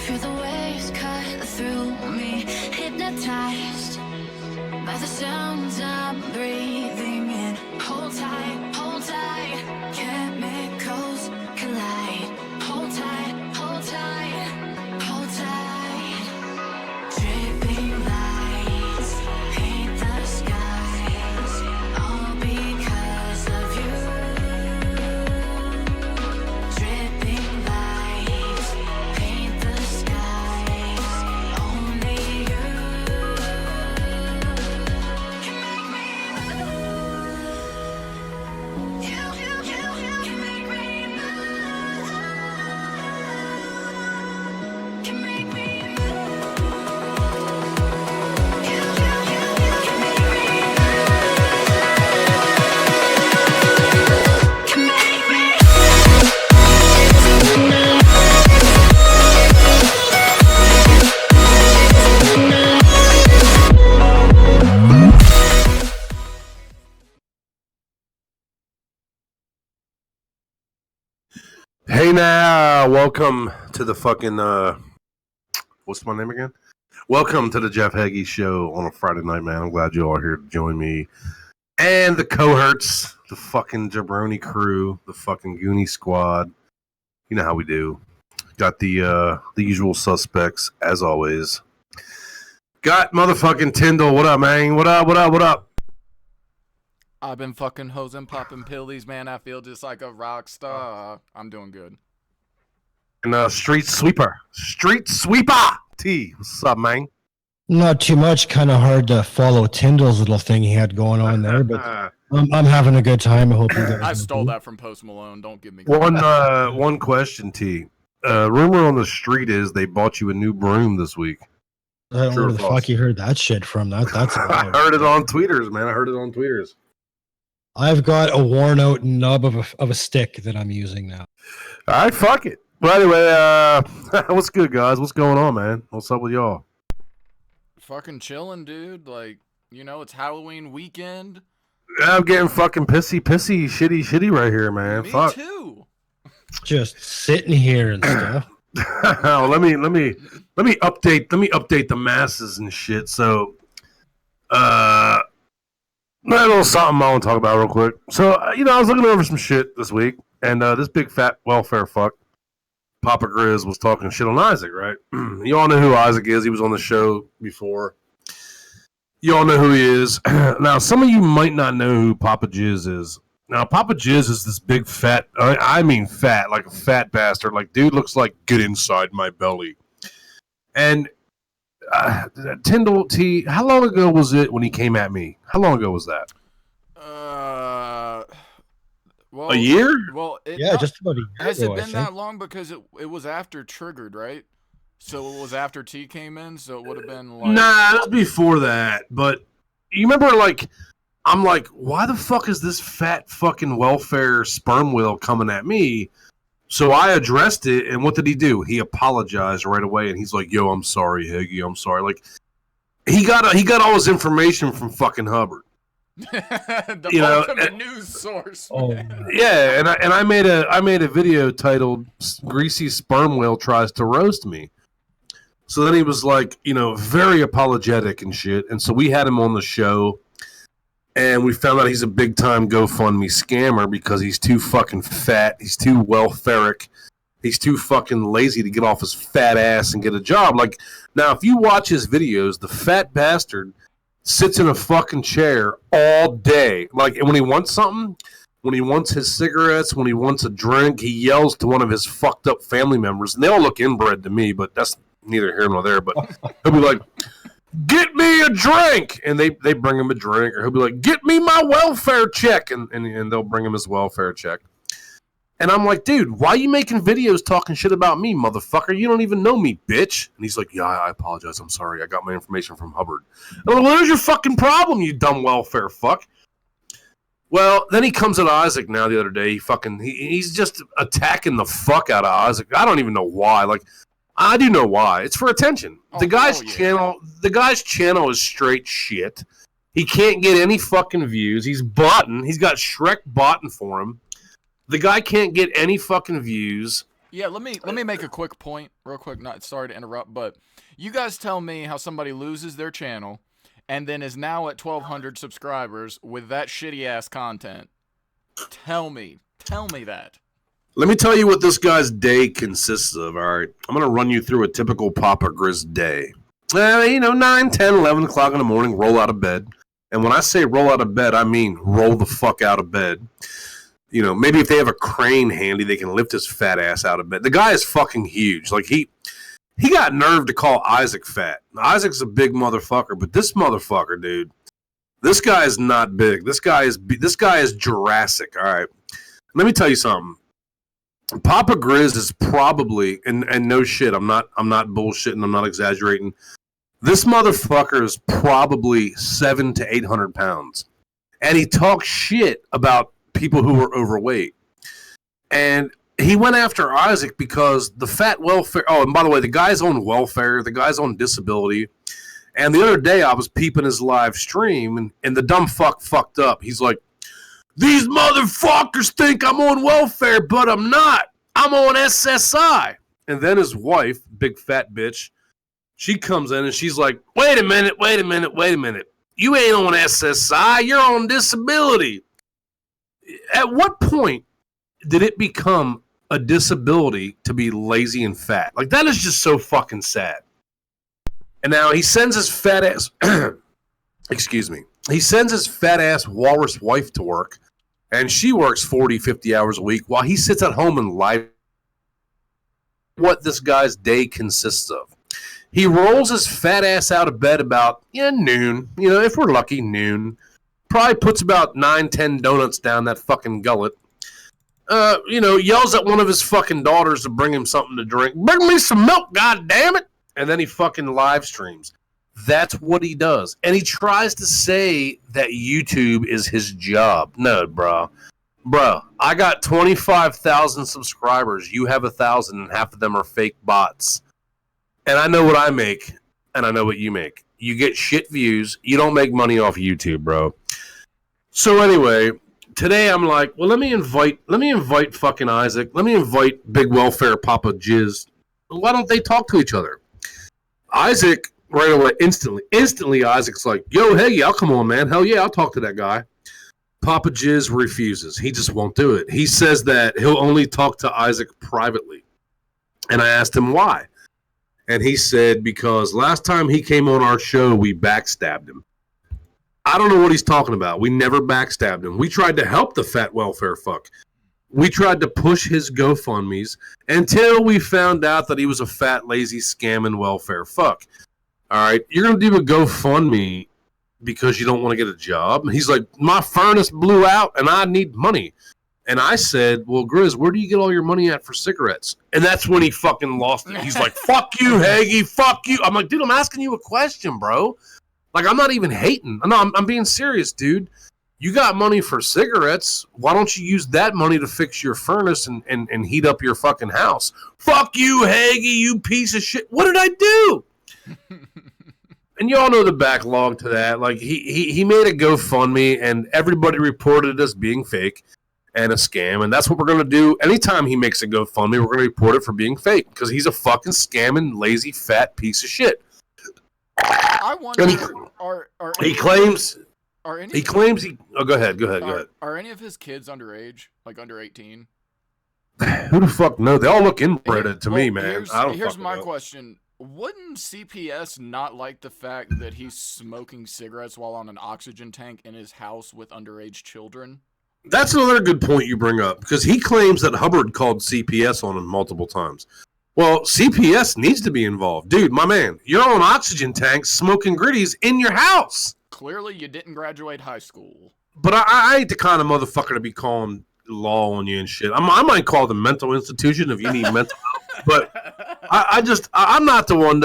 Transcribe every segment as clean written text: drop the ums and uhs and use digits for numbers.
Feel the waves cut through me, hypnotized by the sounds I'm breathing in. Hold tight, chemicals collide. Hold tight, hold tight, hold tight. Dripping lights paint the skies, all because of you. Dripping lights paint the skies, only you can make me move. You can make me move. Can make me move. You can make me move. Can make me. Hey now, welcome to the fucking what's my name again? Welcome to the Jeff Hagy show on a Friday night, man. I'm glad you all are here to join me and the cohorts, the fucking jabroni crew, the fucking Goonie squad. You know how we do. Got the usual suspects as always. Got motherfucking Tindiil. What up, man? What up? What up? What up? I've been fucking hosing, popping pillies, man. I feel just like a rock star. I'm doing good. And Street Sweeper T. What's up, man? Not too much. Kind of hard to follow Tindiil's little thing he had going on there, but I'm having a good time. I hope you guys. I stole that from Post Malone. Don't give me One question, T. Rumor on the street is they bought you a new broom this week. I don't know where the fuck you heard that shit from. That's I heard it on tweeters, man. I heard it on tweeters. I've got a worn out nub of a stick that I'm using now. All right, fuck it. Well, anyway, what's good, guys? What's going on, man? What's up with y'all? Fucking chilling, dude. Like, you know, it's Halloween weekend. I'm getting fucking pissy, shitty right here, man. Me Fuck. too. Just sitting here and stuff. Well, let me update the masses and shit. So, a little something I want to talk about real quick. So, I was looking over some shit this week, and this big fat welfare fuck, Papa Grizz, was talking shit on Isaac, right? You all know who Isaac is. He was on the show before. You all know who he is. Now, some of you might not know who Papa Jizz is. Now, Papa Jizz is this big fat, I mean fat, like a fat bastard. Like, dude looks like, get inside my belly. And Tindiil T, how long ago was it when he came at me? How long ago was that? Well, a year? Well, Just about a year has ago, it been that long? Because it was after Triggered, right? So it was after T came in, so it would have been like... Nah, it was before that. But you remember, like, I'm like, why the fuck is this fat fucking welfare sperm whale coming at me? So I addressed it, and what did he do? He apologized right away, and he's like, yo, I'm sorry, Hagy, I'm sorry. Like, he got all his information from fucking Hubbard. The ultimate news source. Man. Yeah, and I made a video titled "Greasy Sperm Whale Tries to Roast Me." So then he was like, very apologetic and shit. And so we had him on the show, and we found out he's a big time GoFundMe scammer because he's too fucking fat, he's too welfaric, he's too fucking lazy to get off his fat ass and get a job. Like, now if you watch his videos, the fat bastard sits in a fucking chair all day. Like, and when he wants something, when he wants his cigarettes, when he wants a drink, he yells to one of his fucked up family members. And they all look inbred to me, but that's neither here nor there. But he'll be like, get me a drink. And they bring him a drink. Or he'll be like, get me my welfare check. And they'll bring him his welfare check. And I'm like, dude, why are you making videos talking shit about me, motherfucker? You don't even know me, bitch. And he's like, yeah, I apologize. I'm sorry. I got my information from Hubbard. And I'm like, where's your fucking problem, you dumb welfare fuck? Well, then he comes at Isaac now the other day. He's just attacking the fuck out of Isaac. I don't even know why. Like, I do know why. It's for attention. The guy's channel is straight shit. He can't get any fucking views. He's botting. He's got Shrek botting for him. The guy can't get any fucking views. Yeah, let me make a quick point, real quick. Not sorry to interrupt, but you guys tell me how somebody loses their channel and then is now at 1,200 subscribers with that shitty ass content. Tell me that. Let me tell you what this guy's day consists of. All right, I'm gonna run you through a typical Papa Grizz day. 9, 10, 11 o'clock in the morning, roll out of bed. And when I say roll out of bed, I mean roll the fuck out of bed. Maybe if they have a crane handy, they can lift his fat ass out of bed. The guy is fucking huge. Like, he got nerve to call Isaac fat. Isaac's a big motherfucker, but this motherfucker, dude, this guy is not big. This guy is Jurassic, all right? Let me tell you something. Papa Grizz is probably, and no shit, I'm not bullshitting, I'm not exaggerating. This motherfucker is probably 700 to 800 pounds. And he talks shit about people who are overweight. And he went after Isaac because the fat welfare. Oh, and by the way, the guy's on welfare. The guy's on disability. And the other day, I was peeping his live stream, and the dumb fucked up. He's like, these motherfuckers think I'm on welfare, but I'm not. I'm on SSI. And then his wife, big fat bitch, she comes in and she's like, wait a minute. You ain't on SSI. You're on disability. At what point did it become a disability to be lazy and fat? Like, that is just so fucking sad. And now he sends his fat ass, excuse me, he sends his fat ass walrus wife to work, and she works 40, 50 hours a week while he sits at home and live. What this guy's day consists of. He rolls his fat ass out of bed about noon, if we're lucky, noon. Probably puts about 9, 10 donuts down that fucking gullet. Yells at one of his fucking daughters to bring him something to drink. Bring me some milk, goddammit! And then he fucking live streams. That's what he does. And he tries to say that YouTube is his job. No, bro. Bro, I got 25,000 subscribers. You have 1,000, and half of them are fake bots. And I know what I make, and I know what you make. You get shit views. You don't make money off YouTube, bro. So anyway, today I'm like, well, let me invite fucking Isaac. Let me invite Big Welfare Papa Jizz. Why don't they talk to each other? Isaac, right away, instantly, Isaac's like, yo, hey, I'll come on, man. Hell yeah, I'll talk to that guy. Papa Jizz refuses. He just won't do it. He says that he'll only talk to Isaac privately. And I asked him why. And he said, because last time he came on our show, we backstabbed him. I don't know what he's talking about. We never backstabbed him. We tried to help the fat welfare fuck. We tried to push his GoFundMes until we found out that he was a fat, lazy, scamming welfare fuck. All right, you're going to do a GoFundMe because you don't want to get a job? And he's like, my furnace blew out and I need money. And I said, well, Grizz, where do you get all your money at for cigarettes? And that's when he fucking lost it. He's like, fuck you, Hagy, fuck you. I'm like, dude, I'm asking you a question, bro. Like, I'm not even hating. No, I'm being serious, dude. You got money for cigarettes. Why don't you use that money to fix your furnace and heat up your fucking house? Fuck you, Hagy, you piece of shit. What did I do? And y'all know the backlog to that. Like, he made a GoFundMe, and everybody reported it as being fake and a scam. And that's what we're going to do. Anytime he makes a GoFundMe, we're going to report it for being fake because he's a fucking scamming, lazy, fat piece of shit. I wonder, he claims... Are any, he claims he... Oh, go ahead. Are any of his kids underage? Like under 18? Who the fuck knows? They all look inbred to me, man. Here's my question. Wouldn't CPS not like the fact that he's smoking cigarettes while on an oxygen tank in his house with underage children? That's another good point you bring up, because he claims that Hubbard called CPS on him multiple times. Well, CPS needs to be involved. Dude, my man, you're on oxygen tanks smoking gritties in your house. Clearly, you didn't graduate high school. But I ain't the kind of motherfucker to be calling law on you and shit. I might call the mental institution if you need mental help. But I'm not the one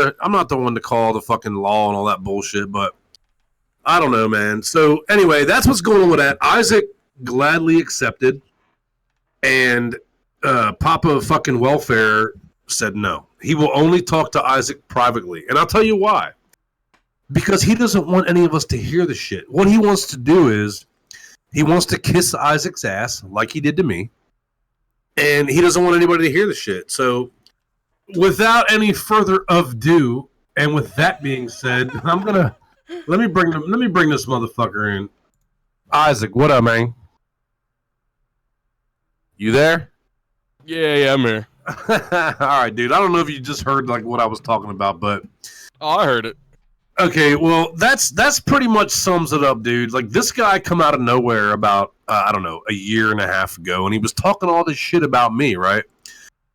to call the fucking law and all that bullshit. But I don't know, man. So anyway, that's what's going on with that. Isaac gladly accepted, and Papa fucking Welfare said no. He will only talk to Isaac privately, and I'll tell you why. Because he doesn't want any of us to hear the shit. What he wants to do is he wants to kiss Isaac's ass like he did to me and he doesn't want anybody to hear the shit. So, without any further ado, and with that being said, I'm gonna let me bring this motherfucker in. Isaac, what up, man? You there? Yeah, I'm here. All right, dude. I don't know if you just heard like what I was talking about, but Oh, I heard it. okay, well, that's pretty much sums it up, dude. Like this guy come out of nowhere about I don't know, a year and a half ago, and he was talking all this shit about me, right?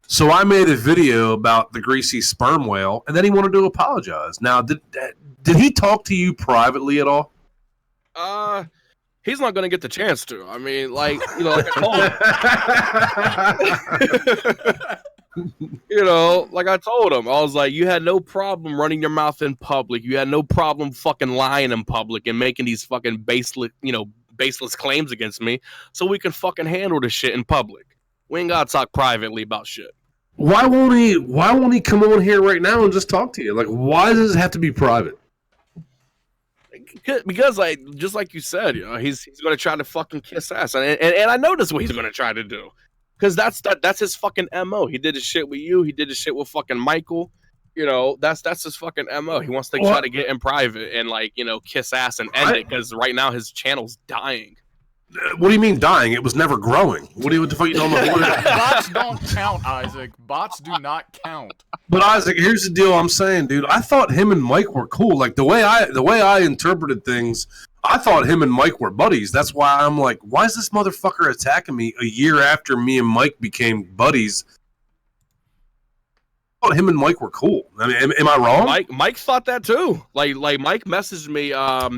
So I made a video about the greasy sperm whale, and then he wanted to apologize. Now, did he talk to you privately at all? He's not gonna get the chance to. I mean, like, you know, like I told him. You know, like I told him, I was like, you had no problem running your mouth in public. You had no problem fucking lying in public and making these fucking baseless claims against me, so we can fucking handle this shit in public. We ain't gotta talk privately about shit. Why won't he come on here right now and just talk to you? Like, why does it have to be private? Because, like, just like you said, you know, he's gonna try to fucking kiss ass, and I know that's what he's gonna try to do, because that's his fucking MO. He did his shit with you. He did his shit with fucking Michael. You know, that's his fucking MO. He wants to try to get in private and, like, you know, kiss ass and end it, because right now his channel's dying. What do you mean dying? It was never growing. What the fuck you talking about? Bots don't count, Isaac. Bots do not count. But Isaac, here's the deal. I'm saying, dude, I thought him and Mike were cool. Like the way I interpreted things, I thought him and Mike were buddies. That's why I'm like, why is this motherfucker attacking me a year after me and Mike became buddies? I thought him and Mike were cool. I mean, am I wrong? Mike thought that too. Like Mike messaged me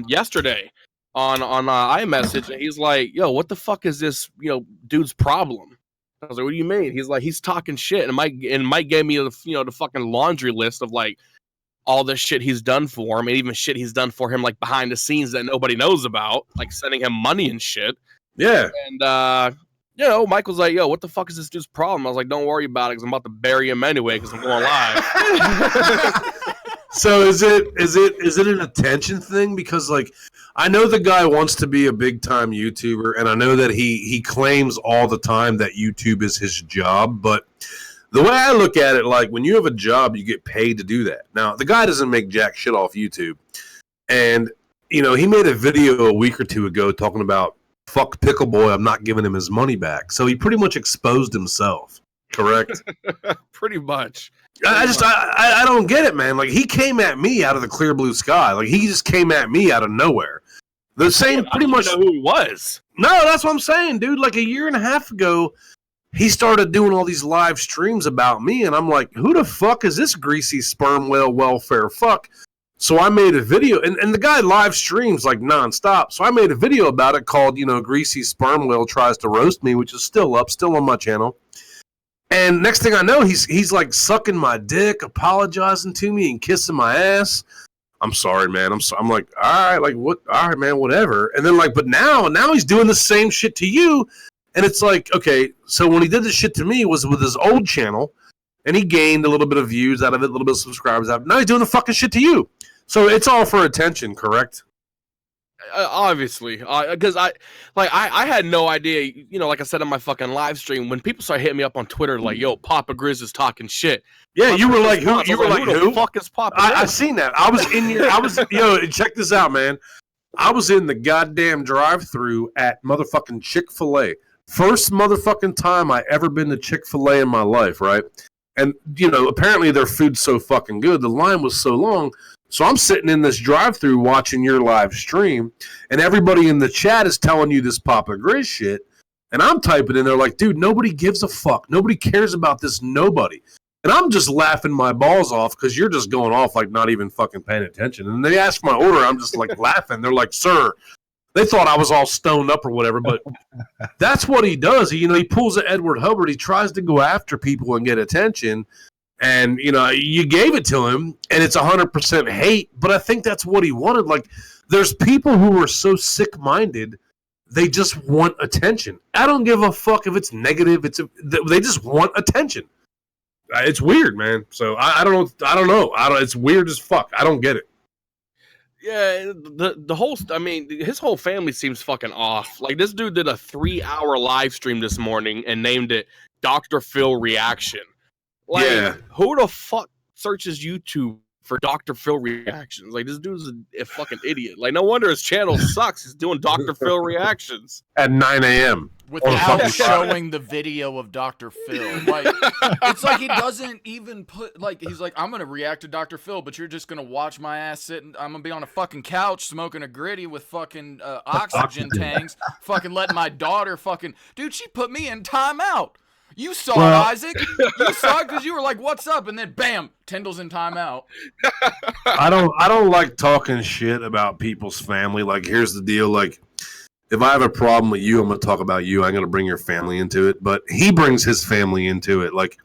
yesterday on iMessage, and he's like, "Yo, what the fuck is this, you know, dude's problem?" I was like, "What do you mean?" He's like, "He's talking shit," and Mike gave me the fucking laundry list of like all the shit he's done for him, and even shit he's done for him like behind the scenes that nobody knows about, like sending him money and shit. Yeah. And you know, Mike was like, "Yo, what the fuck is this dude's problem?" I was like, "Don't worry about it, because I'm about to bury him anyway, because I'm going live." So is it an attention thing? Because like I know the guy wants to be a big time YouTuber, and I know that he claims all the time that YouTube is his job, but the way I look at it, like when you have a job, you get paid to do that. Now the guy doesn't make jack shit off YouTube, and you know he made a video a week or two ago talking about fuck Pickle Boy, I'm not giving him his money back. So he pretty much exposed himself. Correct? Pretty much. I don't get it, man. Like he came at me out of the clear blue sky. Like he just came at me out of nowhere. The same, pretty much. Know who he was? No, that's what I'm saying, dude. Like a year and a half ago, he started doing all these live streams about me, and I'm like, who the fuck is this greasy sperm whale welfare fuck? So I made a video, and the guy live streams like nonstop. So I made a video about it called, you know, Greasy Sperm Whale Tries to Roast Me, which is still on my channel. And next thing I know, he's like sucking my dick, apologizing to me, and kissing my ass. I'm sorry, man. I'm like, all right, like what? All right, man, whatever. And then like, but now he's doing the same shit to you, and it's like, okay, so when he did this shit to me was with his old channel, and he gained a little bit of views out of it, a little bit of subscribers out of it. Now he's doing the fucking shit to you. So it's all for attention, correct? Obviously, because I had no idea. You know, like I said on my fucking live stream, when people start hitting me up on Twitter, like, "Yo, Papa Grizz is talking shit." Yeah, you were like, who? You were like, who? The fuck is Papa? I seen that. I was in your. Yo, check this out, man. I was in the goddamn drive-through at motherfucking Chick-fil-A. First motherfucking time I ever been to Chick-fil-A in my life, right? And you know, apparently their food's so fucking good. The line was so long. So I'm sitting in this drive-thru watching your live stream, and everybody in the chat is telling you this Papa Grizz shit, and I'm typing in there like, dude, nobody gives a fuck. Nobody cares about this nobody. And I'm just laughing my balls off because you're just going off like not even fucking paying attention. And they ask my order, I'm just like laughing. They're like, sir, they thought I was all stoned up or whatever, but that's what he does. He pulls an Edward Hubbard. He tries to go after people and get attention. And, you know, you gave it to him, and it's 100% hate, but I think that's what he wanted. Like, there's people who are so sick-minded, they just want attention. I don't give a fuck if it's negative. They just want attention. It's weird, man. So, I don't know. It's weird as fuck. I don't get it. Yeah, the whole, I mean, his whole family seems fucking off. Like, this dude did a 3-hour live stream this morning and named it Dr. Phil reaction. Like, Yeah. who the fuck searches YouTube for Dr. Phil reactions? Like, this dude's a fucking idiot. Like, no wonder his channel sucks. He's doing Dr. Phil reactions. At 9 a.m. without fucking showing the video of Dr. Phil. Like, it's like he doesn't even put, like, he's like, I'm going to react to Dr. Phil, but you're just going to watch my ass sitting, I'm going to be on a fucking couch smoking a gritty with fucking oxygen tanks, fucking letting my daughter fucking, dude, she put me in timeout. You saw it, Isaac. You saw it because you were like, what's up? And then, bam, Tindiil's in timeout. I don't like talking shit about people's family. Like, here's the deal. Like, if I have a problem with you, I'm going to talk about you. I'm going to bring your family into it. But he brings his family into it. Like,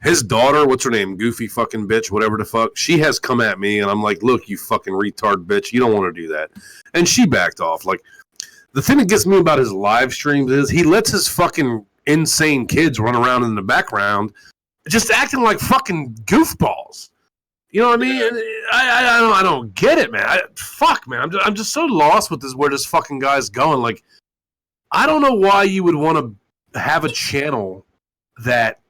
his daughter, what's her name? Goofy fucking bitch, whatever the fuck. She has come at me, and I'm like, look, you fucking retard bitch. You don't want to do that. And she backed off. Like, the thing that gets me about his live streams is he lets his fucking insane kids run around in the background just acting like fucking goofballs. You know what I mean? And I don't get it, man. Fuck, man. I'm just so lost with this, where this fucking guy's going. Like, I don't know why you would want to have a channel that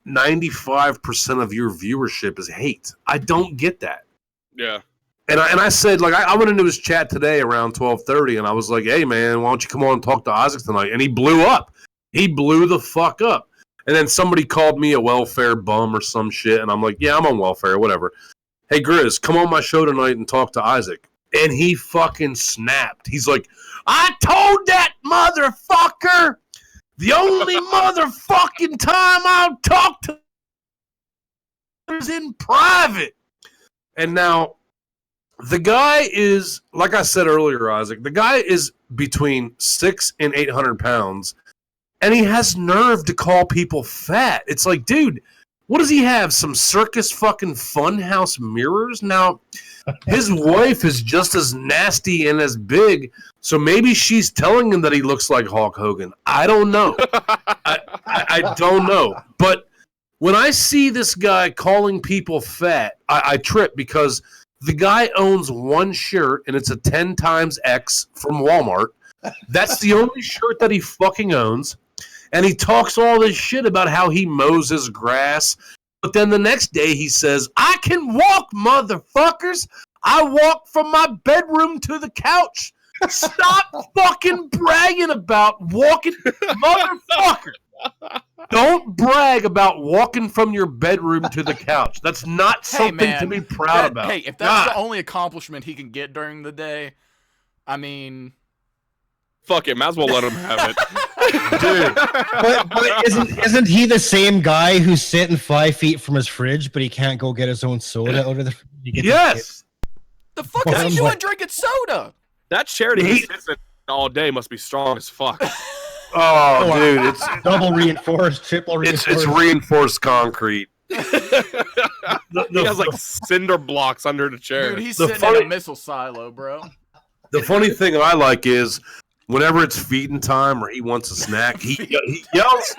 95% of your viewership is hate. I don't get that. Yeah. And I said, like, I went into his chat today around 12:30, and I was like, hey, man, why don't you come on and talk to Isaac tonight? And he blew up. He blew the fuck up. And then somebody called me a welfare bum or some shit, and I'm like, yeah, I'm on welfare, whatever. Hey, Grizz, come on my show tonight and talk to Isaac. And he fucking snapped. He's like, I told that motherfucker the only motherfucking time I'll talk to is in private. And now, the guy is, like I said earlier, Isaac, the guy is between 600 and 800 pounds. And he has nerve to call people fat. It's like, dude, what does he have? Some circus fucking funhouse mirrors? Now, his wife is just as nasty and as big, so maybe she's telling him that he looks like Hulk Hogan. I don't know. I don't know. But when I see this guy calling people fat, I trip, because the guy owns one shirt, and it's a 10 times X from Walmart. That's the only shirt that he fucking owns. And he talks all this shit about how he mows his grass. But then the next day he says, I can walk, motherfuckers. I walk from my bedroom to the couch. Stop fucking bragging about walking, motherfucker. Don't brag about walking from your bedroom to the couch. That's not something to be proud about. Hey, if that's the only accomplishment he can get during the day, I mean... Fuck it, might as well let him have it. Dude. But isn't he the same guy who's sitting 5 feet from his fridge, but he can't go get his own soda out of the fridge? Yes. The fuck is he doing drinking soda? That chair that he sits in all day must be strong as fuck. Oh, dude, it's double reinforced, triple reinforced. It's reinforced concrete. He has like cinder blocks under the chair. Dude, he's sitting in a missile silo, bro. The funny thing I like is, whenever it's feeding time or he wants a snack, he yells.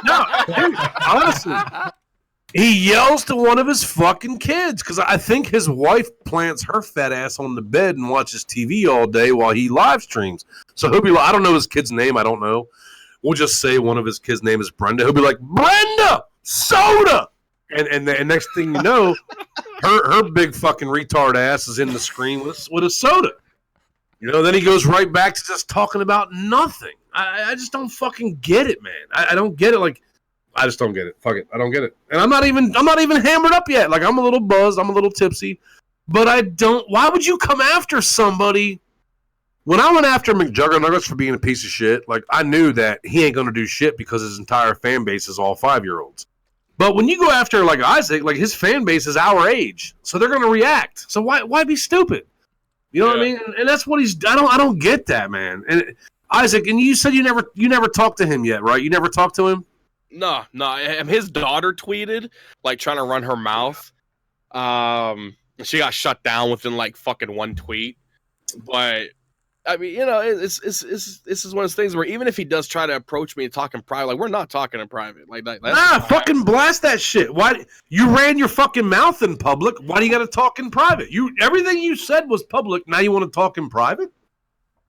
No, dude, honestly, he yells to one of his fucking kids, because I think his wife plants her fat ass on the bed and watches TV all day while he live streams. So he'll be like, I don't know his kid's name. I don't know. We'll just say one of his kids' name is Brenda. He'll be like, Brenda, soda. And next thing you know, her big fucking retard ass is in the screen with a soda. You know, then he goes right back to just talking about nothing. I just don't fucking get it, man. I don't get it. Like, I just don't get it. Fuck it. I don't get it. And I'm not even hammered up yet. Like, I'm a little buzzed. I'm a little tipsy. But I don't. Why would you come after somebody? When I went after McJuggernuggets for being a piece of shit, like, I knew that he ain't going to do shit because his entire fan base is all 5-year-olds. But when you go after, like, Isaac, like, his fan base is our age. So they're going to react. So why be stupid? You know what I mean? And that's what he's. I don't get that, man. And Isaac, and you said you never talked to him yet, right? You never talked to him? No. His daughter tweeted, like, trying to run her mouth. She got shut down within like fucking one tweet. But I mean, you know, this is one of those things where even if he does try to approach me and talk in private, like, we're not talking in private. Like, that's fucking blast that shit. Why you ran your fucking mouth in public? Why do you got to talk in private? Everything you said was public. Now you want to talk in private?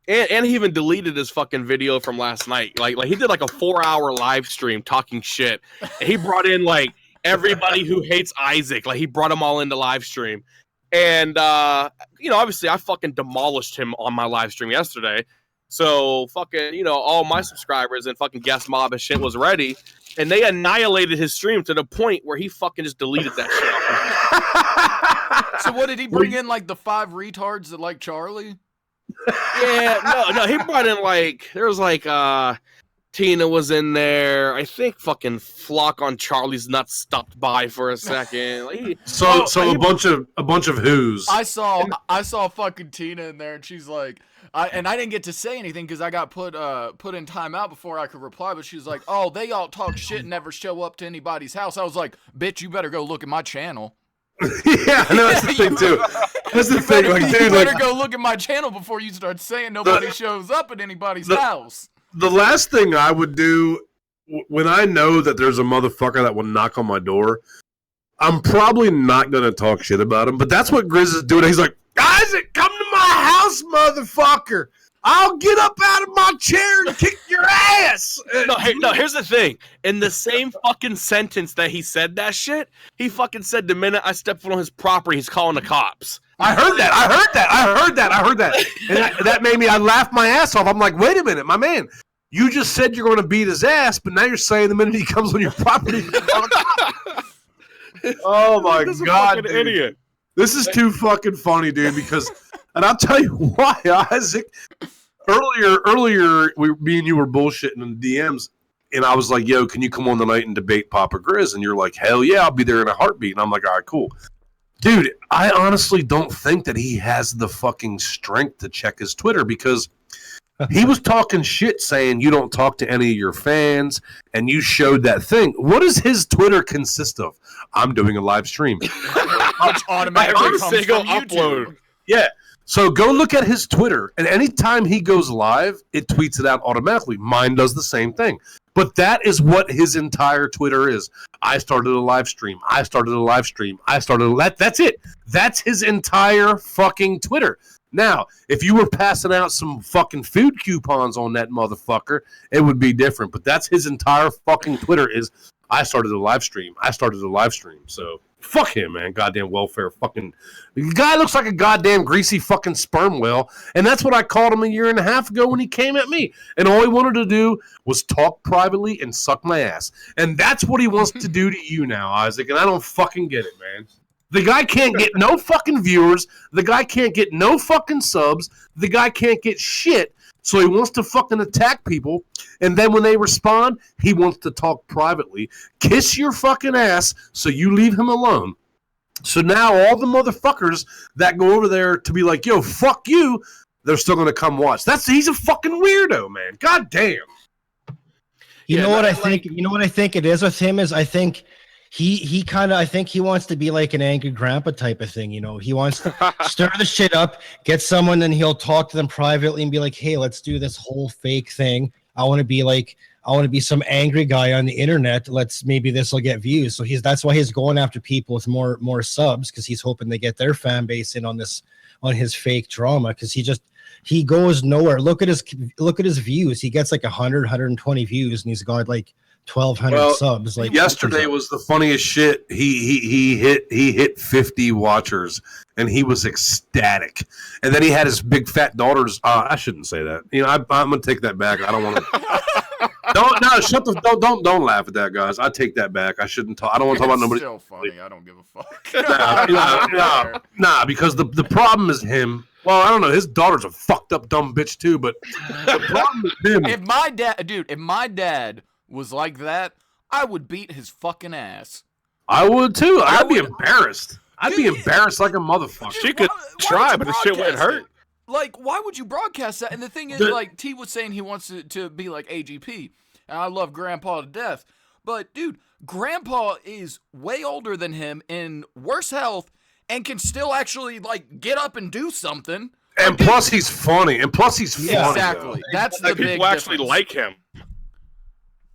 And he even deleted his fucking video from last night. Like he did like a 4-hour live stream talking shit. And he brought in like everybody who hates Isaac. Like he brought them all into live stream. And obviously I fucking demolished him on my live stream yesterday. So fucking, all my subscribers and fucking guest mob and shit was ready. And they annihilated his stream to the point where he fucking just deleted that shit. So what did he bring in, like the 5 retards that like Charlie? Yeah, no, he brought in there was Tina was in there. I think fucking Flock on Charlie's nuts stopped by for a second. So a bunch of who's. I saw fucking Tina in there, and she's like, I didn't get to say anything because I got put in timeout before I could reply. But she's like, oh, they all talk shit and never show up to anybody's house. I was like, bitch, you better go look at my channel. Yeah, I know, that's the thing too. That's the thing, like, dude, you better go look at my channel before you start saying nobody shows up at anybody's house. The last thing I would do when I know that there's a motherfucker that will knock on my door, I'm probably not gonna talk shit about him. But that's what Grizz is doing. He's like, Isaac, come to my house, motherfucker. I'll get up out of my chair and kick your ass. No, here's the thing. In the same fucking sentence that he said that shit, he fucking said the minute I step foot on his property, he's calling the cops. I heard that. And that made me, I laughed my ass off. I'm like, wait a minute, my man. You just said you're going to beat his ass, but now you're saying the minute he comes on your property. Oh, my God, dude. Idiot. This is too fucking funny, dude, because, and I'll tell you why, Isaac. Earlier, me and you were bullshitting in the DMs, and I was like, yo, can you come on tonight and debate Papa Grizz? And you're like, hell yeah, I'll be there in a heartbeat. And I'm like, all right, cool. Dude, I honestly don't think that he has the fucking strength to check his Twitter, because he was talking shit saying you don't talk to any of your fans, and you showed that thing. What does his Twitter consist of? I'm doing a live stream. Which automatically comes from YouTube. Yeah. So go look at his Twitter, and anytime he goes live, it tweets it out automatically. Mine does the same thing. But that is what his entire Twitter is. I started a live stream. That's it. That's his entire fucking Twitter. Now, if you were passing out some fucking food coupons on that motherfucker, it would be different. But that's his entire fucking Twitter is, I started a live stream. So fuck him, man. Goddamn welfare fucking. The guy looks like a goddamn greasy fucking sperm whale. And that's what I called him a year and a half ago when he came at me. And all he wanted to do was talk privately and suck my ass. And that's what he wants to do to you now, Isaac. And I don't fucking get it, man. The guy can't get no fucking viewers. The guy can't get no fucking subs. The guy can't get shit. So he wants to fucking attack people, and then when they respond, he wants to talk privately, kiss your fucking ass, so you leave him alone. So now all the motherfuckers that go over there to be like, yo, fuck you, they're still going to come watch. He's a fucking weirdo, man. God damn. You know what I think it is with him is I think he kind of, I think he wants to be like an angry grandpa type of thing. He wants to stir the shit up, get someone, then he'll talk to them privately and be like, hey, let's do this whole fake thing. I want to be some angry guy on the internet. Maybe this will get views. So that's why he's going after people with more subs, because he's hoping they get their fan base in on his fake drama, because he goes nowhere. Look at his views. He gets like 100, 120 views, and he's got like 1,200 subs. Like yesterday was the funniest shit. He hit 50 watchers, and he was ecstatic. And then he had his big fat daughters. I shouldn't say that. I'm gonna take that back. I don't want to. Don't laugh at that, guys. I take that back. I shouldn't talk. I don't want to talk about nobody. Still funny. I don't give a fuck. Nah, because the problem is him. Well, I don't know. His daughter's a fucked up dumb bitch too. But the problem is him. If my dad was like that, I would beat his fucking ass. I would too. I'd be embarrassed. I'd be embarrassed like a motherfucker. She could try, but the shit wouldn't hurt. Like, why would you broadcast that? And the thing is, like, T was saying he wants to be like AGP, and I love Grandpa to death. But, dude, Grandpa is way older than him, in worse health, and can still actually, like, get up and do something. And plus, he's funny. Exactly. Though. That's the big people actually difference. like him.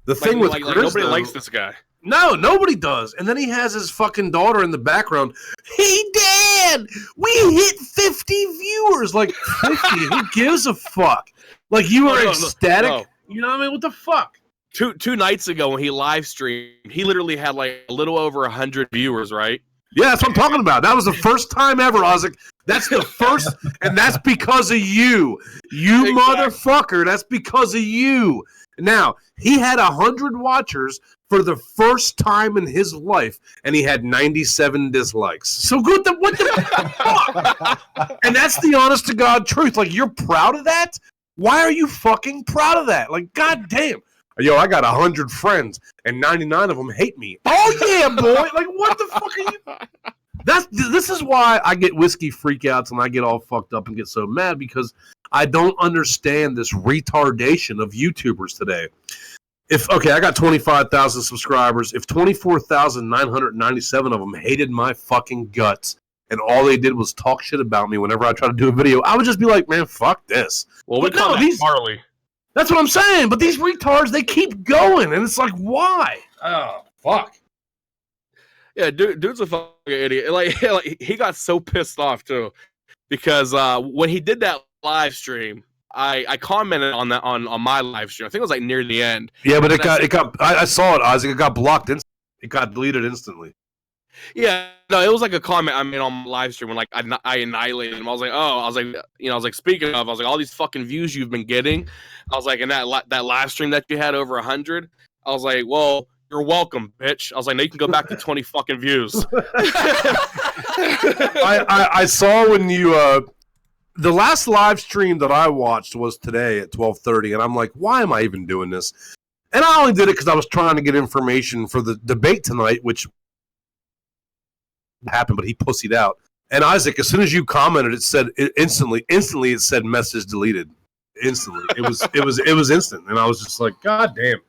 The thing with Grizz, nobody likes this guy. No, nobody does. And then he has his fucking daughter in the background. Hey, Dad, we hit 50 viewers. Like 50. Who gives a fuck? Like you were ecstatic. no. You know what I mean? What the fuck? Two nights ago when he live streamed, he literally had like a little over 100 viewers, right? Yeah, that's what I'm talking about. That was the first time ever, Ozzy. That's the first, and that's because of you. You motherfucker. That's because of you. Now, he had 100 watchers for the first time in his life, and he had 97 dislikes. So good. What the fuck? And that's the honest to God truth. Like, you're proud of that? Why are you fucking proud of that? Like, goddamn. Yo, I got 100 friends, and 99 of them hate me. Oh, yeah, boy. Like, what the fuck are you? This is why I get whiskey freakouts and I get all fucked up and get so mad, because I don't understand this retardation of YouTubers today. I got 25,000 subscribers. If 24,997 of them hated my fucking guts and all they did was talk shit about me whenever I try to do a video, I would just be like, man, fuck this. Well, we call that Marley. That's what I'm saying. But these retards, they keep going, and it's like, why? Oh, fuck. Yeah, dude's a fucking idiot. Like he got so pissed off too, because when he did that live stream, I commented on that on my live stream. I think it was like near the end. Yeah, but I saw it, Ozzy. It got blocked. It got deleted instantly. Yeah, no, it was like a comment I made on my live stream when like I annihilated him. I was like, speaking of, I was like, all these fucking views you've been getting. I was like, in that live stream that you had over 100. I was like, well, you're welcome, bitch. I was like, now you can go back to 20 fucking views. I saw when you the last live stream that I watched was today at 12:30, and I'm like, why am I even doing this? And I only did it because I was trying to get information for the debate tonight, which happened, but he pussied out. And Isaac, as soon as you commented, it said instantly it said message deleted. Instantly. It was instant. And I was just like, God damn.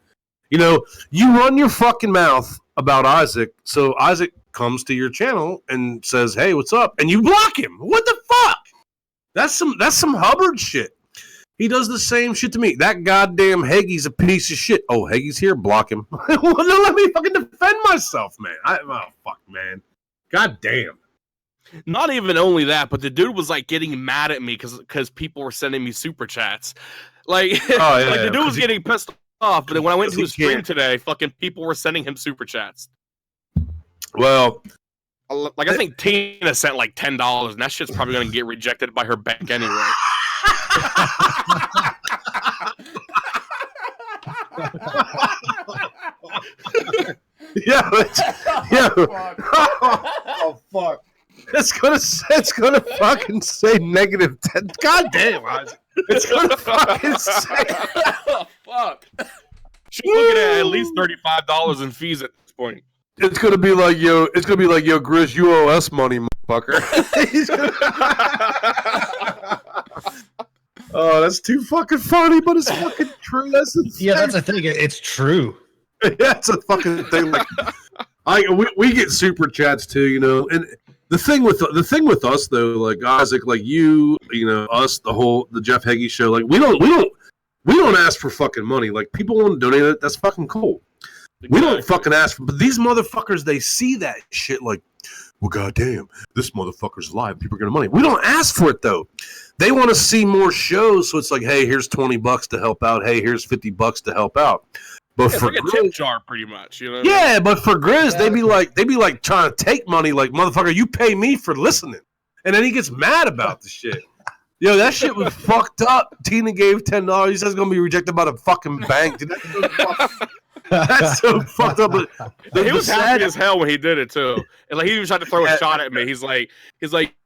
You know, you run your fucking mouth about Isaac, so Isaac comes to your channel and says, hey, what's up? And you block him. What the fuck? That's some Hubbard shit. He does the same shit to me. That goddamn Hagy's a piece of shit. Oh, Hagy's here? Block him. Well, let me fucking defend myself, man. Oh, fuck, man. God damn. Not even only that, but the dude was like getting mad at me because people were sending me super chats. Like, the dude was getting pissed off. But then when I went to his stream today, fucking people were sending him super chats. Well, like I think Tina sent like $10, and that shit's probably gonna get rejected by her bank anyway. Yeah. Oh fuck! It's gonna fucking say -10. God damn, Isaac. It's gonna fucking say. Oh fuck! She's looking at least $35 in fees at this point. It's gonna be like yo, Grizz, you owe us money, motherfucker. Oh, that's too fucking funny, but it's fucking true. That's the thing. Yeah, that's the thing. It's true. Yeah, it's a fucking thing. Like, we get super chats too, you know. And the thing with us though, like Isaac, like you know, us, the Jeff Hagy show, like we don't ask for fucking money. Like people want to donate it, that's fucking cool. We don't fucking ask for, but these motherfuckers, they see that shit like, well, goddamn, this motherfucker's live. People are getting money. We don't ask for it though. They want to see more shows, so it's like, hey, here's $20 to help out. Hey, here's $50 to help out. But yeah, for it's like a tip jar, pretty much, you know. Yeah, but for Grizz, they be like trying to take money, like motherfucker, you pay me for listening, and then he gets mad about the shit. Yo, that shit was fucked up. Tina gave $10. He says it's gonna be rejected by the fucking bank. Dude, that's so fucked up. He was happy as hell when he did it too, and like he even tried to throw a shot at me. He's like,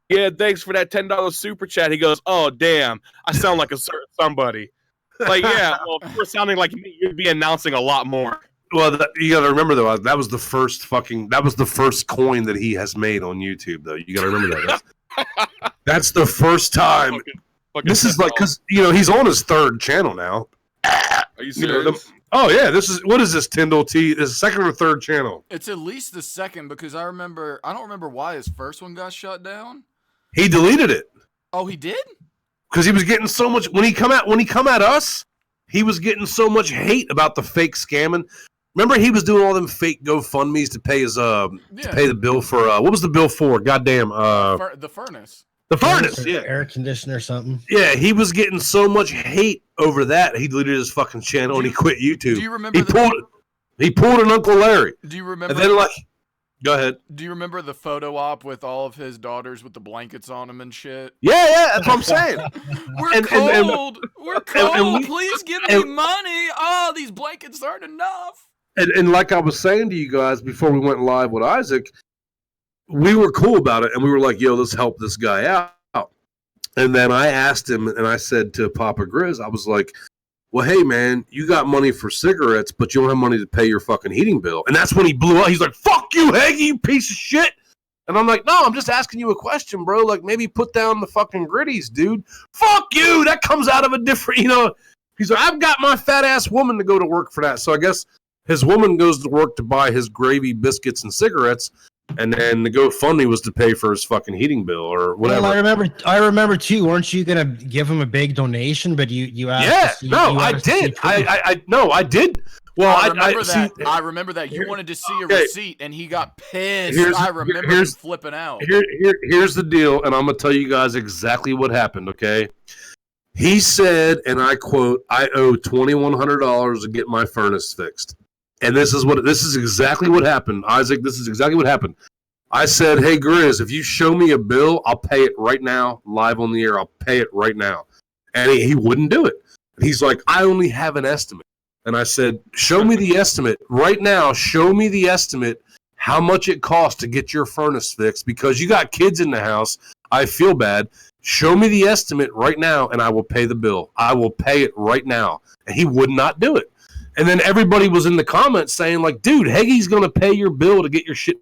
yeah, thanks for that $10 super chat. He goes, oh damn, I sound like a certain somebody. Like, yeah, well, if you were sounding like me, you'd be announcing a lot more. Well, you got to remember though, that was the first coin that he has made on YouTube. Though you got to remember that. That's the first time. Fucking this is like, because you know he's on his third channel now. Are you serious? You know, oh yeah, what is this Tindiil T? Is it second or third channel? It's at least the second, because I don't remember why his first one got shut down. He deleted it. Oh, he did? Because he was getting so much when he come at us, he was getting so much hate about the fake scamming. Remember he was doing all them fake GoFundMe's to pay his to pay the bill for what was the bill for? Goddamn, the furnace. the furnace, yeah, air conditioner or something. yeah. He was getting so much hate over that he deleted his fucking channel and he quit YouTube. Do you remember? He pulled an Uncle Larry. Do you remember? And then go ahead. Do you remember the photo op with all of his daughters with the blankets on them and shit? Yeah, that's what I'm saying. We're cold. We're cold. we- Please give me money. Oh, these blankets aren't enough. And like I was saying to you guys before we went live with Isaac, we were cool about it, and we were like, "Yo, let's help this guy out." And then I asked him, and I said to Papa Grizz, I was like, "Well, hey man, you got money for cigarettes, but you don't have money to pay your fucking heating bill." And that's when he blew up. He's like, "Fuck you, Hagy, you piece of shit." And I'm like, "No, I'm just asking you a question, bro. Like, maybe put down the fucking gritties, dude. Fuck you. That comes out of a different, He's like, I've got my fat ass woman to go to work for that. So I guess his woman goes to work to buy his gravy, biscuits, and cigarettes, and then the GoFundMe was to pay for his fucking heating bill or whatever. Well, I remember too. Weren't you gonna give him a big donation? But you asked. Yeah, to see, no, you I asked to did. see proof. I did. Well, I remember that you wanted to see a okay. receipt, and he got pissed. Here's- I remember him flipping out. Here's the deal, and I'm gonna tell you guys exactly what happened. Okay, he said, and I quote, "I owe $2,100 to get my furnace fixed," and this is exactly what happened, Isaac. This is exactly what happened. I said, "Hey Grizz, if you show me a bill, I'll pay it right now, live on the air. I'll pay it right now," and he wouldn't do it. And he's like, "I only have an estimate." And I said, "Show me the estimate right now. Show me the estimate how much it costs to get your furnace fixed because you got kids in the house. I feel bad. Show me the estimate right now and I will pay the bill. I will pay it right now." And he would not do it. And then everybody was in the comments saying like, "Dude, Hagy's going to pay your bill to get your shit."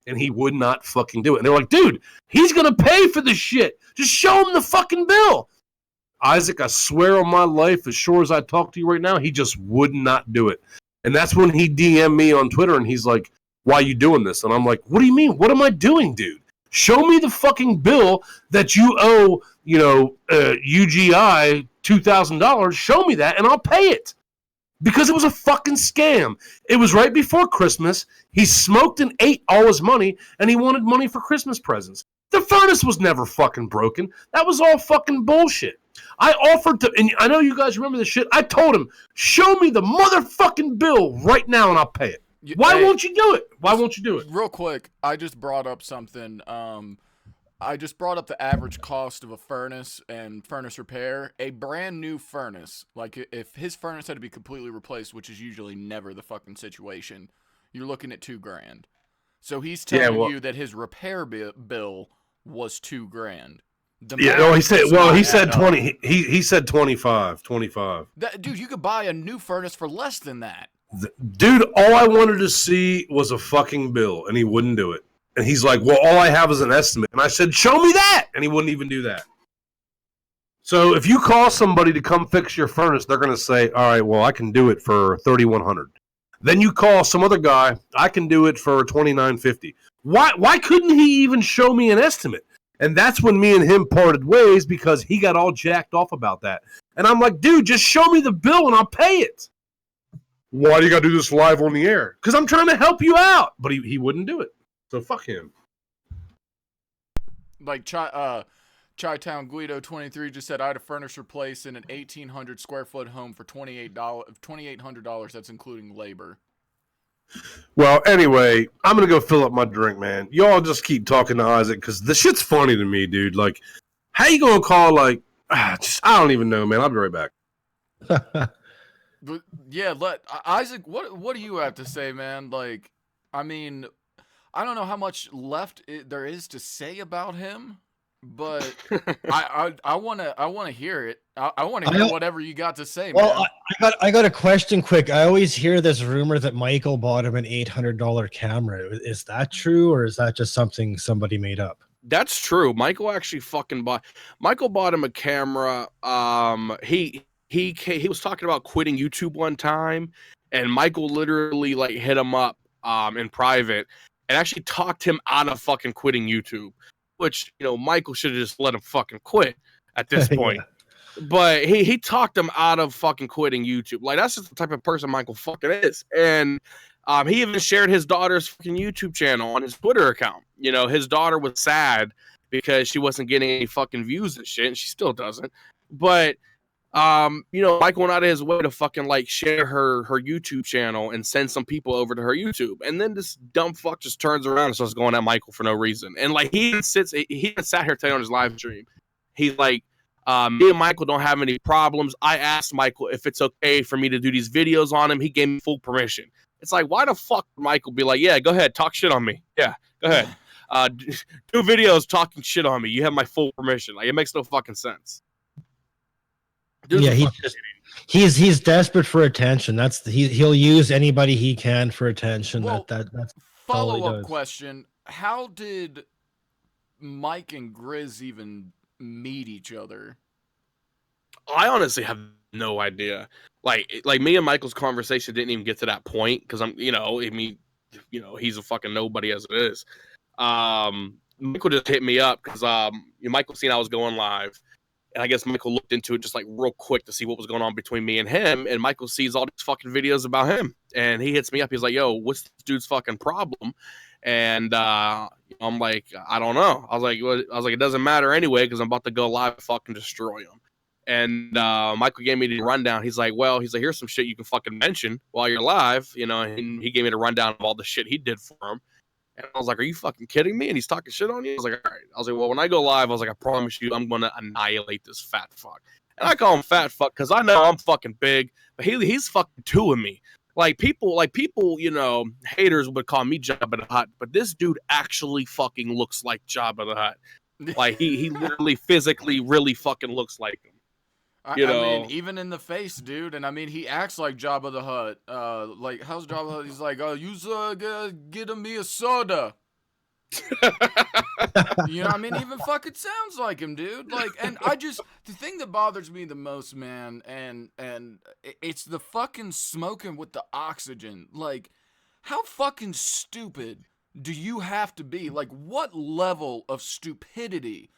And he would not fucking do it. And they were like, "Dude, he's going to pay for the shit. Just show him the fucking bill." Isaac, I swear on my life, as sure as I talk to you right now, he just would not do it. And that's when he DM'd me on Twitter and he's like, "Why are you doing this?" And I'm like, "What do you mean? What am I doing, dude? Show me the fucking bill that you owe, UGI $2,000. Show me that and I'll pay it." Because it was a fucking scam. It was right before Christmas. He smoked and ate all his money and he wanted money for Christmas presents. The furnace was never fucking broken. That was all fucking bullshit. I offered to, and I know you guys remember this shit. I told him, "Show me the motherfucking bill right now and I'll pay it." Why won't you do it? Why won't you do it? Real quick, I just brought up something. I just brought up the average cost of a furnace and furnace repair. A brand new furnace, like if his furnace had to be completely replaced, which is usually never the fucking situation, you're looking at $2,000. So he's telling you that his repair bill was $2,000. He said 20. He said 25. Dude, you could buy a new furnace for less than that. Dude, all I wanted to see was a fucking bill, and he wouldn't do it. And he's like, "Well, all I have is an estimate." And I said, "Show me that," and he wouldn't even do that. So if you call somebody to come fix your furnace, they're going to say, "All right, well, I can do it for $3,100." Then you call some other guy, "I can do it for $2,950." Why couldn't he even show me an estimate? And that's when me and him parted ways because he got all jacked off about that. And I'm like, "Dude, just show me the bill and I'll pay it." "Why do you got to do this live on the air?" "Because I'm trying to help you out." But he wouldn't do it. So fuck him. Like Chi-Town Guido 23 just said, "I had a furnace replaced in an 1,800 square foot home for $2,800. That's including labor." Well, anyway, I'm going to go fill up my drink, man. Y'all just keep talking to Isaac because the shit's funny to me, dude. Like, how you going to call, I don't even know, man. I'll be right back. But yeah, Isaac, what do you have to say, man? Like, I mean, I don't know how much left there is to say about him, but I want to hear it. I want to hear whatever you got to say, well, man. I got a question quick. I always hear this rumor that Michael bought him an $800 camera. Is that true, or is that just something somebody made up? That's true. Michael actually Michael bought him a camera. He was talking about quitting YouTube one time, and Michael literally hit him up in private and actually talked him out of fucking quitting YouTube, which Michael should have just let him fucking quit at this point. but he talked him out of fucking quitting YouTube. Like that's just the type of person Michael fucking is. And he even shared his daughter's fucking YouTube channel on his Twitter account. You know, his daughter was sad because she wasn't getting any fucking views and shit, and she still doesn't. But you know, Michael went out of his way to fucking like share her YouTube channel and send some people over to her YouTube. And then this dumb fuck just turns around and starts going at Michael for no reason. And like he sat here today on his live stream. He's like, me and Michael don't have any problems. I asked Michael if it's okay for me to do these videos on him. He gave me full permission. It's like, why the fuck would Michael be like, yeah, go ahead, talk shit on me. Yeah, go ahead. Do videos talking shit on me. You have my full permission. Like, it makes no fucking sense. Dude's Yeah, he's desperate for attention. He'll use anybody he can for attention. Well, That's all he follow-up does. question. How did Mike and Grizz even meet each other? I honestly have no idea. Like me and Michael's conversation didn't even get to that point because I'm, you know, I mean, you know, he's a fucking nobody as it is. Michael just hit me up because Michael seen I was going live, and I guess Michael looked into it just like real quick to see what was going on between me and him. And Michael sees all these fucking videos about him, and he hits me up. He's like, "Yo, what's this dude's fucking problem?" And I'm like, "I don't know." I was like, "It doesn't matter anyway because I'm about to go live and fucking destroy him." And Michael gave me the rundown. He's like, here's some shit you can fucking mention while you're live, you know. And he gave me the rundown of all the shit he did for him. And I was like, are you fucking kidding me? And he's talking shit on you? I was like, all right. I was like, well, when I go live, I was like, I promise you, I'm going to annihilate this fat fuck. And I call him fat fuck because I know I'm fucking big, but he's fucking two of me. Like people, you know, haters would call me Jabba the Hutt, but this dude actually fucking looks like Jabba the Hutt. Like he literally physically really fucking looks like him. I mean, even in the face, dude. And I mean, he acts like Jabba the Hutt. Like, how's Jabba the Hutt? He's like, oh, you get me a soda. You know what I mean? Even fucking sounds like him, dude. Like, and the thing that bothers me the most, man, and it's the fucking smoking with the oxygen. Like, how fucking stupid do you have to be? Like, what level of stupidity?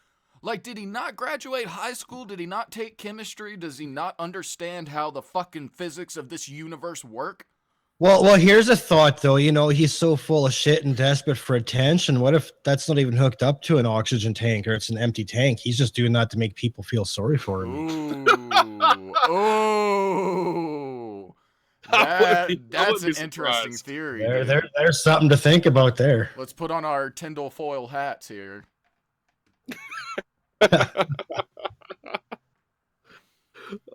Like, did he not graduate high school? Did he not take chemistry? Does he not understand how the fucking physics of this universe work? Well, here's a thought though. You know, he's so full of shit and desperate for attention. What if that's not even hooked up to an oxygen tank or it's an empty tank? He's just doing that to make people feel sorry for him. Ooh. That's an interesting theory. There's something to think about there. Let's put on our Tindiil foil hats here.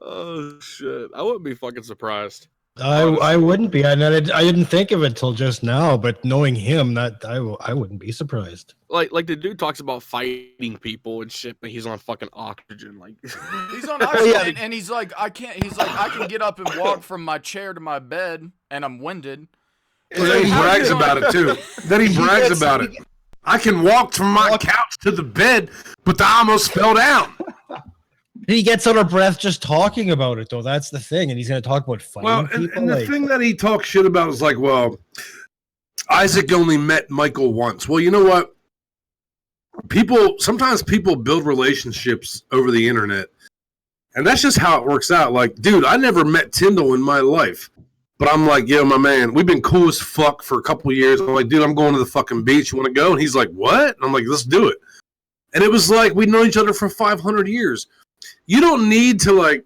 Oh shit! I wouldn't be fucking surprised. I wouldn't be. I didn't think of it till just now, but knowing him, that I wouldn't be surprised. Like the dude talks about fighting people and shit, but he's on fucking oxygen. Like he's on oxygen, and he's like, I can't. He's like, I can get up and walk from my chair to my bed, and I'm winded. Well, then he brags about it too. Then he brags about it. I can walk from my couch to the bed, but I almost fell down. He gets out of breath just talking about it, though. That's the thing, and he's going to talk about fighting Well, people. and the thing that he talks shit about is like, well, Isaac only met Michael once. Well, you know what? Sometimes people build relationships over the internet, and that's just how it works out. Like, dude, I never met Tindiil in my life. But I'm like, yo, my man, we've been cool as fuck for a couple of years. I'm like, dude, I'm going to the fucking beach. You want to go? And he's like, what? And I'm like, let's do it. And it was like we'd known each other for 500 years. You don't need to, like,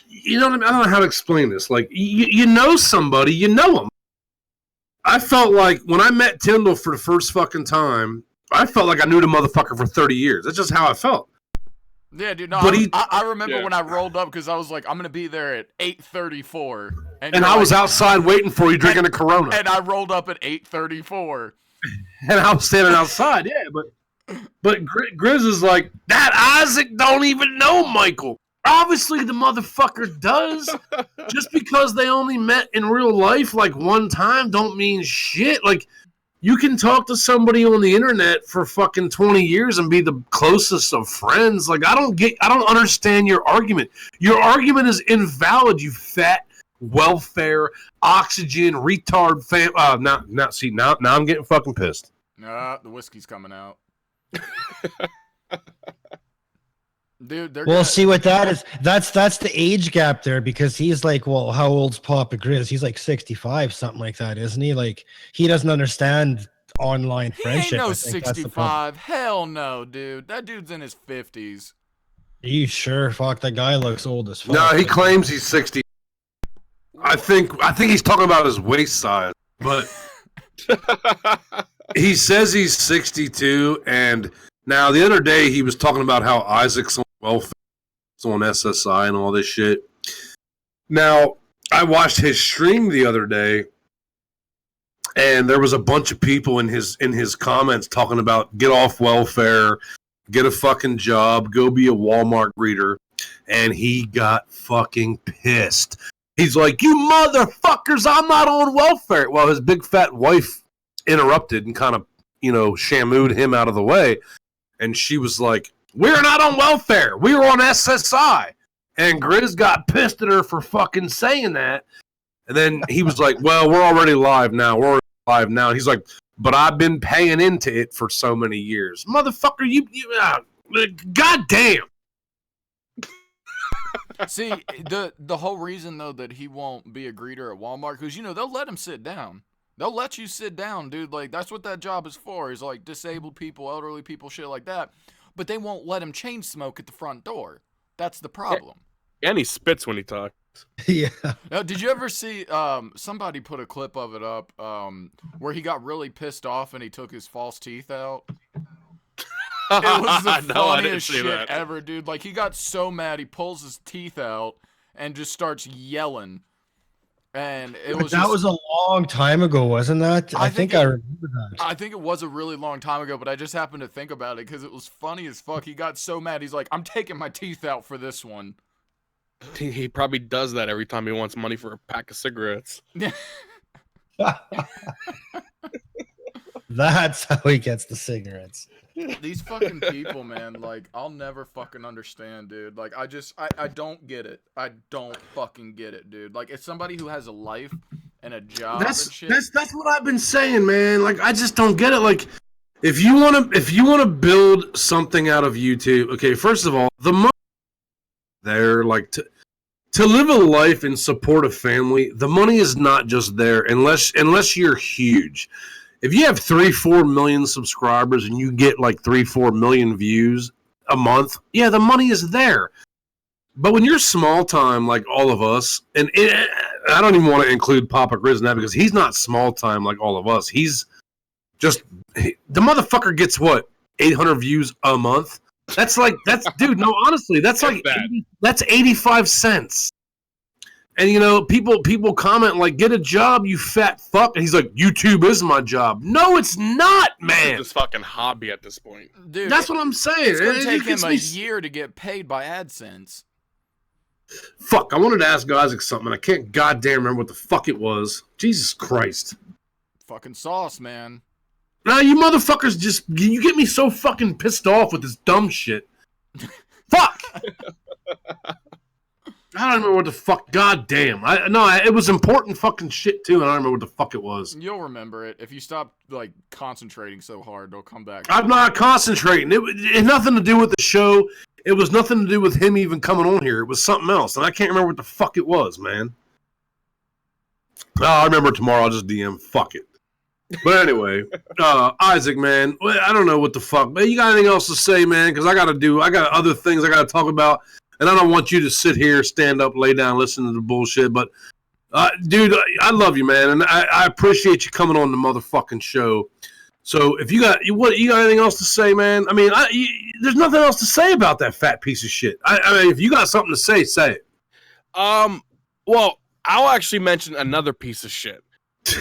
you know what I mean? I don't know how to explain this. Like, you know somebody, you know them. I felt like when I met Tindiil for the first fucking time, I felt like I knew the motherfucker for 30 years. That's just how I felt. Yeah, dude. No, But I remember when I rolled up because I was like, I'm gonna be there at 8:34, and I was outside waiting for you drinking a Corona, and I rolled up at 8:34, and I was standing outside. Yeah, but Grizz is like, that Isaac don't even know Michael. Obviously, the motherfucker does. Just because they only met in real life like one time, don't mean shit. Like, you can talk to somebody on the internet for fucking 20 years and be the closest of friends. Like, I don't understand your argument. Your argument is invalid, you fat welfare, oxygen, retard fan. Now I'm getting fucking pissed. Nah, the whiskey's coming out. Dude, they're Well, gonna, see what that is. That's the age gap there because he's like, well, how old's Papa Grizz? He's like 65, something like that, isn't he? Like he doesn't understand online he ain't friendship. no I think that's the problem. 65. Hell no, dude. That dude's in his 50s. Are you sure? Fuck, that guy looks old as fuck. No, he claims he's 60. I think he's talking about his waist size, but he says he's 62. And now the other day he was talking about how Isaac's on welfare, on SSI, and all this shit. Now I watched his stream the other day, and there was a bunch of people in his comments talking about get off welfare, get a fucking job, go be a Walmart greeter, and he got fucking pissed. He's like, you motherfuckers, I'm not on welfare. Well, his big fat wife interrupted and kind of, shamooed him out of the way. And she was like, we're not on welfare. We were on SSI. And Grizz got pissed at her for fucking saying that. And then he was like, well, we're already live now. We're live now. And he's like, but I've been paying into it for so many years. Motherfucker, you goddamn. See, the whole reason though that he won't be a greeter at Walmart, because they'll let him sit down. They'll let you sit down, dude. Like that's what that job is for. Is like disabled people, elderly people, shit like that. But they won't let him chain smoke at the front door. That's the problem. And he spits when he talks. Yeah. Now, did you ever see? Somebody put a clip of it up where he got really pissed off and he took his false teeth out. It was the funniest shit ever, dude. Like, he got so mad, he pulls his teeth out and just starts yelling. And it was that was a long time ago, wasn't that? I think I remember that. I think it was a really long time ago, but I just happened to think about it because it was funny as fuck. He got so mad, he's like, I'm taking my teeth out for this one. He probably does that every time he wants money for a pack of cigarettes. That's how he gets the cigarettes. These fucking people, man, like, I'll never fucking understand, dude. Like, I don't get it. I don't fucking get it, dude. Like, it's somebody who has a life and a job and shit. That's what I've been saying, man. Like, I just don't get it. Like, if you wanna build something out of YouTube, okay, first of all, the money there, like to live a life and support a family, the money is not just there unless you're huge. If you have 3-4 million subscribers and you get like 3-4 million views a month, yeah, the money is there. But when you're small time, like all of us, and I don't even want to include Papa Grizz in that because he's not small time like all of us. He's just the motherfucker gets what 800 views a month. That's dude. No, honestly, that's like that's 85 cents. And people comment like, "Get a job, you fat fuck." And he's like, "YouTube is my job." No, it's not, man. It's this fucking hobby at this point, Dude, that's what I'm saying. It's gonna take him a year to get paid by AdSense. Fuck, I wanted to ask Isaac something, and I can't goddamn remember what the fuck it was. Jesus Christ. Fucking sauce, man. Nah, you motherfuckers you get me so fucking pissed off with this dumb shit. Fuck! I don't remember what the fuck. Goddamn. It was important fucking shit too, and I don't remember what the fuck it was. You'll remember it. If you stop, like, concentrating so hard, they'll come back. I'm not concentrating. It had nothing to do with the show. It was nothing to do with him even coming on here. It was something else, and I can't remember what the fuck it was, man. Oh, I remember tomorrow. I'll just DM. Fuck it. But anyway, Isaac, man, I don't know what the fuck. Man, you got anything else to say, man? Because I got other things I got to talk about. And I don't want you to sit here, stand up, lay down, listen to the bullshit. But, dude, I love you, man. And I appreciate you coming on the motherfucking show. So if you got anything else to say, man? I mean, there's nothing else to say about that fat piece of shit. I mean, if you got something to say, say it. Well, I'll actually mention another piece of shit.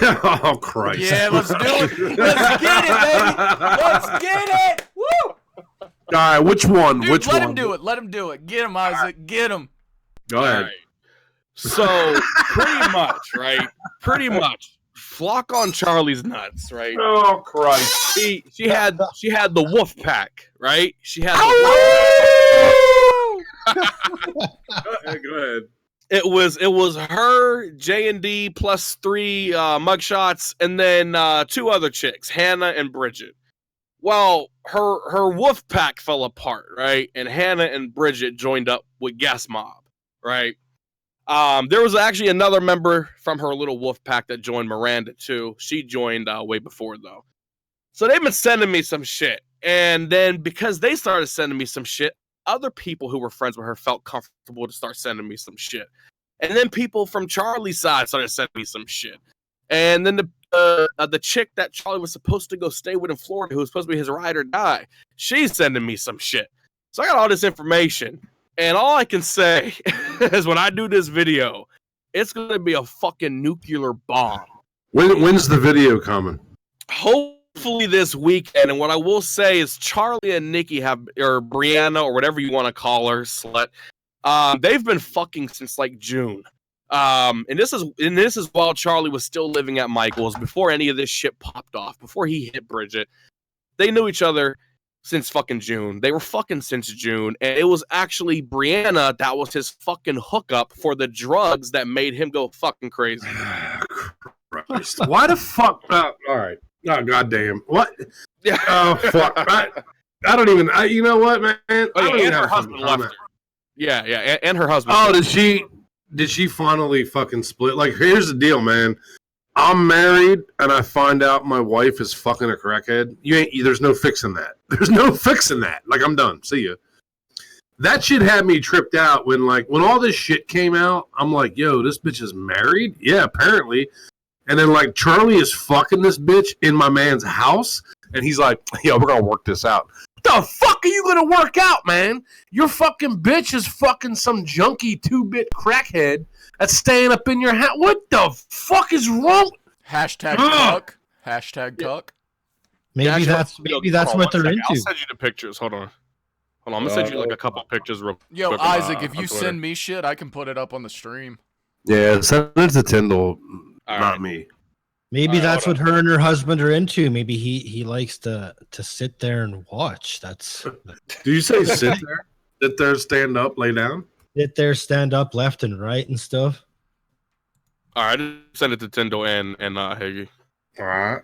Oh, Christ. Yeah, let's do it. Let's get it, baby. Let's get it. Woo! All right, which one? Dude, let him do it. Let him do it. Get him, Isaac. Get him. Go ahead. Right. So, pretty much, flock on Charlie's nuts, right? Oh, Christ. She had the wolf pack, right? She had Go ahead. It was her, J&D plus 3 mugshots, and then 2 other chicks, Hannah and Bridget. Well, her wolf pack fell apart, right? And Hannah and Bridget joined up with Gas Mob, right? There was actually another member from her little wolf pack that joined Miranda too. She joined way before though. So they've been sending me some shit. And then because they started sending me some shit, other people who were friends with her felt comfortable to start sending me some shit. And then people from Charlie's side started sending me some shit. And then the chick that Charlie was supposed to go stay with in Florida, who was supposed to be his ride or die, she's sending me some shit. So I got all this information. And all I can say is when I do this video, it's going to be a fucking nuclear bomb. When's the video coming? Hopefully this weekend. And what I will say is Charlie and Nikki or Brianna, or whatever you want to call her, slut, they've been fucking since like June. And this is while Charlie was still living at Michael's, before any of this shit popped off, before he hit Bridget. They knew each other since fucking June. They were fucking since June. And it was actually Brianna that was his fucking hookup for the drugs that made him go fucking crazy. Christ. Why the fuck? All right. Oh, goddamn. What? Yeah. Oh, fuck. I don't even. You know what, man? I don't even and have her a husband fucking left comment. her. Yeah, and her husband. Oh, did she finally fucking split? Like, here's the deal, man. I'm married, and I find out my wife is fucking a crackhead. There's no fixing that. There's no fixing that. Like, I'm done. See ya. That shit had me tripped out when all this shit came out. I'm like, yo, this bitch is married? Yeah, apparently. And then, like, Charlie is fucking this bitch in my man's house, and he's like, yo, we're gonna work this out. What the fuck are you gonna work out, man? Your fucking bitch is fucking some junky 2-bit crackhead that's staying up in your house. What the fuck is wrong? Hashtag cuck. Hashtag cuck. Maybe that's what they're into. I'll send you the pictures. Hold on. I'm gonna send you like a couple pictures real Yo, quick. Isaac, if you on Twitter. send me shit, I can put it up on the stream. Yeah, send it to Tindiil, All not right. me. Maybe All right, that's hold what her and her husband are into. Maybe he likes to sit there and watch. That's Do you say sit there? Sit there, stand up, lay down? sit there, stand up, left and right and stuff. All right, I just send it to Tindiil and Hagy. All right.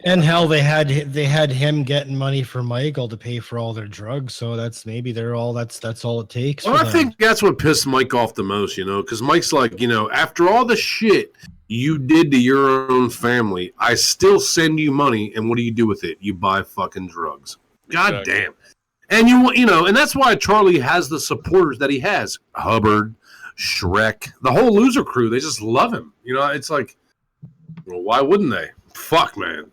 And hell, they had him getting money for Michael to pay for all their drugs. So that's all it takes. Well, for I them. think that's what pissed Mike off the most, because Mike's like, after all the shit you did to your own family, I still send you money, and what do you do with it? You buy fucking drugs. God Exactly. damn. And and that's why Charlie has the supporters that he has. Hubbard, Shrek, the whole loser crew, they just love him. It's like, well, why wouldn't they? Fuck, man.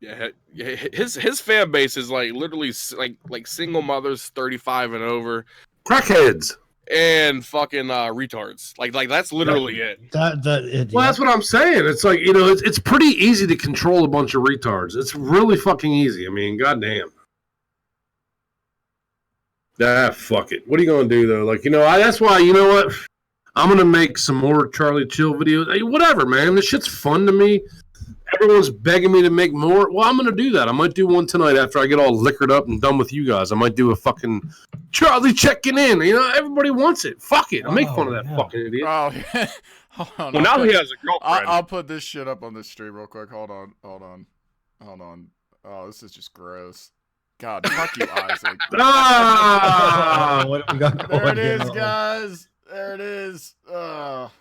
Yeah, his fan base is like literally like single mothers 35 and over Crackheads. and fucking retards. Like that's literally it. Well, that's what I'm saying. It's like, it's pretty easy to control a bunch of retards. It's really fucking easy. I mean, goddamn. Fuck it. What are you going to do, though? Like, that's why, what? I'm going to make some more Charlie Chill videos. Hey, whatever, man. This shit's fun to me. Everyone's begging me to make more. Well, I'm going to do that. I might do one tonight after I get all liquored up and done with you guys. I might do a fucking Charlie checking in. Everybody wants it. Fuck it. I'll make fun of that fucking idiot. Oh, hold on. Well, now he has a girlfriend. I'll put this shit up on the stream real quick. Hold on. Oh, this is just gross. God, fuck you, Isaac. Ah! What have we got There going it is, here? guys. There it is. Oh,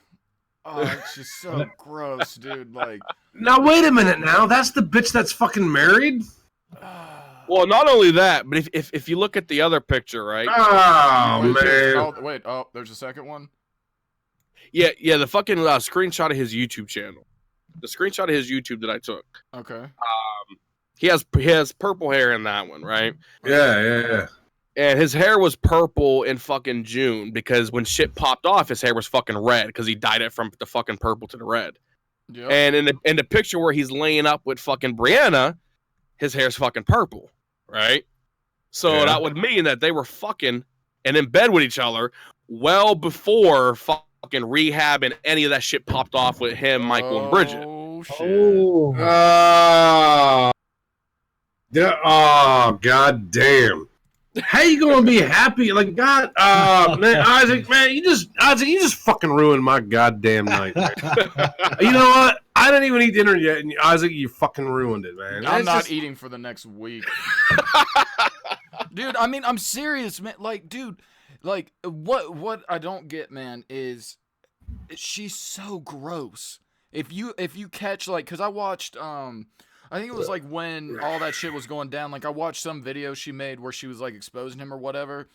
it's just so gross, dude. Like, Now, wait a minute now. That's the bitch that's fucking married? Well, not only that, but if you look at the other picture, right? Oh, man. Oh, wait. Oh, there's a second one. Yeah, the fucking screenshot of his YouTube channel. The screenshot of his YouTube that I took. Okay. He has purple hair in that one, right? Yeah. And his hair was purple in fucking June because when shit popped off, his hair was fucking red because he dyed it from the fucking purple to the red. Yep. And in the picture where he's laying up with fucking Brianna, his hair's fucking purple, right? So Yeah. that would mean that they were fucking and in bed with each other well before fucking rehab and any of that shit popped off with him, Michael, and Bridget. Oh shit. Oh, god damn. How you gonna be happy? Like, God, man, Isaac, man, you just fucking ruined my goddamn night, man. You know what? I didn't even eat dinner yet, and Isaac, you fucking ruined it, man. I'm It's not just- eating for the next week. Dude, I mean, I'm serious, man. Like, dude, like, what I don't get, man, is she's so gross. If you catch, like, because I watched, I think it was, like, when all that shit was going down, like, I watched some video she made where she was, like, exposing him or whatever,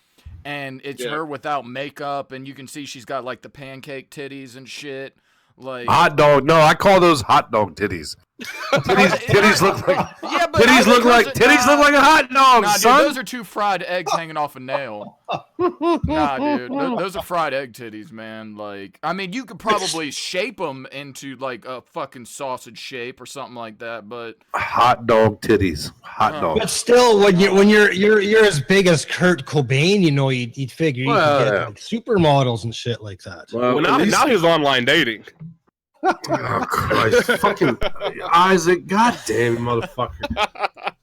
and it's her without makeup, and you can see she's got, like, the pancake titties and shit. Like, hot dog. No, I call those hot dog titties. Titties look like yeah, but titties look like a hot dog, Nah, dude, son. those are two fried eggs hanging off a nail. Nah, dude, those are fried egg titties, man. Like, I mean, you could probably shape them into like a fucking sausage shape or something like that, but Hot dog titties. Hot dog. But still, when you're as big as Kurt Cobain, you know, you'd figure you Well, could get yeah. like supermodels and shit like that. Well, at least- now he's online dating. Oh Christ! Fucking Isaac! Goddamn you, motherfucker!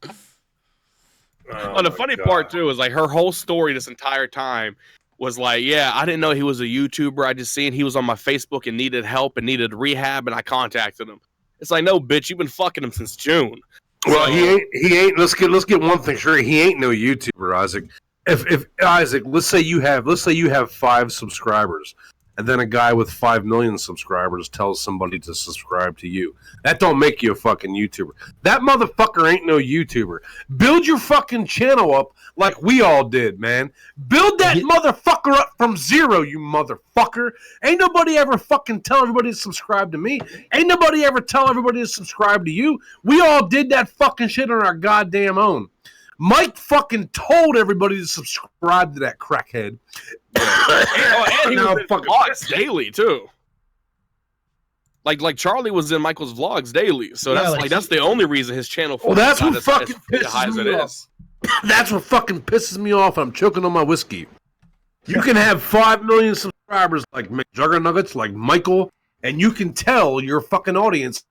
Oh, the funny part too is like her whole story this entire time was like, yeah, I didn't know he was a YouTuber. I just seen he was on my Facebook and needed help and needed rehab, and I contacted him. It's like, no, bitch, you've been fucking him since June. Well, So- he ain't. Let's get one thing straight. He ain't no YouTuber, Isaac. If Isaac, let's say you have 5 subscribers, and then a guy with 5 million subscribers tells somebody to subscribe to you. That don't make you a fucking YouTuber. That motherfucker ain't no YouTuber. Build your fucking channel up like we all did, man. Build that motherfucker up from zero, you motherfucker. Ain't nobody ever fucking tell everybody to subscribe to me. Ain't nobody ever tell everybody to subscribe to you. We all did that fucking shit on our goddamn own. Mike fucking told everybody to subscribe to that crackhead. and he Now was in fucking vlogs daily too. Like Charlie was in Michael's vlogs daily, so Yeah, that's like like that's the only reason his channel. Well, that's got what as fucking high as pisses it me is. That's what fucking pisses me off. I'm choking on my whiskey. You can have 5 million subscribers like McJuggernuggets, like Michael, and you can tell your fucking audience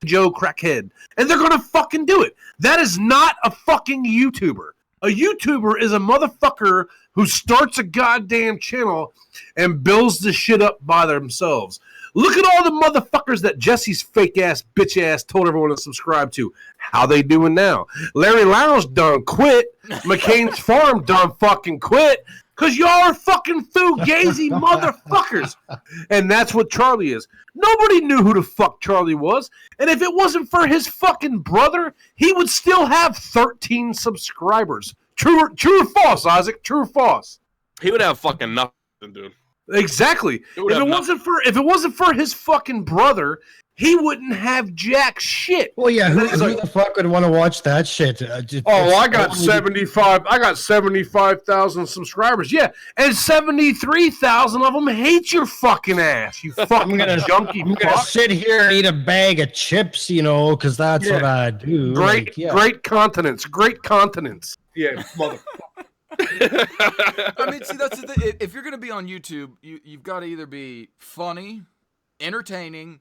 Joe crackhead, and they're gonna fucking do it. That is not a fucking YouTuber. A YouTuber is a motherfucker who starts a goddamn channel and builds the shit up by themselves. Look at all the motherfuckers that Jesse's fake ass bitch ass told everyone to subscribe to. How they doing now? Larry Lounge done quit. McCain's Farm done fucking quit. Cause y'all are fucking fugazi motherfuckers. And that's what Charlie is. Nobody knew who the fuck Charlie was. And if it wasn't for his fucking brother, he would still have 13 subscribers. True or false, Isaac? True or false? He would have fucking nothing, dude. Exactly. It would If have it wasn't for his fucking brother, he wouldn't have jack shit. Well, yeah, who It's like- the fuck would want to watch that shit? I got 75,000 subscribers. Yeah, and 73,000 of them hate your fucking ass. You fucking junkie I'm gonna fuck. sit here and eat a bag of chips, you know, because that's what I do. Great, Like, yeah. great continence. Great continence. Yeah, mother. I mean, see, that's the thing. If you're gonna be on YouTube, you've got to either be funny, entertaining,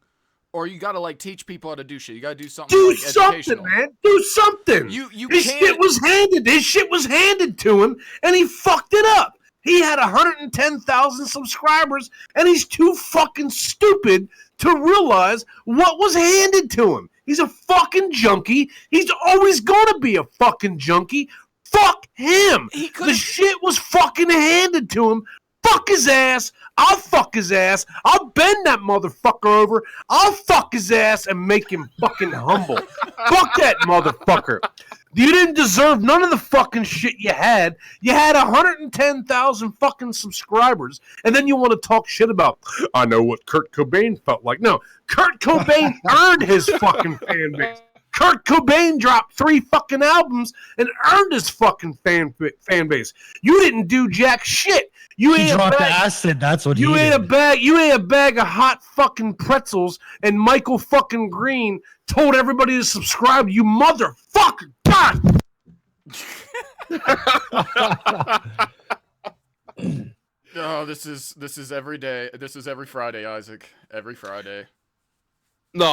or you got to like teach people how to do shit. You got to do something. Do like, something, educational. man. Do something. You His can't. shit was handed. His shit was handed to him, and he fucked it up. He had 110,000 subscribers, and he's too fucking stupid to realize what was handed to him. He's a fucking junkie. He's always gonna be a fucking junkie. Fuck him. He The could've- shit was fucking handed to him. Fuck his ass. I'll fuck his ass. I'll bend that motherfucker over. I'll fuck his ass and make him fucking humble. Fuck that motherfucker. You didn't deserve none of the fucking shit you had. You had 110,000 fucking subscribers, and then you want to talk shit about, I know what Kurt Cobain felt like. No, Kurt Cobain earned his fucking fan base. Kurt Cobain dropped 3 fucking albums and earned his fucking fan base. You didn't do jack shit. You He ate a dropped bag. acid. That's what You he ate did. a bag. You ate a bag of hot fucking pretzels, and Michael fucking Green told everybody to subscribe. You motherfucker! God. Oh, this is every day. This is every Friday, Isaac. Every Friday. No,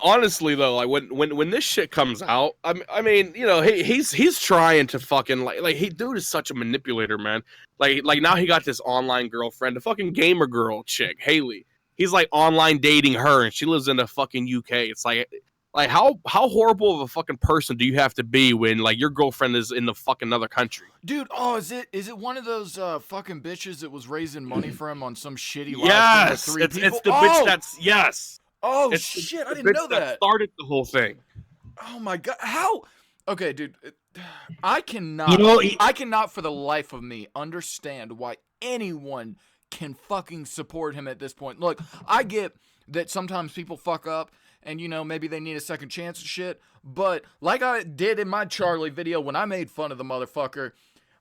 honestly though, like when this shit comes out, I mean, you know, he's trying to fucking like he dude is such a manipulator, man. Like now he got this online girlfriend, a fucking gamer girl chick, Haley. he's like online dating her, and she lives in the fucking UK. It's like how horrible of a fucking person do you have to be when like your girlfriend is in the fucking other country? Dude, oh, is it one of those fucking bitches that was raising money for him on some shitty live Yes, stream with 3 people? it's the bitch that's yes. Oh It's shit, I the didn't bitch know that. started the whole thing. Oh my god, how? Okay, dude, I cannot. You know, I cannot for the life of me understand why anyone can fucking support him at this point. Look, I get that sometimes people fuck up and, you know, maybe they need a second chance and shit. But like I did in my Charlie video when I made fun of the motherfucker,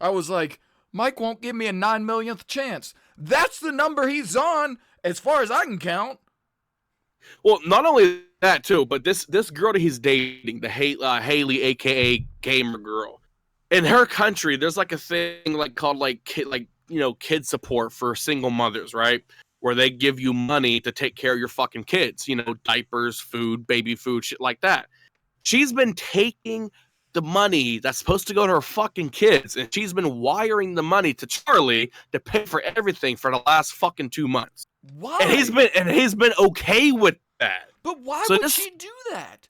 I was like, Mike won't give me a 9 millionth chance. That's the number he's on as far as I can count. Well, not only that too, but this girl that he's dating, the Haley, aka Gamer Girl, in her country, there's like a thing like called like kid support for single mothers, right? Where they give you money to take care of your fucking kids, you know, diapers, food, baby food, shit like that. She's been taking the money that's supposed to go to her fucking kids, and she's been wiring the money to Charlie to pay for everything for the last fucking 2 months. Why? And he's been okay with that. But why So would this- she do that?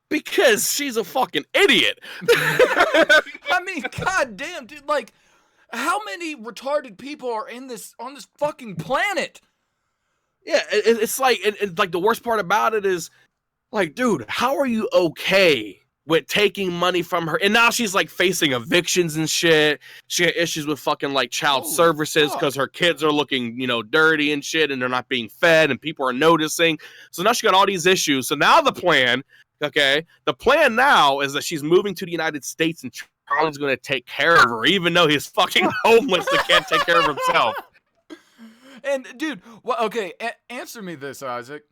Because she's a fucking idiot. I mean, goddamn, dude. Like, how many retarded people are on this fucking planet? Yeah, it's like like the worst part about it is, like, dude, how are you okay with taking money from her? And now she's like facing evictions and shit. She had issues with fucking like child Holy services fuck. because her kids are looking, you know, dirty and shit, and they're not being fed, and people are noticing. So now she got all these issues. So now the plan now is that she's moving to the United States, and Charlie's going to take care of her, even though he's fucking homeless and can't take care of himself. And dude, well, okay, answer me this, Isaac.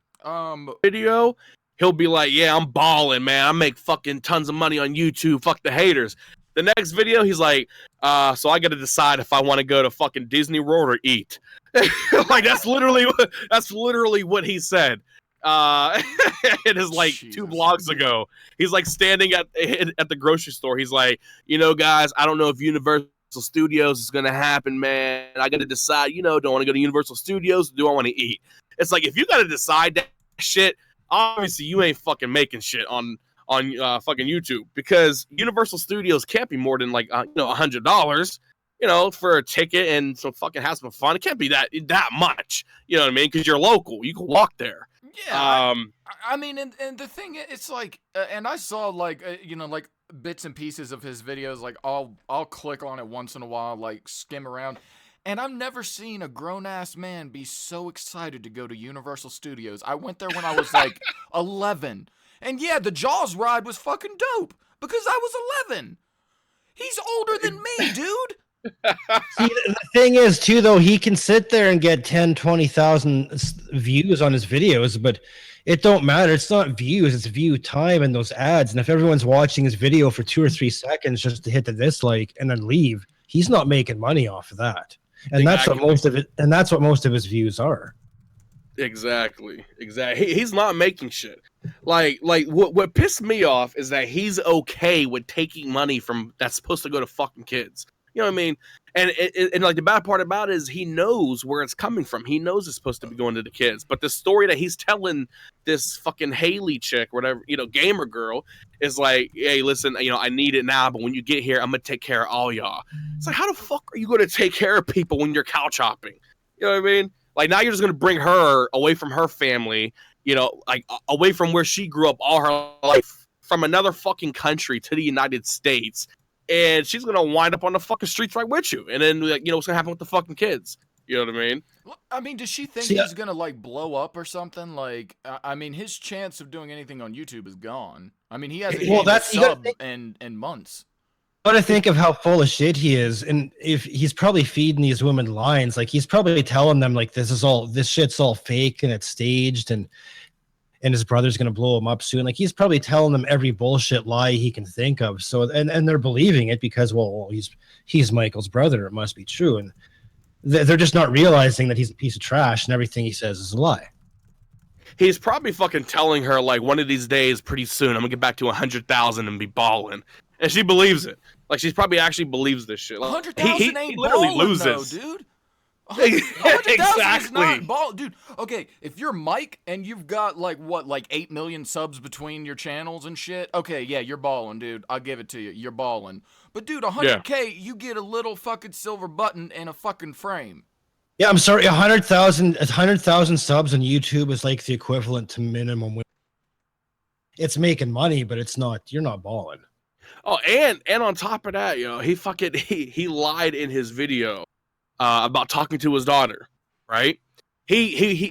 Video, he'll be like, yeah, I'm balling, man. I make fucking tons of money on YouTube. Fuck the haters. The next video, he's like, so I got to decide if I want to go to fucking Disney World or eat. Like that's literally what he said. It is like Jesus. 2 blogs ago. He's like standing at the grocery store. He's like, you know, guys, I don't know if Universal Studios is gonna happen, man. I got to decide. You know, do I want to go to Universal Studios? Or do I want to eat? It's like if you got to decide that shit, obviously you ain't fucking making shit on fucking YouTube, because Universal Studios can't be more than like $100. You know, for a ticket and some fucking have some fun. It can't be that much. You know what I mean? Because you're local, you can walk there. Yeah, I mean, and the thing, it's like, and I saw like, you know, like bits and pieces of his videos. Like I'll click on it once in a while, like skim around, and I've never seen a grown ass man be so excited to go to Universal Studios. I went there when I was like 11, and yeah, the Jaws ride was fucking dope because I was 11. He's older than me, dude. See, the thing is, too, though, he can sit there and get 10, 20,000 views on his videos, but it don't matter. It's not views, it's view time and those ads. And if everyone's watching his video for 2 or 3 seconds just to hit the dislike and then leave, he's not making money off of that. And that's what most of it. And that's what most of his views are. Exactly. He's not making shit. Like what pissed me off is that he's okay with taking money from that's supposed to go to fucking kids. You know what I mean? And like the bad part about it is he knows where it's coming from. He knows it's supposed to be going to the kids. But the story that he's telling this fucking Haley chick, whatever, you know, gamer girl, is like, hey, listen, you know, I need it now, but when you get here, I'm gonna take care of all y'all. It's like, how the fuck are you gonna take care of people when you're couch hopping? You know what I mean? Like now you're just gonna bring her away from her family, you know, like away from where she grew up all her life, from another fucking country to the United States. And she's gonna wind up on the fucking streets right with you, and then like, you know what's gonna happen with the fucking kids? You know what I mean? I mean, does she think he's gonna like blow up or something? Like, I mean, his chance of doing anything on YouTube is gone. I mean, he hasn't gained a sub in months. But I think of how full of shit he is, and if he's probably feeding these women lines, like he's probably telling them like this shit's all fake and it's staged, and his brother's gonna blow him up soon. Like he's probably telling them every bullshit lie he can think of. So and they're believing it because well he's Michael's brother. It must be true, and they're just not realizing that he's a piece of trash and everything he says is a lie. He's probably fucking telling her like one of these days, pretty soon, I'm gonna get back to 100,000 and be balling, and she believes it. Like she's probably actually believes this shit. Like, 100,000 ain't literally balling, loses. though, dude. 100,000 Exactly. is not ball, dude. Okay, if you're Mike and you've got like 8 million subs between your channels and shit. Okay, yeah, you're balling, dude. I'll give it to you. You're balling. But dude, 100K, you get a little fucking silver button and a fucking frame. Yeah, I'm sorry. 100,000 subs on YouTube is like the equivalent to minimum wage. It's making money, but it's not. You're not balling. Oh, and on top of that, he lied in his video about talking to his daughter, right? He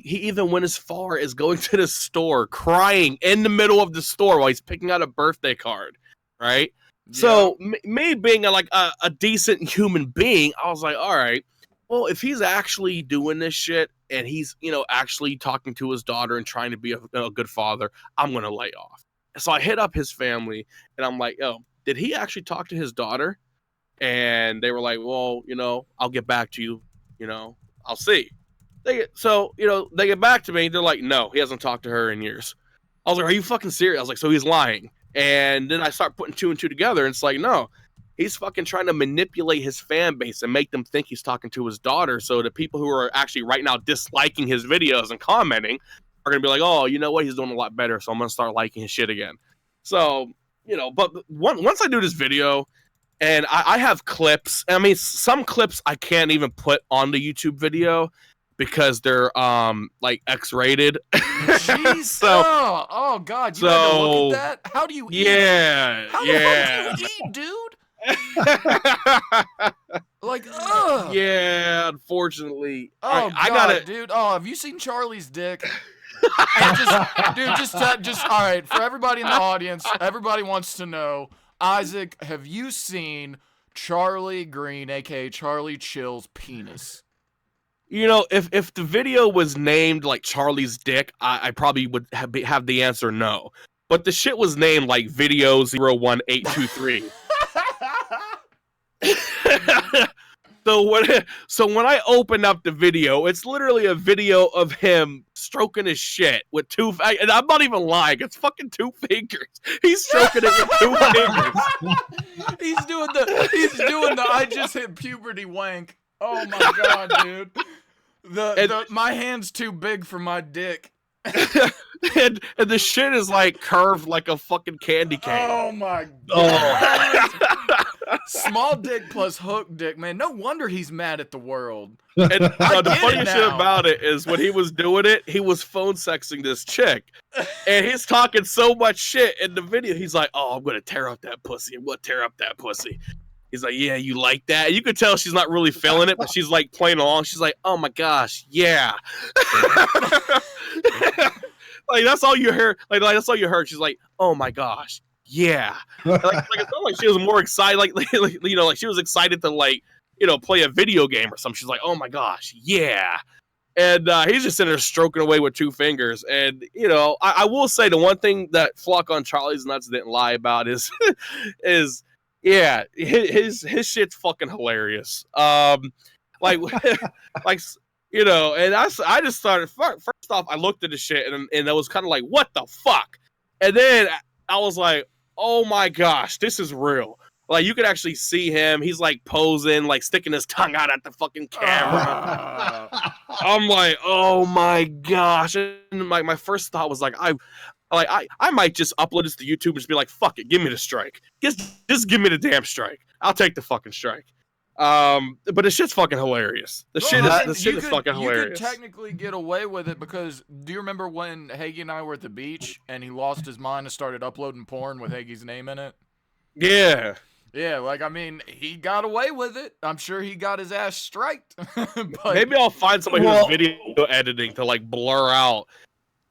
even went as far as going to the store, crying in the middle of the store while he's picking out a birthday card, right? Yeah. So me being a decent human being, I was like, all right, well, if he's actually doing this shit and he's actually talking to his daughter and trying to be a good father, I'm gonna lay off. So I hit up his family and I'm like, yo, did he actually talk to his daughter? And they were like, well, I'll get back to you. I'll see. They get back to me. They're like, no, he hasn't talked to her in years. I was like, are you fucking serious? I was like, so he's lying. And then I start putting two and two together. And it's like, no, he's fucking trying to manipulate his fan base and make them think he's talking to his daughter. So the people who are actually right now disliking his videos and commenting are going to be like, oh, you know what? He's doing a lot better. So I'm going to start liking his shit again. So, but once I do this video and I have clips, I mean, some clips I can't even put on the YouTube video because they're like X-rated. Jeez. So, oh God, you had to look at that? How do you eat? Yeah. How the fuck do you eat, dude? Like, ugh. Yeah, unfortunately. Oh, I God, gotta, dude. Oh, have you seen Charlie's dick? Just all right. For everybody in the audience, everybody wants to know, Isaac, have you seen Charlie Green, aka Charlie Chill's penis? if the video was named like Charlie's dick, I probably would have the answer no. But the shit was named like Video 01823. So when I open up the video, it's literally a video of him stroking his shit with and I'm not even lying, it's fucking 2 fingers. He's stroking it with 2 fingers. He's doing the I just hit puberty wank. Oh my God, dude. My hand's too big for my dick. and the shit is like curved like a fucking candy cane. Oh my God. Small dick plus hook dick, man. No wonder he's mad at the world. And the funniest shit about it is when he was doing it, he was phone sexing this chick. And he's talking so much shit in the video. He's like, oh, I'm going to tear up that pussy. I'm going to tear up that pussy. He's like, yeah, you like that? And you could tell she's not really feeling it, but she's like playing along. She's like, oh my gosh, yeah. Like that's all you heard. Like that's all you heard. She's like, oh my gosh, yeah. Like it's not like she was more excited. Like she was excited to play a video game or something. She's like, oh my gosh, yeah. And he's just sitting there stroking away with 2 fingers. And I will say the one thing that Flock on Charlie's Nuts didn't lie about is yeah, his shit's fucking hilarious. And I just started, first off, I looked at the shit and I was kind of like, what the fuck? And then I was like, oh my gosh, this is real. Like, you could actually see him. He's like posing, like sticking his tongue out at the fucking camera. I'm like, oh my gosh. And my first thought was like, I might just upload this to YouTube and just be like, fuck it, give me the strike. Just give me the damn strike. I'll take the fucking strike. But the shit's fucking hilarious. The shit is fucking hilarious. You could technically get away with it because do you remember when Hagy and I were at the beach and he lost his mind and started uploading porn with Hagy's name in it? Yeah. Yeah, like, I mean, he got away with it. I'm sure he got his ass striked. But maybe I'll find somebody who's video editing to like blur out.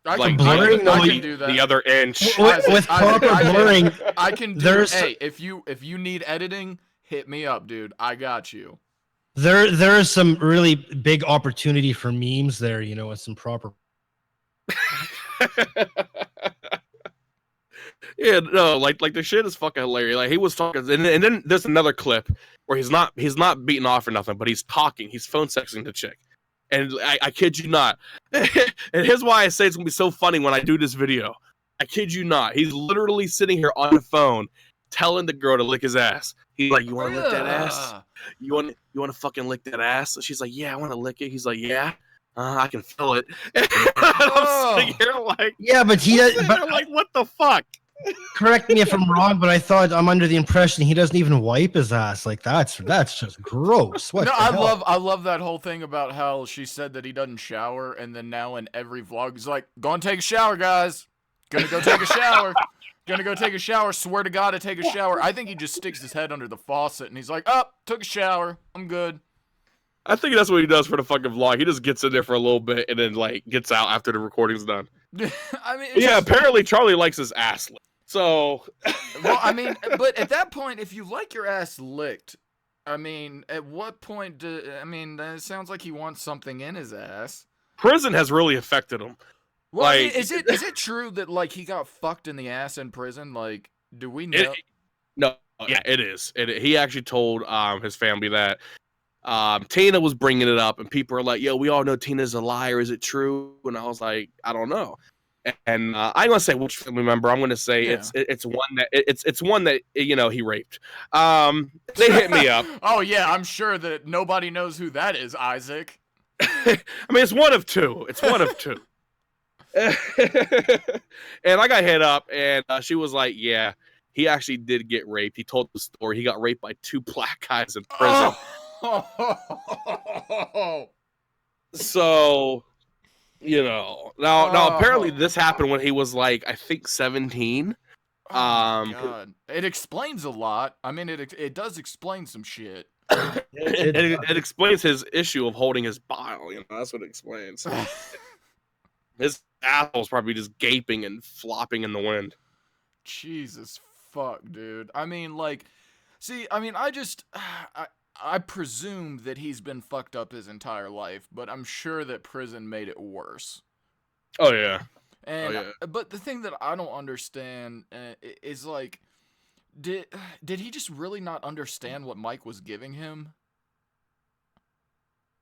I like can do that. The other inch. With proper blurring, I can do. There's hey, if you need editing, hit me up, dude. I got you. there is some really big opportunity for memes there. With some proper. Yeah, no, like the shit is fucking hilarious. Like he was talking, and then there's another clip where he's not beating off or nothing, but he's talking. He's phone sexing the chick, and I kid you not. And here's why I say it's gonna be so funny when I do this video. I kid you not. He's literally sitting here on the phone, telling the girl to lick his ass. He's like, "You want to lick that ass? Ugh. You want to fucking lick that ass?" So she's like, "Yeah, I want to lick it." He's like, "Yeah, I can feel it." And I'm sitting here like, Yeah, but he I'm does. sitting But there like, what the fuck? correct me if I'm wrong, but I thought I'm under the impression he doesn't even wipe his ass. Like that's just gross. What? No, the hell? I love that whole thing about how she said that he doesn't shower, and then now in every vlog he's like, "Go and take a shower, guys. Gonna go take a shower. Gonna go take a shower. Swear to God, to take a shower." I think he just sticks his head under the faucet and he's like, "Oh, took a shower. I'm good." I think that's what he does for the fucking vlog. He just gets in there for a little bit and then like gets out after the recording's done. I mean, Yeah, apparently Charlie likes his ass licked. So, well, I mean, but at that point, if you like your ass licked, I mean, at what point it sounds like he wants something in his ass. prison has really affected him. Well, I mean, Like- is it true that like he got fucked in the ass in prison? Like, do we know? No, yeah, it is. He actually told his family that Tina was bringing it up, and people are like, "Yo, we all know Tina's a liar. Is it true?" And I was like, "I don't know." And I'm gonna say which family member. I'm gonna say Yeah. it's one that he raped. They hit me up. Oh yeah, I'm sure that nobody knows who that is, Isaac. I mean, it's one of two. It's one of two. And I got hit up, and she was like, "Yeah, he actually did get raped. He told the story. He got raped by 2 black guys in prison." Oh. So, now apparently this happened when he was like, I think 17. Oh my God. It explains a lot. I mean, it does explain some shit. It explains his issue of holding his bile. That's what it explains. His asshole's probably just gaping and flopping in the wind. Jesus fuck, dude. I mean, like, see, I mean, I presume that he's been fucked up his entire life, but I'm sure that prison made it worse. Oh yeah. And but the thing that I don't understand is like, did he just really not understand what Mike was giving him?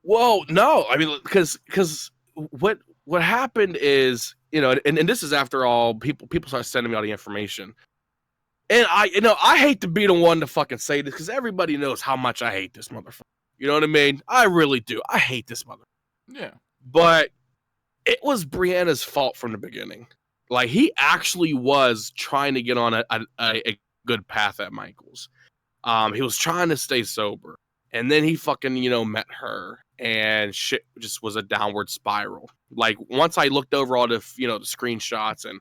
Well, no. I mean, because what happened is, and this is after all people start sending me all the information. And I hate to be the one to fucking say this because everybody knows how much I hate this motherfucker. You know what I mean? I really do. I hate this motherfucker. Yeah. But it was Brianna's fault from the beginning. Like, he actually was trying to get on a good path at Michael's. He was trying to stay sober. And then he fucking, met her. And shit just was a downward spiral. Like, once I looked over all the, the screenshots and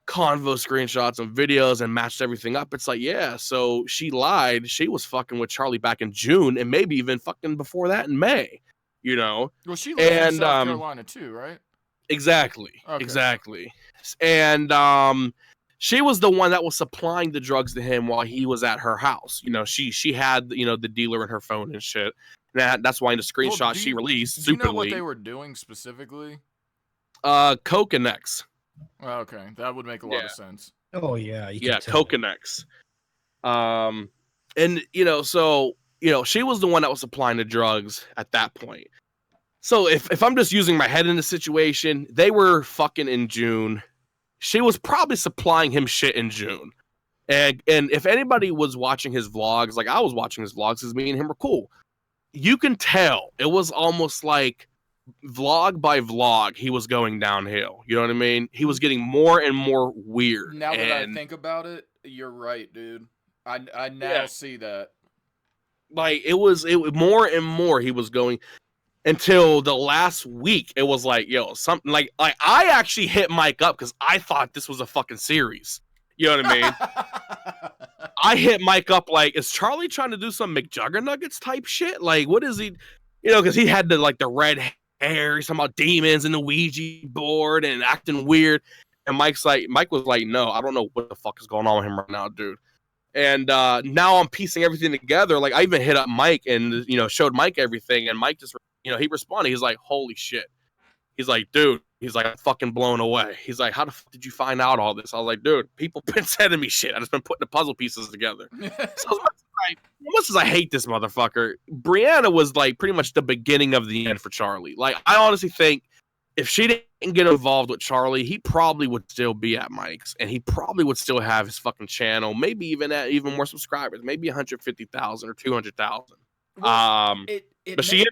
convo screenshots and videos and matched everything up, it's like, yeah, so she lied. She was fucking with Charlie back in June and maybe even fucking before that in May, Well, she lives in And, South Carolina too, right? Exactly. Okay. Exactly. And she was the one that was supplying the drugs to him while he was at her house. She had, the dealer in her phone and shit. That's why in the screenshot Well, she released, Do you know what stupidly, they were doing specifically? Coke and X. Oh, okay, that would make a lot of sense. Oh yeah, you can Yeah, tell. Coke and X. And so she was the one that was supplying the drugs at that point. So if I'm just using my head in the situation, they were fucking in June. She was probably supplying him shit in June. And if anybody was watching his vlogs, like I was watching his vlogs, because me and him were cool. You can tell it was almost like vlog by vlog, he was going downhill. You know what I mean? He was getting more and more weird. Now that I think about it, you're right, dude. I now see that. Like it was more and more he was going until the last week. It was like, yo, something like I actually hit Mike up because I thought this was a fucking series. You know what I mean? I hit Mike up like, is Charlie trying to do some McJuggernuggets type shit? Like, what is he? Because he had the red hair. He's talking about demons and the Ouija board and acting weird. And Mike was like, no, I don't know what the fuck is going on with him right now, dude. And now I'm piecing everything together. Like I even hit up Mike and showed Mike everything, and Mike just he responded. He's like, holy shit. He's like, dude. He's like, I'm fucking blown away. He's like, how the fuck did you find out all this? I was like, dude, people been sending me shit. I just been putting the puzzle pieces together. So as much as I hate this motherfucker, Brianna was like pretty much the beginning of the end for Charlie. Like I honestly think if she didn't didn't get involved with Charlie, he probably would still be at Mike's, and he probably would still have his fucking channel, maybe even at even more subscribers, maybe 150,000 or 200,000. Well, it But she,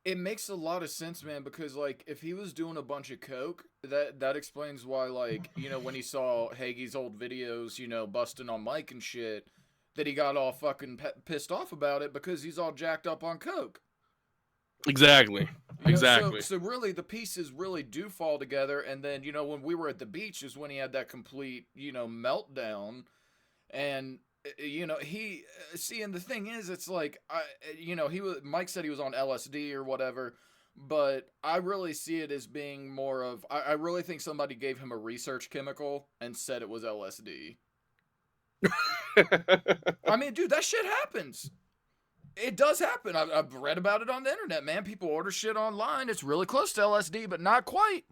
it makes a lot of sense, man, because like if he was doing a bunch of coke, that explains why, like, you know, when he saw Hagy's old videos, you know, busting on Mike and shit, that he got all fucking pissed off about it because he's all jacked up on coke. exactly, You know, exactly. So really, the pieces really do fall together, and then, you know, when we were at the beach is when he had that complete, you know, meltdown, and you know, he see, and the thing is, it's like, you know, Mike said he was on LSD or whatever, but I really see it as being more of, I really think somebody gave him a research chemical and said it was LSD. I mean, dude, that shit happens. It does happen. I've read about it on the internet, man. People order shit online. It's really close to LSD, but not quite.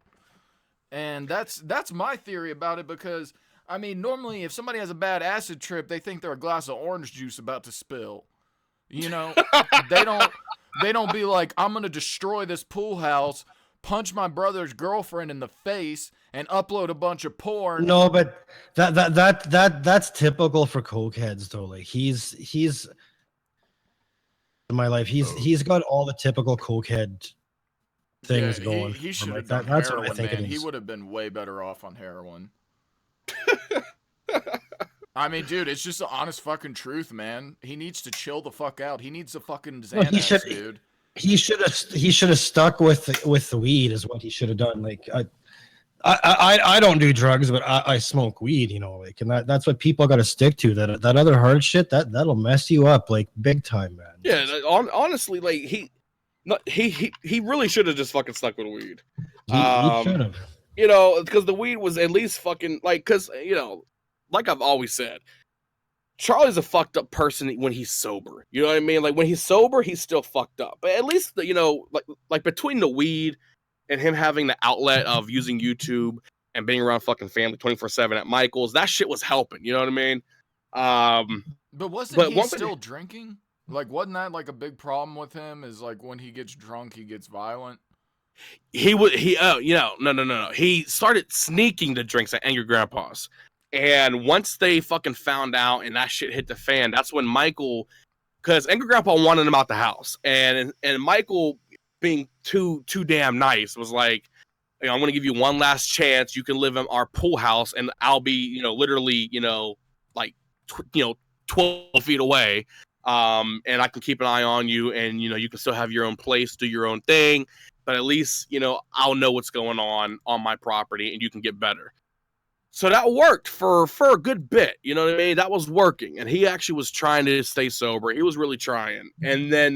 And that's my theory about it, because I mean, normally if somebody has a bad acid trip, they think they're a glass of orange juice about to spill. You know, they don't be like, I'm gonna destroy this pool house, punch my brother's girlfriend in the face, and upload a bunch of porn. No, but that's typical for cokeheads though. Like he's in my life, he's got all the typical cokehead things going. He for should him. have Like, done that's what heroin, I think man. it He is. would have been way better off on heroin. I mean, dude, it's just the honest fucking truth, man. He needs to chill the fuck out. He needs a fucking Well, Xanax, dude. He should have stuck with the weed is what he should have done. Like I don't do drugs, but I smoke weed, you know, like, and that's what people got to stick to. That other hard shit that'll mess you up like big time, man. Yeah, honestly, like he really should have just fucking stuck with weed. He should have. You know, because the weed was at least fucking like, because you know, like I've always said, Charlie's a fucked up person when he's sober. You know what I mean? Like when he's sober, he's still fucked up. But at least you know, like between the weed and him having the outlet of using YouTube and being around fucking family 24/7 at Michael's, that shit was helping. You know what I mean? But wasn't But he one thing- still drinking? Like, wasn't that like a big problem with him? Is like when he gets drunk, he gets violent. No. He started sneaking the drinks at Angry Grandpa's. And once they fucking found out and that shit hit the fan, that's when Michael, because Angry Grandpa wanted him out the house. And Michael, being too damn nice, was like, you know, I'm going to give you one last chance. You can live in our pool house and I'll be, you know, literally, you know, like, 12 feet away. And I can keep an eye on you and, you know, you can still have your own place, do your own thing. But at least, you know, I'll know what's going on my property and you can get better. So that worked for a good bit. You know what I mean? That was working. And he actually was trying to stay sober. He was really trying. And then,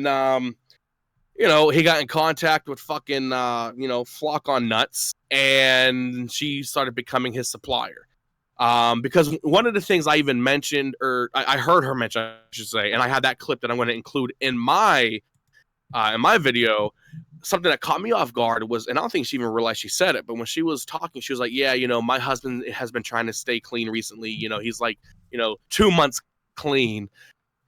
you know, he got in contact with fucking, you know, Flock on Nuts. And she started becoming his supplier. Because one of the things I even mentioned, or I heard her mention, I should say, and I had that clip that I'm going to include in my video. Something that caught me off guard was, and I don't think she even realized she said it, but when she was talking, she was like, yeah, you know, my husband has been trying to stay clean recently. You know, he's like, you know, 2 months clean.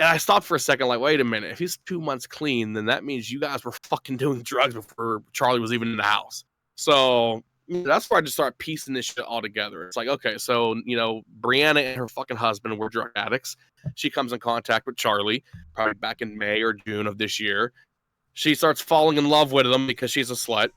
And I stopped for a second, like, wait a minute. If he's 2 months clean, then that means you guys were fucking doing drugs before Charlie was even in the house. So that's where I just started piecing this shit all together. It's like, okay, so, you know, Brianna and her fucking husband were drug addicts. She comes in contact with Charlie, probably back in May or June of this year. She starts falling in love with him because she's a slut.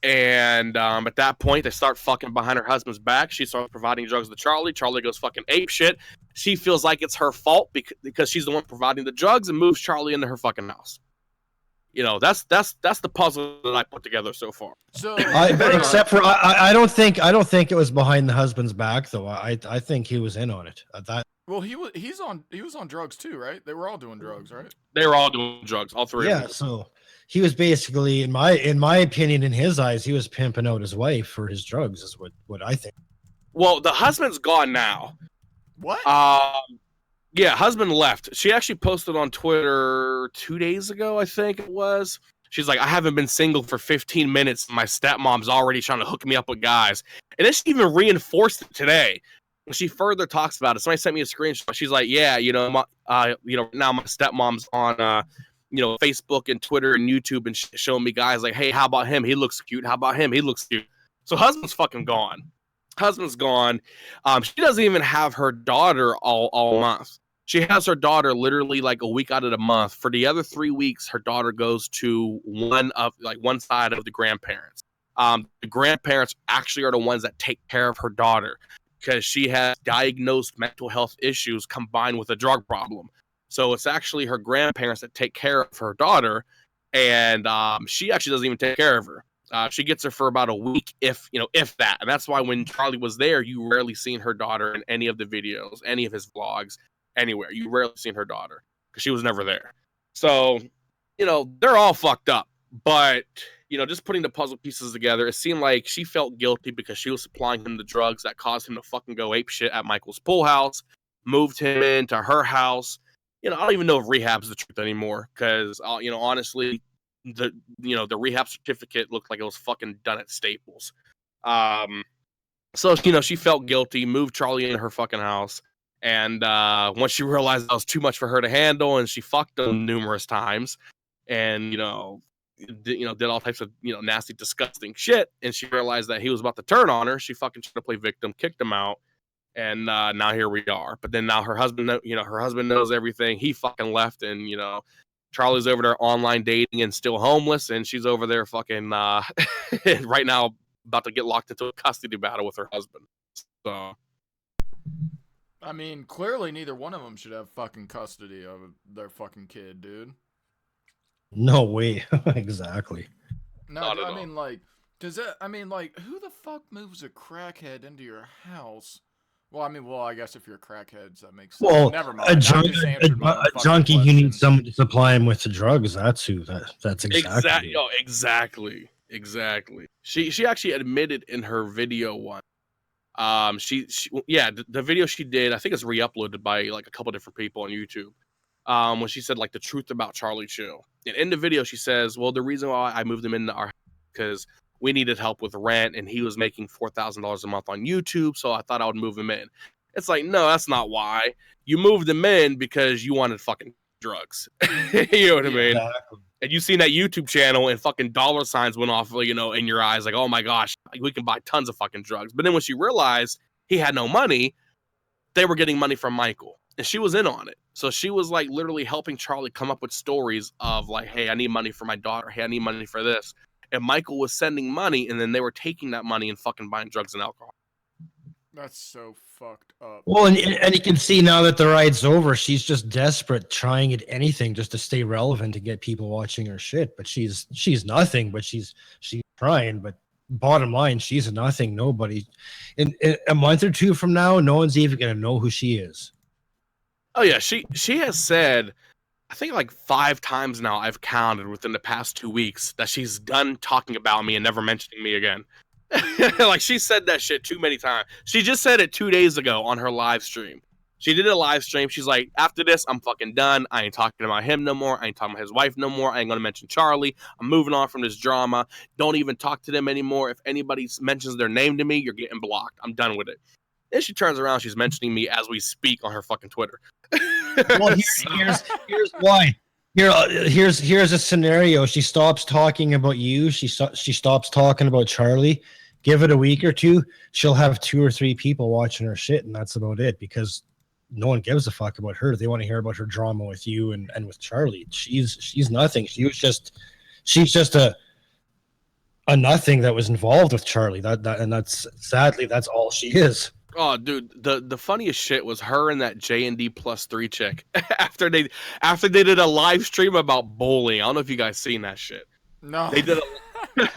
And at that point, they start fucking behind her husband's back. She starts providing drugs to Charlie. Charlie goes fucking ape shit. She feels like it's her fault because she's the one providing the drugs and moves Charlie into her fucking house. You know, that's the puzzle that I put together so far. So, Except for I don't think it was behind the husband's back though. I think he was in on it. well, he was on drugs too, right? They were all doing drugs, right? They were all doing drugs, all three of Yeah, them. so he was basically, in my opinion, in his eyes, he was pimping out his wife for his drugs, is what I think. Well, the husband's gone now. What? Yeah, husband left. She actually posted on Twitter 2 days ago, I think it was. She's like, I haven't been single for 15 minutes. My stepmom's already trying to hook me up with guys. And then she even reinforced it today. When she further talks about it, somebody sent me a screenshot. She's like, yeah, you know, now my stepmom's on, you know, Facebook and Twitter and YouTube and showing me guys like, hey, how about him? He looks cute. How about him? He looks cute. So husband's fucking gone. Husband's gone. She doesn't even have her daughter all month. She has her daughter literally like a week out of the month. For the other 3 weeks, her daughter goes to one side of the grandparents. The grandparents actually are the ones that take care of her daughter because she has diagnosed mental health issues combined with a drug problem. So it's actually her grandparents that take care of her daughter, and she actually doesn't even take care of her. She gets her for about a week, if that. And that's why when Charlie was there, you rarely seen her daughter in any of the videos, any of his vlogs, anywhere. You rarely seen her daughter because she was never there. So, they're all fucked up. But, just putting the puzzle pieces together, it seemed like she felt guilty because she was supplying him the drugs that caused him to fucking go ape shit at Michael's pool house, moved him into her house. I don't even know if rehab's the truth anymore because, honestly, the rehab certificate looked like it was fucking done at Staples. So she felt guilty, moved Charlie in her fucking house, and once she realized that was too much for her to handle, and she fucked him numerous times, and did all types of nasty, disgusting shit, and she realized that he was about to turn on her. She fucking tried to play victim, kicked him out, and now here we are. But then now her husband knows everything. He fucking left, and Charlie's over there online dating and still homeless, and she's over there fucking right now about to get locked into a custody battle with her husband. So, I mean, clearly neither one of them should have fucking custody of their fucking kid, dude. No way. Exactly. No, Not at I all. mean, like, who the fuck moves a crackhead into your house? Well, I guess if you're crackheads, that makes sense. Well, Never mind. a I junkie, just answered my own a fucking junkie, you question. need someone to supply him with the drugs. That's who. That's exactly. Exactly. She actually admitted in her video one. The video she did, I think it's re-uploaded by like a couple different people on YouTube. When she said like the truth about Charlie Chill. And in the video, she says, well, the reason why I moved him into our house because we needed help with rent, and he was making $4,000 a month on YouTube, so I thought I would move him in. It's like, no, that's not why. You moved him in because you wanted fucking drugs. You know what I mean? Exactly. And you seen that YouTube channel, and fucking dollar signs went off, in your eyes, like, oh my gosh, like, we can buy tons of fucking drugs. But then when she realized he had no money, they were getting money from Michael, and she was in on it. So she was like literally helping Charlie come up with stories of like, hey, I need money for my daughter. Hey, I need money for this. And Michael was sending money, and then they were taking that money and fucking buying drugs and alcohol. That's so fucked up. Well, and you can see now that the ride's over, she's just desperate, trying at anything just to stay relevant, to get people watching her shit. But she's nothing. But she's trying. But bottom line, she's a nothing. Nobody. In a month or two from now, no one's even gonna know who she is. Oh yeah, she has said, I think like 5 times now I've counted within the past 2 weeks that she's done talking about me and never mentioning me again. Like she said that shit too many times. She just said it 2 days ago on her live stream. She did a live stream. She's like, after this, I'm fucking done. I ain't talking about him no more. I ain't talking about his wife no more. I ain't gonna mention Charlie. I'm moving on from this drama. Don't even talk to them anymore. If anybody mentions their name to me, you're getting blocked. I'm done with it. Then she turns around, she's mentioning me as we speak on her fucking Twitter. Well, here's why. Here's a scenario. She stops talking about you. She stops talking about Charlie. Give it a week or two, she'll have 2 or 3 people watching her shit, and that's about it. Because no one gives a fuck about her. They want to hear about her drama with you and with Charlie. She's nothing. She's just a nothing that was involved with Charlie. That's sadly that's all she is. Oh, dude, the funniest shit was her and that J&D+3 chick after they did a live stream about bowling. I don't know if you guys seen that shit. No. They did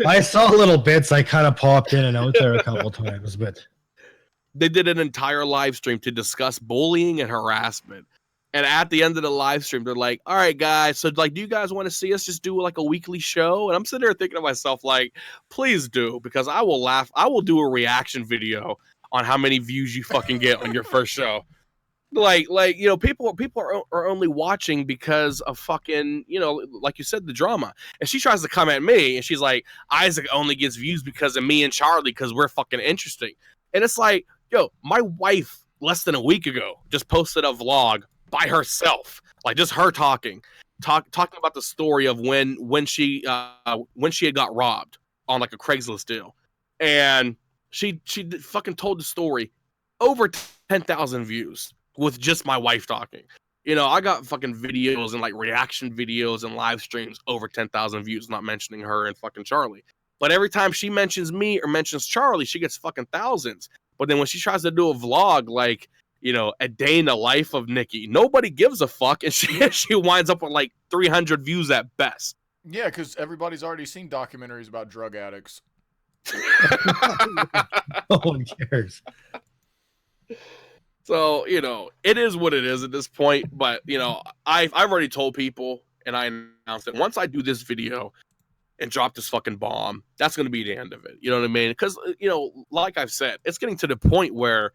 I saw little bits. I kind of popped in and out there a couple times, but they did an entire live stream to discuss bullying and harassment. And at the end of the live stream, they're like, all right, guys, so like, do you guys want to see us just do like a weekly show? And I'm sitting there thinking to myself, like, please do, because I will laugh. I will do a reaction video on how many views you fucking get on your first show. Like people are only watching because of fucking, like you said, the drama. And she tries to come at me, and she's like, Isaac only gets views because of me and Charlie, because we're fucking interesting. And it's like, yo, my wife less than a week ago just posted a vlog by herself, like just her talking about the story of when she had got robbed on like a Craigslist deal. and she fucking told the story, over 10,000 views with just my wife talking. You know, I got fucking videos and like reaction videos and live streams over 10,000 views, not mentioning her and fucking Charlie. But every time she mentions me or mentions Charlie, she gets fucking thousands. But then when she tries to do a vlog, like, you know, a day in the life of Nikki, nobody gives a fuck, and she winds up with like 300 views at best. Yeah, because everybody's already seen documentaries about drug addicts. No one cares. So, you know, it is what it is at this point. But, you know, I've already told people, and I announced it, once I do this video and drop this fucking bomb, that's going to be the end of it. You know what I mean? Because, you know, like I've said, it's getting to the point where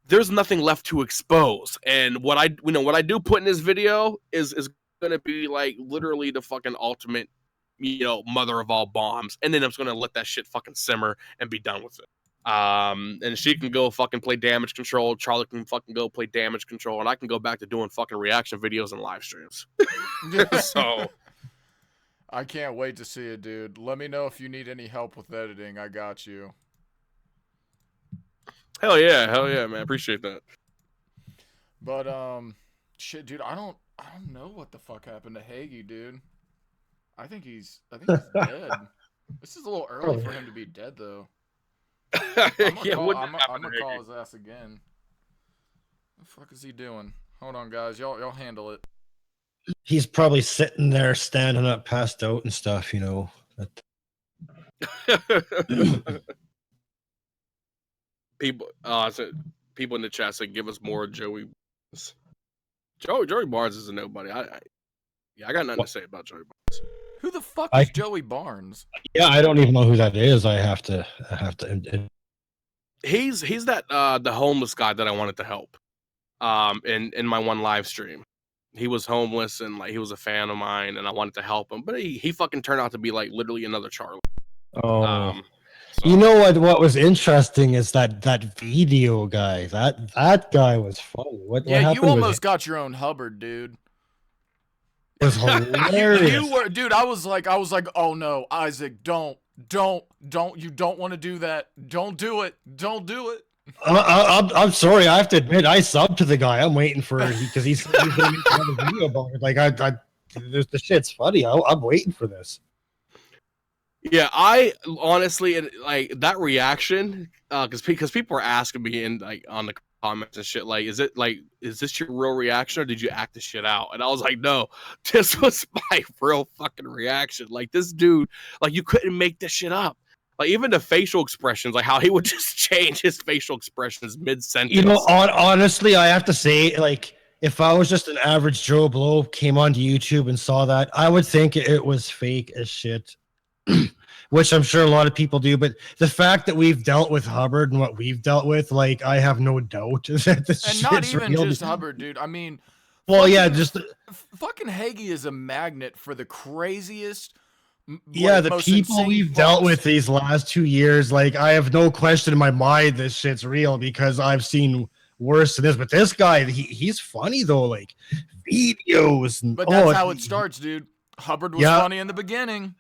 there's nothing left to expose. And what I do put in this video is going to be like literally the fucking ultimate, you know, mother of all bombs. And then I'm just going to let that shit fucking simmer and be done with it. And she can go fucking play damage control. Charlie can fucking go play damage control, and I can go back to doing fucking reaction videos and live streams. So I can't wait to see it, dude. Let me know if you need any help with editing. I got you. hell yeah, man. Appreciate that. But shit, dude, I don't know what the fuck happened to Hagy, dude. I think he's dead. This is a little early for him to be dead, though. I'm gonna call his ass again. What the fuck is he doing? Hold on, guys. Y'all handle it. He's probably sitting there, standing up, passed out and stuff. You know. People in the chat say give us more Joey. Joey Barnes is a nobody. I got nothing to say about Joey Barnes. Who the fuck is Joey Barnes? Yeah, I don't even know who that is. I have to. He's that the homeless guy that I wanted to help. In my one live stream, he was homeless and like he was a fan of mine, and I wanted to help him, but he fucking turned out to be like literally another Charlie. Oh. So. You know what was interesting is that video guy. That guy was funny. What Yeah, happened you almost with got your own Hubbard, dude. it? Was hilarious. You were, dude. I was like, oh no, Isaac, don't. You don't want to do that. Don't do it. Don't do it. I'm sorry. I have to admit, I subbed to the guy. I'm waiting for it because he's going to make another video about it. Like the shit's funny. I'm waiting for this. Yeah, I honestly like that reaction because people were asking me in like on the comments and shit like, is this your real reaction or did you act the shit out? And I was like, no, this was my real fucking reaction. Like this dude, like you couldn't make this shit up. Like even the facial expressions, like how he would just change his facial expressions mid-sentence. You know, honestly, I have to say, like, if I was just an average Joe Blow, came onto YouTube and saw that, I would think it was fake as shit. Which I'm sure a lot of people do, but the fact that we've dealt with Hubbard and what we've dealt with, like, I have no doubt that this And shit's not even real. just Hubbard, dude. I mean, Well, fucking, yeah, just fucking Hagy is a magnet for the craziest. yeah, the most people insane we've dealt fucks. with these last 2 years, like, I have no question in my mind this shit's real because I've seen worse than this. But this guy, he's funny though, like videos. And, But that's how it starts, dude. Hubbard was Yeah. funny in the beginning.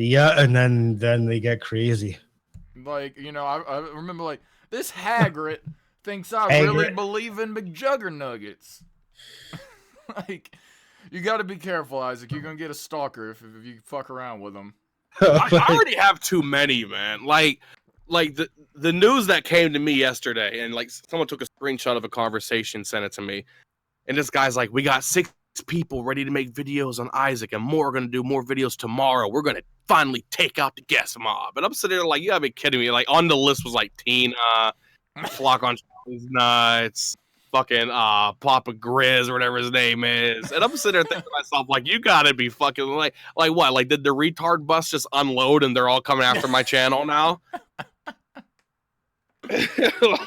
Yeah, and then they get crazy. Like, you know, I remember, like, this Hagrid thinks I Hagrid. really believe in McJuggernuggets. Like, you got to be careful, Isaac. You're going to get a stalker if you fuck around with him. I already have too many, man. Like the news that came to me yesterday, and like someone took a screenshot of a conversation, sent it to me, and this guy's like, "We got 6 people ready to make videos on Isaac, and more are gonna do more videos tomorrow. We're gonna finally take out the guest mob." And I'm sitting there like, "You gotta be kidding me!" Like on the list was like Tina, Flock on Charlie's Nuts, fucking Papa Grizz or whatever his name is, and I'm sitting there thinking to myself like, "You gotta be fucking like what? Like did the retard bus just unload and they're all coming after my channel now?"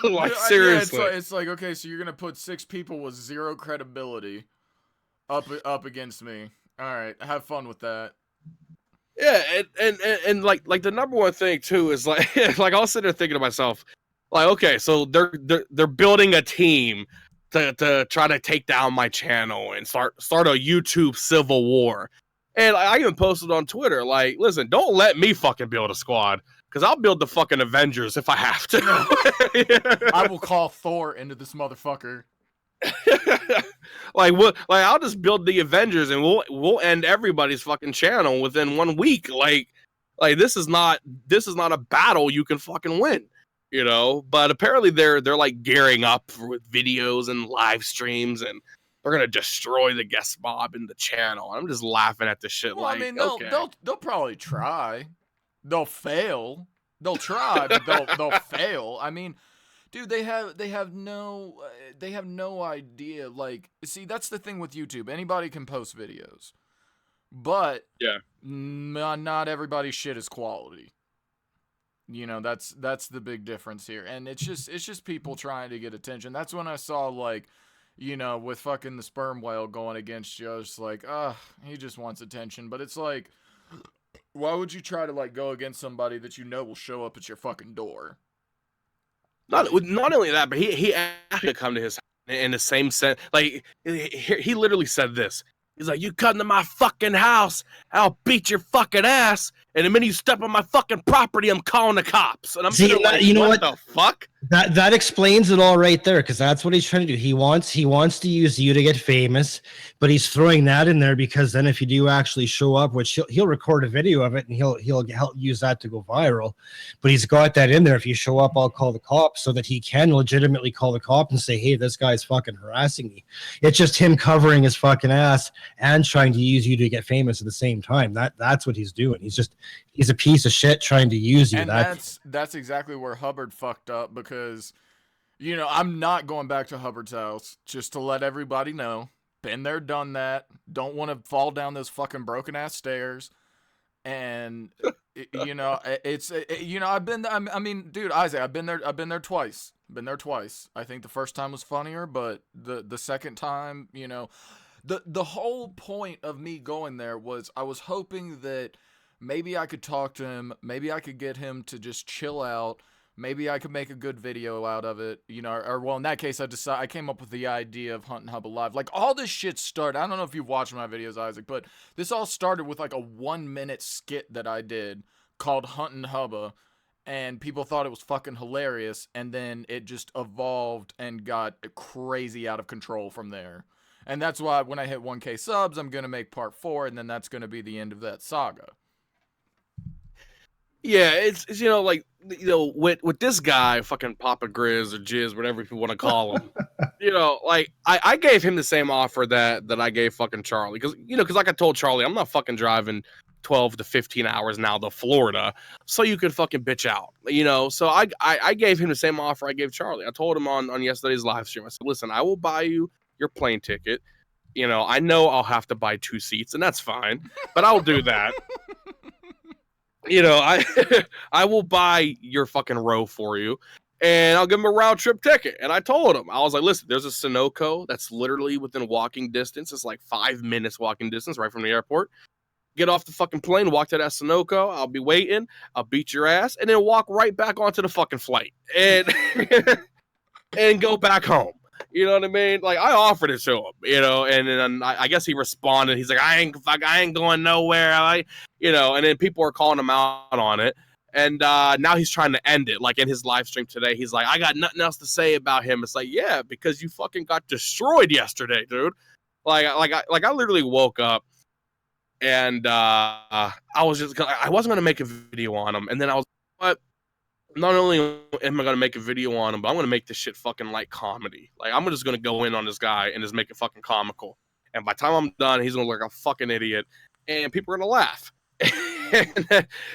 Like seriously, Yeah, it's like, okay, so you're gonna put 6 people with 0 credibility up against me. All right, have fun with that. yeah, and like the number one thing too is like like I was sitting there thinking to myself, like, okay, so they're building a team to try to take down my channel and start a YouTube civil war. And I even posted on Twitter, like, listen, don't let me fucking build a squad. because I'll build the fucking Avengers if I have to. I will call Thor into this motherfucker. Like I'll just build the Avengers and we'll end everybody's fucking channel within 1 week. Like this is not a battle you can fucking win, you know. But apparently they're like gearing up with videos and live streams, and they're gonna destroy the guest mob in the channel. I'm just laughing at this shit. Well, like, I mean, okay. they'll probably try. They'll fail. They'll try, but they'll fail. I mean, dude, they have no idea. Like, see, that's the thing with YouTube. Anybody can post videos, but Yeah. not everybody's shit is quality. You know, that's the big difference here, and it's just people trying to get attention. That's when I saw, like, you know, with fucking the sperm whale going against you, I was like, he just wants attention. But it's like, why would you try to, like, go against somebody that you know will show up at your fucking door? Not only that, but he asked me to come to his house in the same sense. Like, he literally said this. He's like, you come to my fucking house, I'll beat your fucking ass. And the minute you step on my fucking property, I'm calling the cops. And I'm like, you know what the fuck? That explains it all right there, because that's what he's trying to do. He wants to use you to get famous, but he's throwing that in there because then if you do actually show up, which he'll record a video of it and he'll help use that to go viral. But he's got that in there. If you show up, I'll call the cops, so that he can legitimately call the cop and say, hey, this guy's fucking harassing me. It's just him covering his fucking ass and trying to use you to get famous at the same time. That's what he's doing. He's a piece of shit trying to use you. And that's exactly where Hubbard fucked up, because, you know, I'm not going back to Hubbard's house, just to let everybody know. Been there, done that. Don't want to fall down those fucking broken ass stairs. And you know, you know, I've been. I mean, dude, Isaac, I've been there twice. Been there twice. I think the first time was funnier, but the second time, you know, the whole point of me going there was I was hoping that maybe I could talk to him. Maybe I could get him to just chill out. Maybe I could make a good video out of it, you know, or well, in that case, I came up with the idea of Hunting Hubba Live. Like, all this shit started, I don't know if you've watched my videos, Isaac, but this all started with like a 1-minute skit that I did called Hunting Hubba, and people thought it was fucking hilarious, and then it just evolved and got crazy out of control from there. And that's why when I hit 1K subs, I'm going to make part 4, and then that's going to be the end of that saga. Yeah, it's you know, like, you know, with this guy, fucking Papa Grizz or Jizz, whatever you want to call him, you know, like, I gave him the same offer that I gave fucking Charlie, because, you know, because like I told Charlie, I'm not fucking driving 12 to 15 hours now to Florida so you could fucking bitch out, you know. So I gave him the same offer I gave Charlie. I told him on yesterday's live stream, I said, listen, I will buy you your plane ticket. You know, I know I'll have to buy 2 seats, and that's fine, but I'll do that. You know, I will buy your fucking row for you, and I'll give him a round trip ticket. And I told him, I was like, listen, there's a Sunoco that's literally within walking distance. It's like 5 minutes walking distance right from the airport. Get off the fucking plane, walk to that Sunoco. I'll be waiting. I'll beat your ass, and then walk right back onto the fucking flight and and go back home. You know what I mean? Like, I offered it to him, you know, and then I guess he responded. He's like, I ain't going nowhere. You know, and then people are calling him out on it. And now he's trying to end it. Like, in his live stream today, he's like, I got nothing else to say about him. It's like, yeah, because you fucking got destroyed yesterday, dude. I literally woke up and I wasn't going to make a video on him. And then I was like, what? Not only am I going to make a video on him, but I'm going to make this shit fucking like comedy. Like, I'm just going to go in on this guy and just make it fucking comical. And by the time I'm done, he's going to look like a fucking idiot. And people are going to laugh.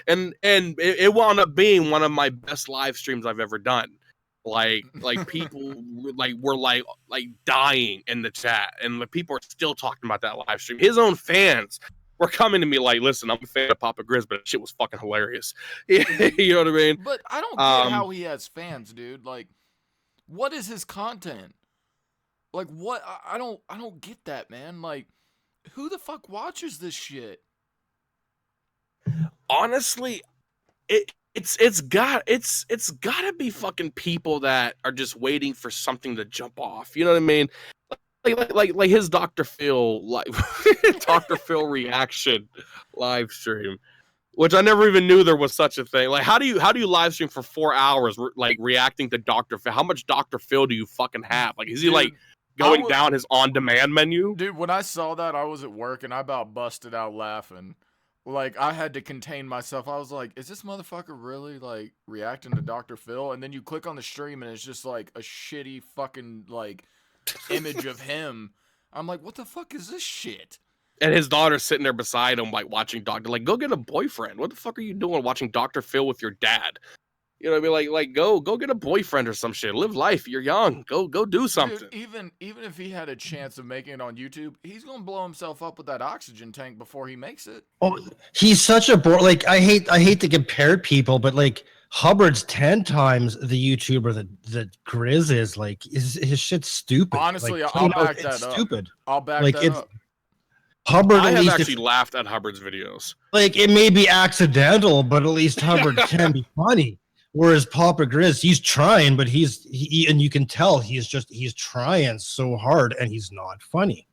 and it wound up being one of my best live streams I've ever done. Like people were dying in the chat. And the people are still talking about that live stream. His own fans were coming to me like, listen, I'm a fan of Papa Grizz, but shit was fucking hilarious. You know what I mean? But I don't get how he has fans, dude. Like, what is his content? Like, what? I don't get that, man. Like, who the fuck watches this shit? Honestly, it's gotta be fucking people that are just waiting for something to jump off. You know what I mean? Like his Dr. Phil Dr. Phil reaction live stream. which I never even knew there was such a thing. Like, how do you live stream for 4 hours, like reacting to Dr. Phil? How much Dr. Phil do you fucking have? Like, is he like going down his on-demand menu? Dude, when I saw that, I was at work and I about busted out laughing. Like, I had to contain myself. I was like, is this motherfucker really, like, reacting to Dr. Phil? And then you click on the stream and it's just, like, a shitty fucking, like, image of him. I'm like, what the fuck is this shit? And his daughter's sitting there beside him, like, watching Dr. Like, go get a boyfriend. What the fuck are you doing watching Dr. Phil with your dad? You know what I mean? Like go get a boyfriend or some shit. Live life. You're young. Go do something. Dude, even if he had a chance of making it on YouTube, he's gonna blow himself up with that oxygen tank before he makes it. Oh, he's such a bore. Like I hate to compare people, but like Hubbard's 10 times the YouTuber that Grizz is. Like his shit's stupid. Honestly, like, I'll back that up. Stupid. I'll back like, that up. Hubbard. I at have least actually laughed at Hubbard's videos. Like it may be accidental, but at least Hubbard can be funny. Whereas Papa Grizz, he's trying, but he and you can tell he's trying so hard and he's not funny.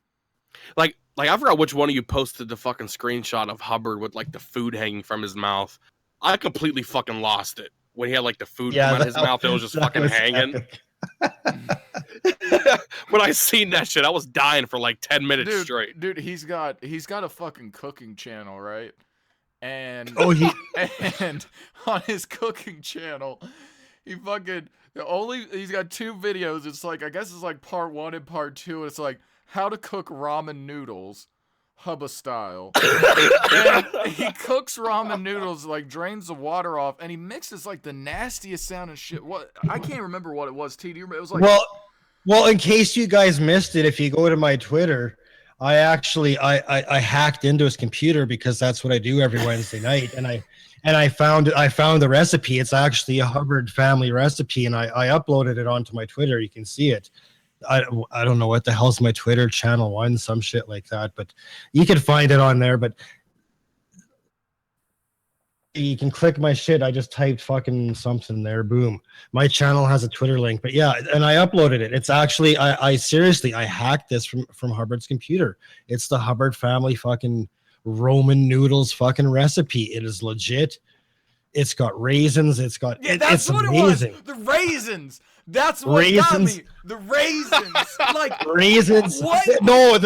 Like I forgot which one of you posted the fucking screenshot of Hubbard with like the food hanging from his mouth. I completely fucking lost it when he had like the food come out of his mouth. It was just fucking hanging. When I seen that shit, I was dying for like 10 minutes straight. Dude, he's got a fucking cooking channel, right? And and on his cooking channel, he's got 2 videos. It's like, I guess it's like part 1 and part 2. It's like how to cook ramen noodles, Hubba style. And he cooks ramen noodles, like drains the water off, and he mixes like the nastiest sounding shit. What, I can't remember what it was. TD, it was like, well, in case you guys missed it, if you go to my Twitter, I actually I hacked into his computer because that's what I do every Wednesday night, and I found the recipe. It's actually a Hubbard family recipe, and I uploaded it onto my Twitter. You can see it. I don't know what the hell's my Twitter, channel 1, some shit like that, but you can find it on there. But you can click my shit. I just typed fucking something there. Boom. My channel has a Twitter link. But yeah, and I uploaded it. It's actually, I seriously, I hacked this from Hubbard's computer. It's the Hubbard family fucking Roman noodles fucking recipe. It is legit. It's got raisins. It's got, that's it's what amazing. it was. The raisins. That's what got me. The raisins. Like raisins. What? No,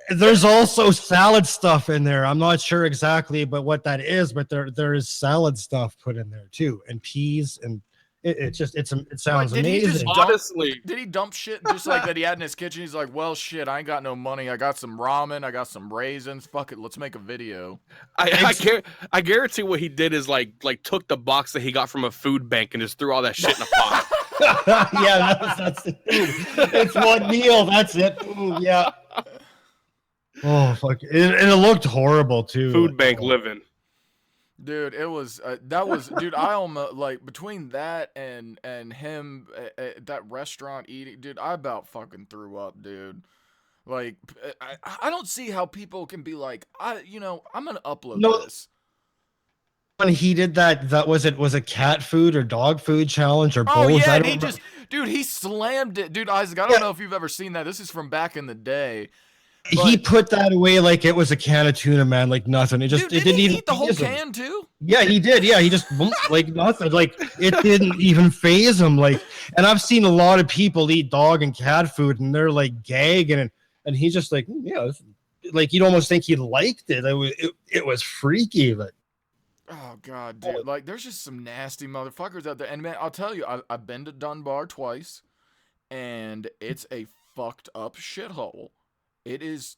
there's also salad stuff in there. I'm not sure exactly, but what that is, but there is salad stuff put in there too, and peas, and it sounds amazing. Honestly, did he dump shit just like that he had in his kitchen? He's like, well, shit, I ain't got no money. I got some ramen. I got some raisins. Fuck it, let's make a video. I guarantee what he did is like took the box that he got from a food bank and just threw all that shit in a pot. Yeah, that's it. It's one meal. That's it. Ooh, yeah. Oh fuck! And it looked horrible too. Food bank living. Dude, it was that was dude. I almost like between that and him at that restaurant eating. Dude, I about fucking threw up, dude. Like I don't see how people can be like I'm gonna upload this. When he did that was a cat food or dog food challenge or both? Oh yeah, and he slammed it, dude. Isaac, I don't know if you've ever seen that. This is from back in the day. But he put that away like it was a can of tuna, man, like nothing. It just dude, didn't he even eat the whole faze him. can too. Yeah, he did. Yeah, he just like nothing. Like it didn't even phase him. Like, and I've seen a lot of people eat dog and cat food, and they're like gagging, and he's just like, yeah, like you'd almost think he liked it. It was freaky, but. Oh god, dude! Like, there's just some nasty motherfuckers out there, and man, I'll tell you, I've been to Dunbar twice, and it's a fucked up shithole. It is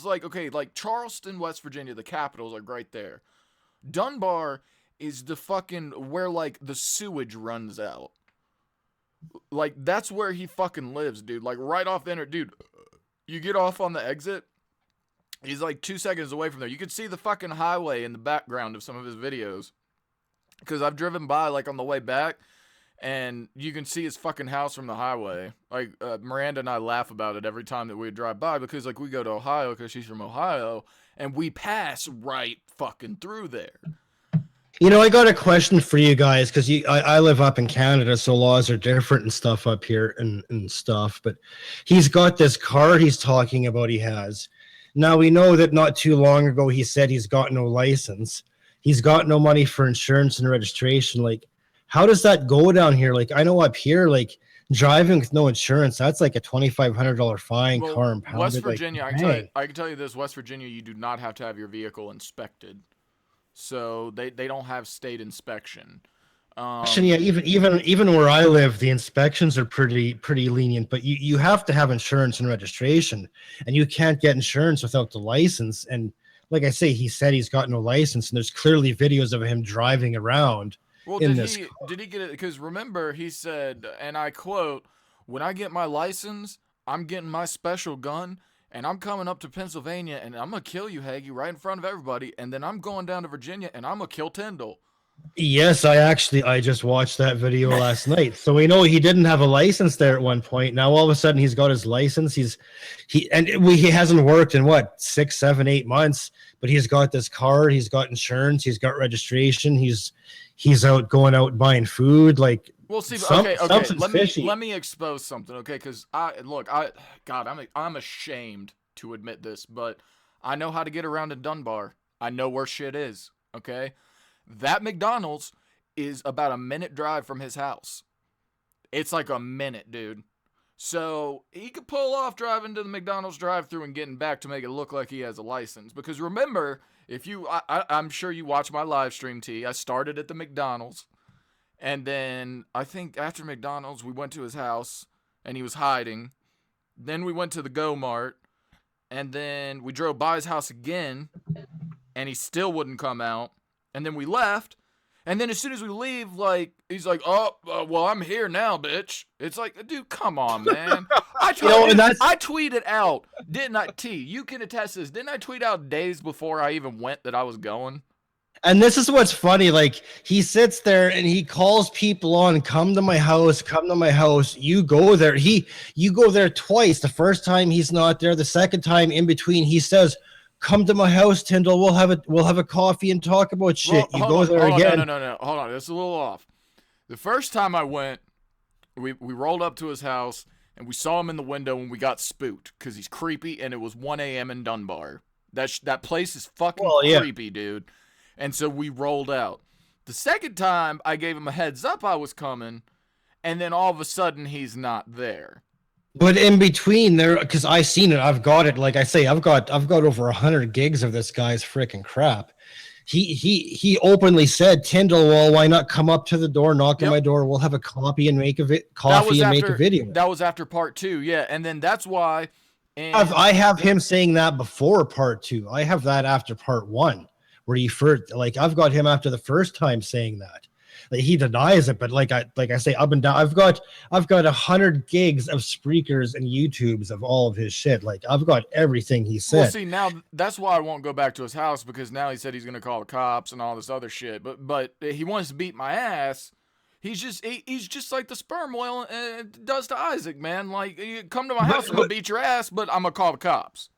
like, okay, like Charleston, West Virginia, the capital is like right there. Dunbar is the fucking where like the sewage runs out. Like that's where he fucking lives, dude. Like right off the dude. You get off on the exit. He's like 2 seconds away from there. You can see the fucking highway in the background of some of his videos. Because I've driven by like on the way back. And you can see his fucking house from the highway. Like, Miranda and I laugh about it every time that we drive by. Because, like, we go to Ohio because she's from Ohio. And we pass right fucking through there. You know, I got a question for you guys. Because I live up in Canada. So laws are different and stuff up here and stuff. But he's got this car he's talking about he has. Now, we know that not too long ago he said he's got no license. He's got no money for insurance and registration. Like, how does that go down here? Like, I know up here, like driving with no insurance, that's like a $2,500 fine, Well, car impounded. West Like, Virginia, dang. I can tell you this: West Virginia, you do not have to have your vehicle inspected, so they don't have state inspection. Actually, yeah, even where I live, the inspections are pretty lenient, but you have to have insurance and registration, and you can't get insurance without the license. And like I say, he said he's got no license, and there's clearly videos of him driving around Well, in did this. he get it? Because remember, he said, and I quote, "When I get my license, I'm getting my special gun, and I'm coming up to Pennsylvania, and I'm gonna kill you, Haggy, right in front of everybody, and then I'm going down to Virginia, and I'm gonna kill Tindiil." Yes, I just watched that video last night. So we know he didn't have a license there at one point. Now all of a sudden he's got his license. He hasn't worked in what 6, 7, 8 months, but he's got this card, he's got insurance, he's got registration, he's out going out buying food. Like, Well, see, okay. something's fishy. Let me expose something, okay? Because I'm ashamed to admit this, but I know how to get around in Dunbar. I know where shit is, okay? That McDonald's is about a minute drive from his house. It's like a minute, dude. So he could pull off driving to the McDonald's drive-thru and getting back to make it look like he has a license. Because remember, I'm sure you watch my live stream, T. I started at the McDonald's, and then I think after McDonald's we went to his house and he was hiding. Then we went to the Go Mart, and then we drove by his house again, and he still wouldn't come out. And then we left, and then as soon as we leave, like, he's like, "Oh, well, I'm here now, bitch." It's like, dude, come on, man. I tweeted out, didn't I? T, you can attest to this. Didn't I tweet out days before I even went that I was going? And this is what's funny. Like, he sits there and he calls people on, come to my house, come to my house. You go there. You go there twice. The first time he's not there. The second time in between, he says, "Come to my house, Tindiil. We'll have a coffee and talk about shit." Well, you go there again. No. Hold on. That's a little off. The first time I went, we rolled up to his house, and we saw him in the window, and we got spooked because he's creepy, and it was 1 a.m. in Dunbar. That place is fucking creepy, dude. And so we rolled out. The second time, I gave him a heads up I was coming, and then all of a sudden, he's not there. But in between there, because I seen it, I've got it. Like I say, I've got over 100 gigs of this guy's freaking crap. He openly said, "Tindiil, well, why not come up to the door, knock on my door? We'll have a coffee and make a video." That was after part 2, yeah. And then that's why. I have him saying that before part 2. I have that after part 1, where he first, like, I've got him after the first time saying that. Like, he denies it, but like I say, up and down. I've got 100 gigs of Spreakers and YouTubes of all of his shit. Like, I've got everything he said. Well, see, now that's why I won't go back to his house, because now he said he's gonna call the cops and all this other shit. But he wants to beat my ass. He's just like the sperm whale does to Isaac, man. Like, you come to my house, I'm gonna beat your ass, but I'm gonna call the cops.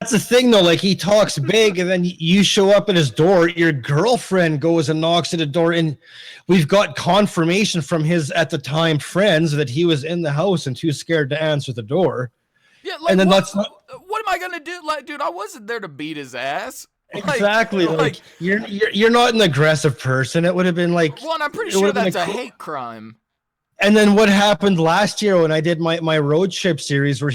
That's the thing, though. Like, he talks big, and then you show up at his door. Your girlfriend goes and knocks at the door, and we've got confirmation from his, at the time, friends that he was in the house and too scared to answer the door. Yeah, like, and then what am I gonna do? Like, dude, I wasn't there to beat his ass. Exactly. Like, you're not an aggressive person. It would have been like. Well, and I'm pretty sure that's a hate crime. And then what happened last year when I did my road trip series, where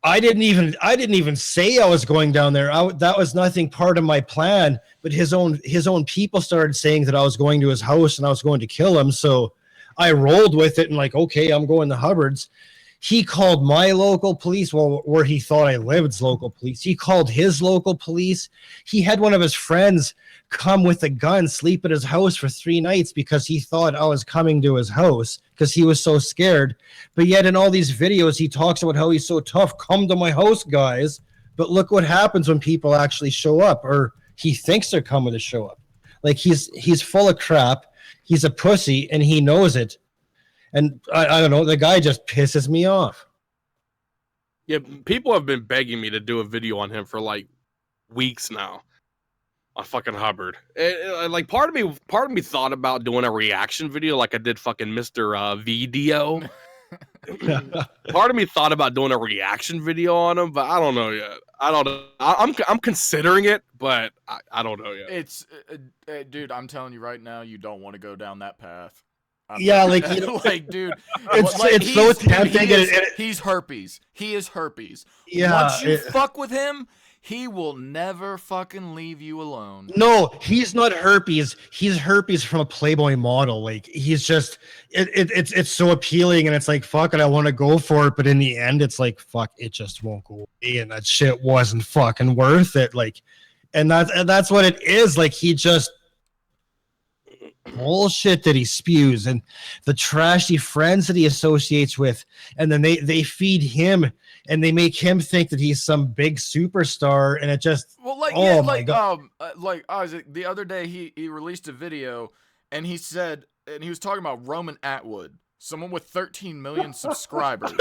I didn't even say I was going down there. That was nothing part of my plan. But his own people started saying that I was going to his house and I was going to kill him. So I rolled with it and, like, okay, I'm going to Hubbard's. He called my local police, well, where he thought I lived's local police. He called his local police. He had one of his friends come with a gun, sleep at his house for 3 nights because he thought I was coming to his house because he was so scared. But yet in all these videos, he talks about how he's so tough. Come to my house, guys. But look what happens when people actually show up, or he thinks they're coming to show up. Like, he's full of crap. He's a pussy, and he knows it. And I don't know, the guy just pisses me off. Yeah, people have been begging me to do a video on him for like weeks now. On fucking Hubbard. Like, part of me thought about doing a reaction video like I did fucking Mr. Video. Part of me thought about doing a reaction video on him, but I don't know yet. I don't know. I'm considering it, but I don't know yet. It's, dude, I'm telling you right now, you don't want to go down that path. Yeah, like, you know, like, dude, it's so tempting. He's herpes. He is herpes. Yeah, Once you fuck with him, he will never fucking leave you alone. No, he's not herpes. He's herpes from a Playboy model. Like, he's just it's so appealing, and it's like, fuck it, I want to go for it, but in the end, it's like, fuck, it just won't go away, and that shit wasn't fucking worth it. Like, and that's what it is. Like, he just bullshit that he spews, and the trashy friends that he associates with, and then they feed him, and they make him think that he's some big superstar, and it just my God. Like Isaac, the other day he released a video, and he said, and he was talking about Roman Atwood, someone with 13 million subscribers.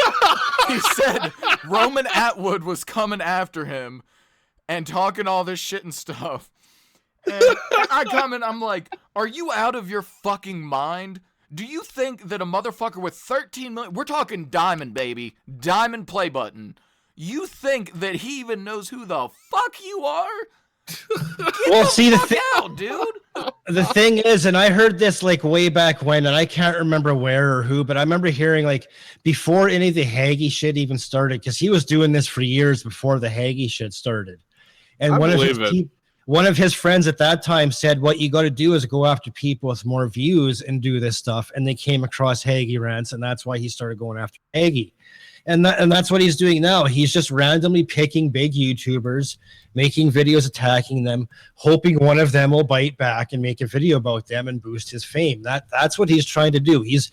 He said Roman Atwood was coming after him and talking all this shit and stuff. And I comment, I'm like, are you out of your fucking mind? Do you think that a motherfucker with 13 million, we're talking diamond, baby, diamond play button, you think that he even knows who the fuck you are? Well, see, the thing out, dude. The thing is, and I heard this like way back when, and I can't remember where or who, but I remember hearing like before any of the Hagy shit even started, because he was doing this for years before the Hagy shit started. And one of his friends at that time said, what you got to do is go after people with more views and do this stuff. And they came across HAGYRANTS, and that's why he started going after Hagy. And that's what he's doing now. He's just randomly picking big YouTubers, making videos attacking them, hoping one of them will bite back and make a video about them and boost his fame. That's what he's trying to do. He's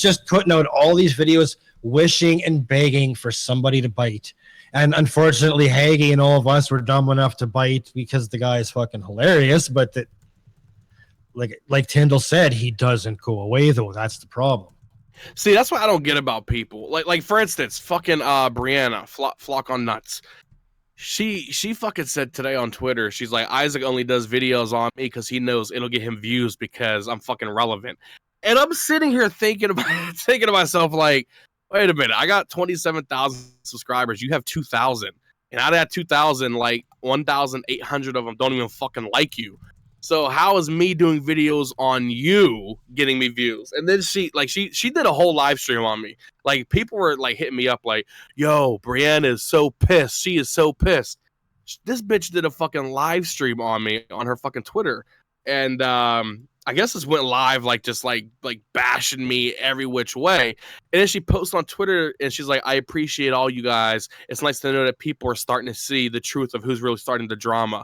just putting out all these videos, wishing and begging for somebody to bite. And unfortunately, Hagy and all of us were dumb enough to bite because the guy is fucking hilarious. But that, like Tindiil said, he doesn't go away though. That's the problem. See, that's what I don't get about people. Like for instance, fucking Brianna, Flock on Nuts. She fucking said today on Twitter, she's like, Isaac only does videos on me because he knows it'll get him views because I'm fucking relevant. And I'm sitting here thinking to myself, like, wait a minute, I got 27,000 subscribers. You have 2,000. And out of that 2,000, like 1,800 of them don't even fucking like you. So how is me doing videos on you getting me views? And then she did a whole live stream on me. Like, people were like hitting me up like, yo, Brianna is so pissed. She is so pissed. This bitch did a fucking live stream on me on her fucking Twitter. And I guess this went live, like just like bashing me every which way. And then she posts on Twitter and she's like, I appreciate all you guys. It's nice to know that people are starting to see the truth of who's really starting the drama.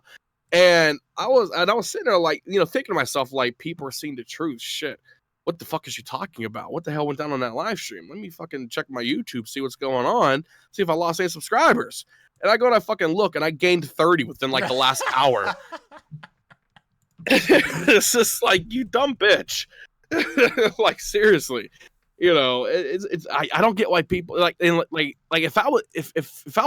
And I was sitting there like, you know, thinking to myself, like, people are seeing the truth. Shit. What the fuck is she talking about? What the hell went down on that live stream? Let me fucking check my YouTube, see what's going on, see if I lost any subscribers. And I go and I fucking look and I gained 30 within like the last hour. It's just like, you dumb bitch. Like, seriously. You know, I don't get why people like if I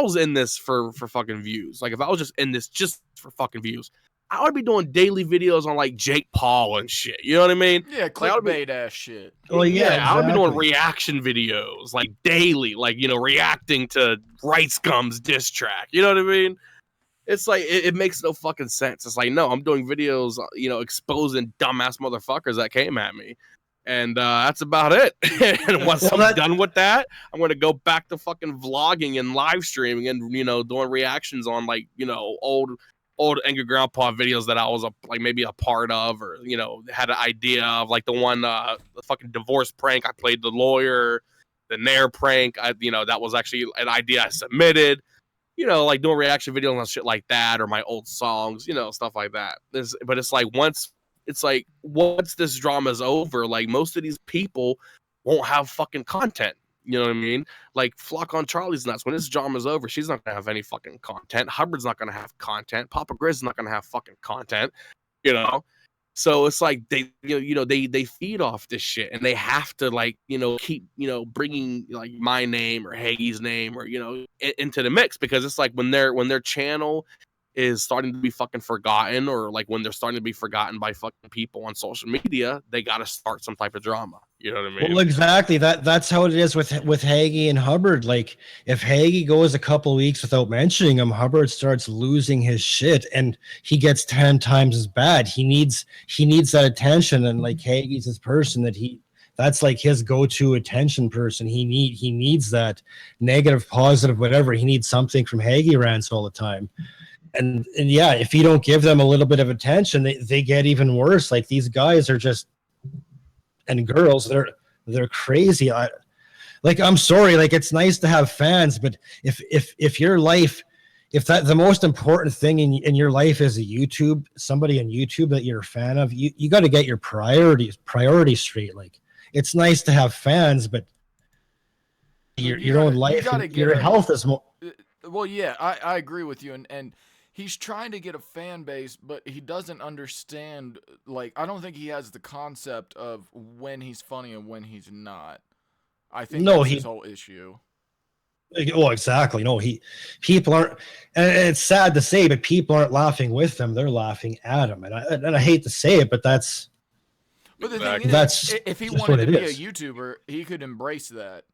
was in this for fucking views, like if I was just in this just for fucking views, I would be doing daily videos on like Jake Paul and shit. You know what I mean? Yeah, clickbait ass shit. Well, yeah, exactly. I would be doing reaction videos like daily, like, you know, reacting to Right Scum's diss track. You know what I mean? It's like it makes no fucking sense. It's like, no, I'm doing videos, you know, exposing dumbass motherfuckers that came at me. And that's about it. And once I'm done with that, I'm going to go back to fucking vlogging and live streaming and, you know, doing reactions on, like, you know, old Angry Grandpa videos that I was maybe a part of, or, you know, had an idea of, like the one the fucking divorce prank. I played the lawyer, the Nair prank. You know, that was actually an idea I submitted. You know, like doing reaction videos on shit like that, or my old songs, you know, stuff like that. But it's like once this drama's over, like most of these people won't have fucking content. You know what I mean? Like Flock on Charlie's Nuts. When this drama's over, she's not gonna have any fucking content. Hubbard's not gonna have content. Papa Grizz's not gonna have fucking content. You know? So it's like they feed off this shit, and they have to, like, you know, keep, you know, bringing like my name or Hagy's name or, you know, into the mix, because it's like when their channel is starting to be fucking forgotten, or like when they're starting to be forgotten by fucking people on social media, they got to start some type of drama. You know what I mean? Well, exactly. That's how it is with Hagy and Hubbard. Like, if Hagy goes a couple weeks without mentioning him, Hubbard starts losing his shit, and he gets 10 times as bad. He needs that attention, and like Hagy's his person that's like his go-to attention person. He needs that negative, positive, whatever. He needs something from HAGYRANTS all the time. And yeah, if you don't give them a little bit of attention, they get even worse. Like, these guys are just, and girls, they're crazy. I'm sorry, like, it's nice to have fans, but if your life, if that the most important thing in your life is somebody on YouTube that you're a fan of, you got to get your priorities straight. Like, it's nice to have fans, but your own life, your health is more. Well, yeah, I agree with you, and he's trying to get a fan base, but he doesn't understand. Like, I don't think he has the concept of when he's funny and when he's not. I think that's his whole issue. Oh, exactly. No, people aren't, and it's sad to say, but people aren't laughing with them; they're laughing at him. And I hate to say it, but that's. But the thing is, if he wanted to be a YouTuber, he could embrace that.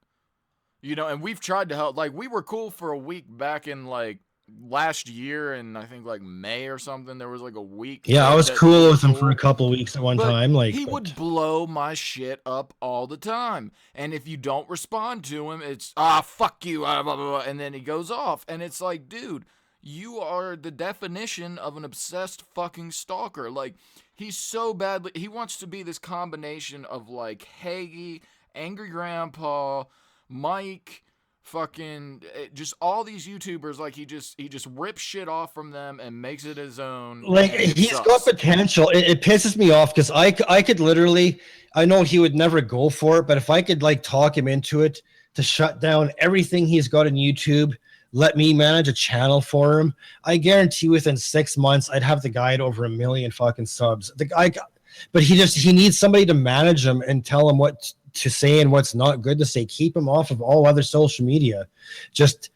You know, and we've tried to help. Like, we were cool for a week back in, like, last year, and I think, like, May or something. There was, like, a week. Yeah, I was cool with him for a couple of weeks at one time. Like, he would blow my shit up all the time. And if you don't respond to him, it's, fuck you, blah, blah, blah, and then he goes off. And it's like, dude, you are the definition of an obsessed fucking stalker. Like, he's so badly, he wants to be this combination of, like, Hagy, Angry Grandpa, Mike, fucking, just all these YouTubers. Like, he just rips shit off from them and makes it his own. Like, he's got potential. It pisses me off because I could literally, I know he would never go for it, but if I could, like, talk him into it to shut down everything he's got on YouTube, let me manage a channel for him, I guarantee within 6 months I'd have the guy at over 1 million fucking subs. The guy, but he needs somebody to manage him and tell him what to say and what's not good to say. Keep him off of all other social media. Just,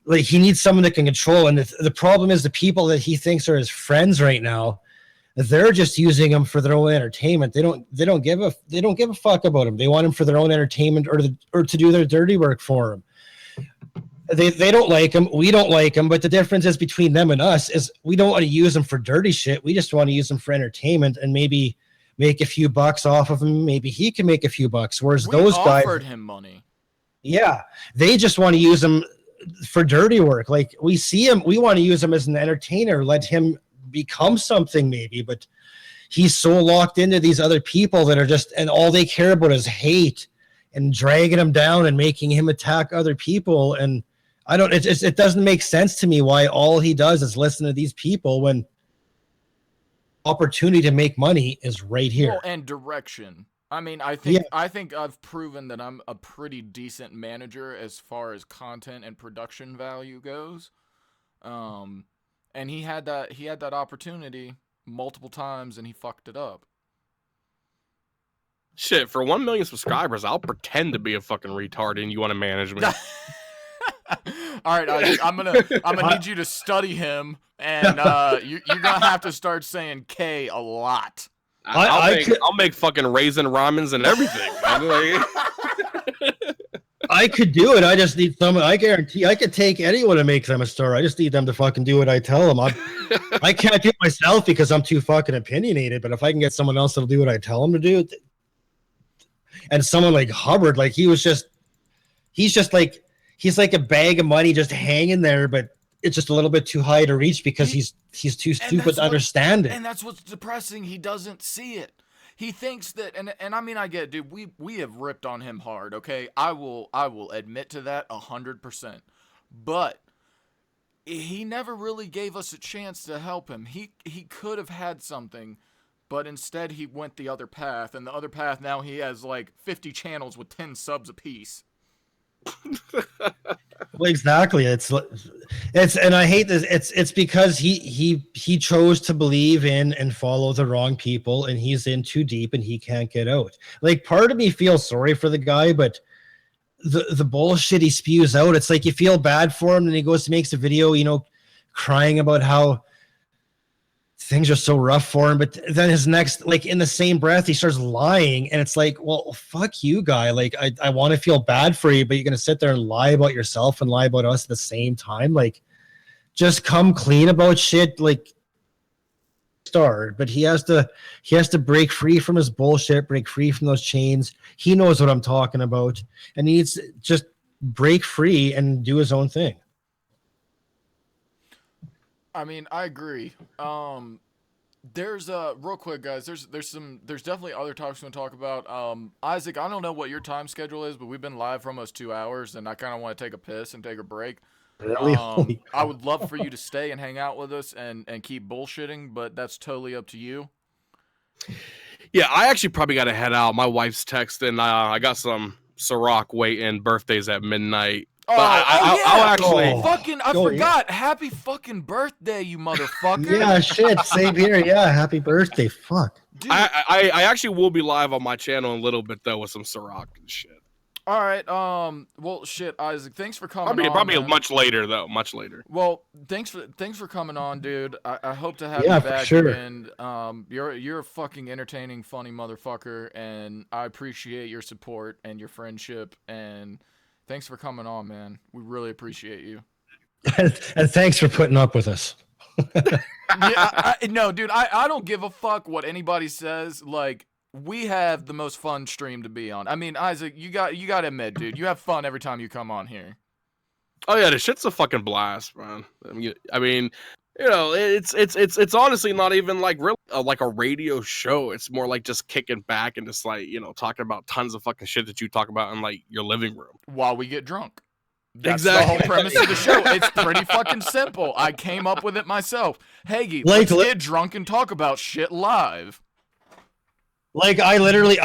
like, he needs someone that can control. And the problem is, the people that he thinks are his friends right now, they're just using him for their own entertainment. They don't give a fuck about him. They want him for their own entertainment or to do their dirty work for him. They don't like him. We don't like him. But the difference is between them and us is we don't want to use him for dirty shit. We just want to use him for entertainment and maybe make a few bucks off of him. Maybe he can make a few bucks. Whereas those guys offered him money. Yeah, they just want to use him for dirty work. Like, we see him, we want to use him as an entertainer, let him become something maybe, but he's so locked into these other people that are just, and all they care about is hate and dragging him down and making him attack other people. And it doesn't make sense to me why all he does is listen to these people when opportunity to make money is right here. Well, and direction. I mean, I think I've proven that I'm a pretty decent manager as far as content and production value goes. And he had that opportunity multiple times and he fucked it up. Shit, for 1 million subscribers, I'll pretend to be a fucking retard and you want to manage me. All right, I'm gonna need you to study him, and you're gonna have to start saying K a lot. I'll make fucking raisin ramens and everything. I could do it. I just need someone. I guarantee I could take anyone and make them a star. I just need them to fucking do what I tell them. I can't do it myself because I'm too fucking opinionated. But if I can get someone else that'll do what I tell them to do, and someone like Hubbard, like he's like a bag of money just hanging there, but it's just a little bit too high to reach because he's too stupid to understand it. And that's what's depressing. He doesn't see it. He thinks that, and I mean, I get it, dude. We have ripped on him hard. Okay, I will admit to that 100%. But he never really gave us a chance to help him. He could have had something, but instead he went the other path, and the other path now he has like 50 channels with 10 subs apiece. Well, exactly. It's and I hate this. It's because he chose to believe in and follow the wrong people, and he's in too deep and he can't get out. Like, part of me feels sorry for the guy, but the bullshit he spews out, it's like you feel bad for him, and he goes to makes a video, crying about how things are so rough for him. But then his next, like in the same breath, he starts lying, and it's like, well, fuck you, guy. Like I want to feel bad for you, but you're gonna sit there and lie about yourself and lie about us at the same time. Like, just come clean about shit. Like, start. But he has to break free from his bullshit, break free from those chains. He knows what I'm talking about, and he needs to just break free and do his own thing. I mean, I agree. There's real quick, guys. There's definitely other topics we want to talk about. Isaac, I don't know what your time schedule is, but we've been live for almost 2 hours, and I kind of want to take a piss and take a break. Really? Holy I crap. would love for you to stay and hang out with us and keep bullshitting, but that's totally up to you. Yeah, I actually probably got to head out. My wife's texting. I got some Ciroc waiting. Birthday's at midnight. Oh, But I'll actually. Oh. I Oh, forgot. Happy fucking birthday, you motherfucker. Yeah, shit. Same here. Yeah, happy birthday. Fuck. Dude. I actually will be live on my channel in a little bit though with some Ciroc and shit. All right. Well, shit, Isaac. Thanks for coming on. Probably man. much later though. Much later. Well, thanks for coming on, dude. I hope to have Yeah, you for back sure. again. You're a fucking entertaining, funny motherfucker, and I appreciate your support and your friendship. And thanks for coming on, man. We really appreciate you. And thanks for putting up with us. No, dude. I don't give a fuck what anybody says. Like, we have the most fun stream to be on. I mean, Isaac, you got to admit, dude, you have fun every time you come on here. Oh yeah, the shit's a fucking blast, man. I mean, you know, it's honestly not even like really like a radio show. It's more like just kicking back and just like, you know, talking about tons of fucking shit that you talk about in like your living room While we get drunk. That's Exactly. the whole premise of the show. It's pretty fucking simple. I came up with it myself. Hagy, Like, let's get drunk and talk about shit live. Like, I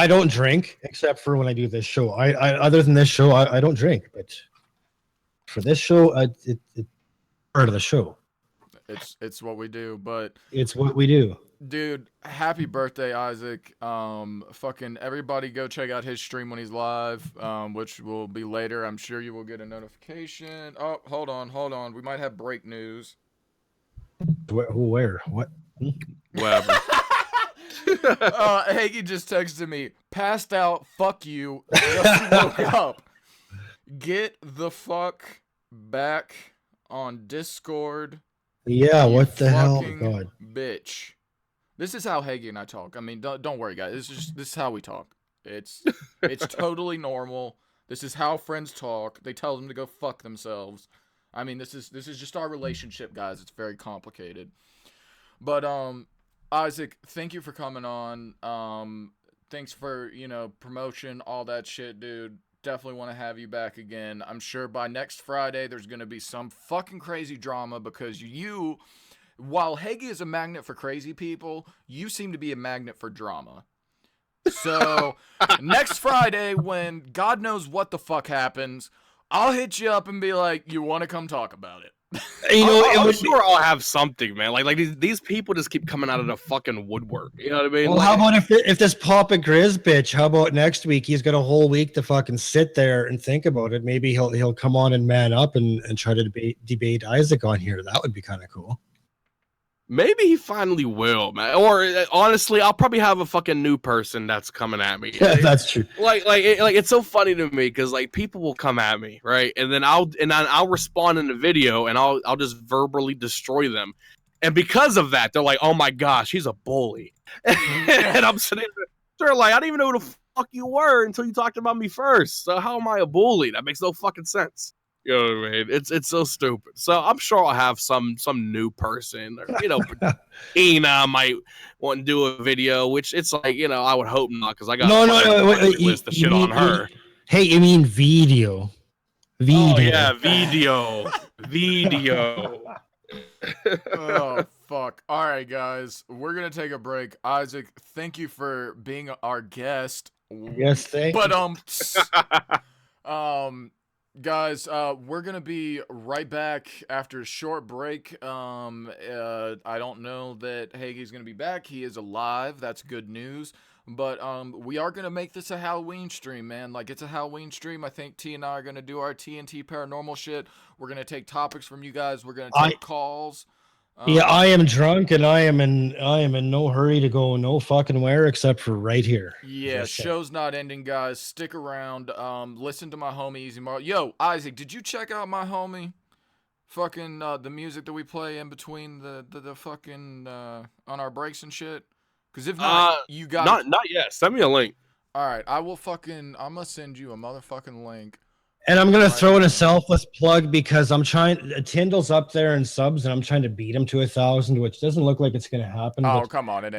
don't drink except for when I do this show. I other than this show, I don't drink. But for this show, it's part of the show. It's what we do. But It's what we do. dude, happy birthday, Isaac. Fucking everybody go check out his stream when he's live, which will be later. I'm sure you will get a notification. Oh, hold on. We might have break news. Where? What? whatever. Hagy just texted me, passed out, fuck you, just woke up. Get the fuck back on Discord. Yeah, you what the hell? fucking God. bitch. This is how Hagy and I talk. I mean, don't worry, guys. This is how we talk. It's totally normal. This is how friends talk. They tell them to go fuck themselves. I mean, this is just our relationship, guys. It's very complicated. But Isaac, thank you for coming on. Thanks for, promotion, all that shit, dude. Definitely want to have you back again. I'm sure by next Friday there's going to be some fucking crazy drama because you, while Hagy is a magnet for crazy people, you seem to be a magnet for drama. So next Friday, when God knows what the fuck happens, I'll hit you up and be like, you want to come talk about it? I'm sure I'll have something, man. Like these people just keep coming out of the fucking woodwork. You know what I mean? Well, Like, how about if this Papa Grizz bitch? How about next week? He's got a whole week to fucking sit there and think about it. Maybe he'll come on and man up and try to debate Isaac on here. That would be kind of cool. maybe he finally will, man. Or honestly, I'll probably have a fucking new person that's coming at me. Yeah, that's true. Like it's so funny to me because like people will come at me, right? And then I'll respond in the video and I'll just verbally destroy them. And because of that, they're like, "Oh my gosh, he's a bully." And I'm sitting there like, "I didn't even know who the fuck you were until you talked about me first. So how am I a bully? That makes no fucking sense." You know what I mean? It's so stupid. So I'm sure I'll have some new person, or Ina might want to do a video, which it's like, I would hope not, because I got No, list of shit on her. Hey, you mean video? Oh yeah, video. Oh fuck. All right, guys, we're gonna take a break. Isaac, thank you for being our guest. Yes, thank you. But guys, we're gonna be right back after a short break. I don't know that Hagy's gonna be back. He is alive. That's good news. But we are gonna make this a Halloween stream, man. Like, it's a Halloween stream. I think T and I are gonna do our TNT paranormal shit. We're gonna take topics from you guys. We're gonna take calls. Yeah, I am drunk and I am in no hurry to go no fucking where except for right here. Yeah, Just saying. show's not ending, guys. Stick around. Listen to my homie Easy Marley. Yo, Isaac, did you check out my homie? Fucking the music that we play in between the fucking on our breaks and shit. Cause if not, you got not yet. Send me a link. All right, I will fucking. I'm gonna send you a motherfucking link. And I'm gonna Right throw in now. a selfless plug because I'm trying. Tindiil's up there in subs, and I'm trying to beat him to 1,000, which doesn't look like it's gonna happen. Oh but come on,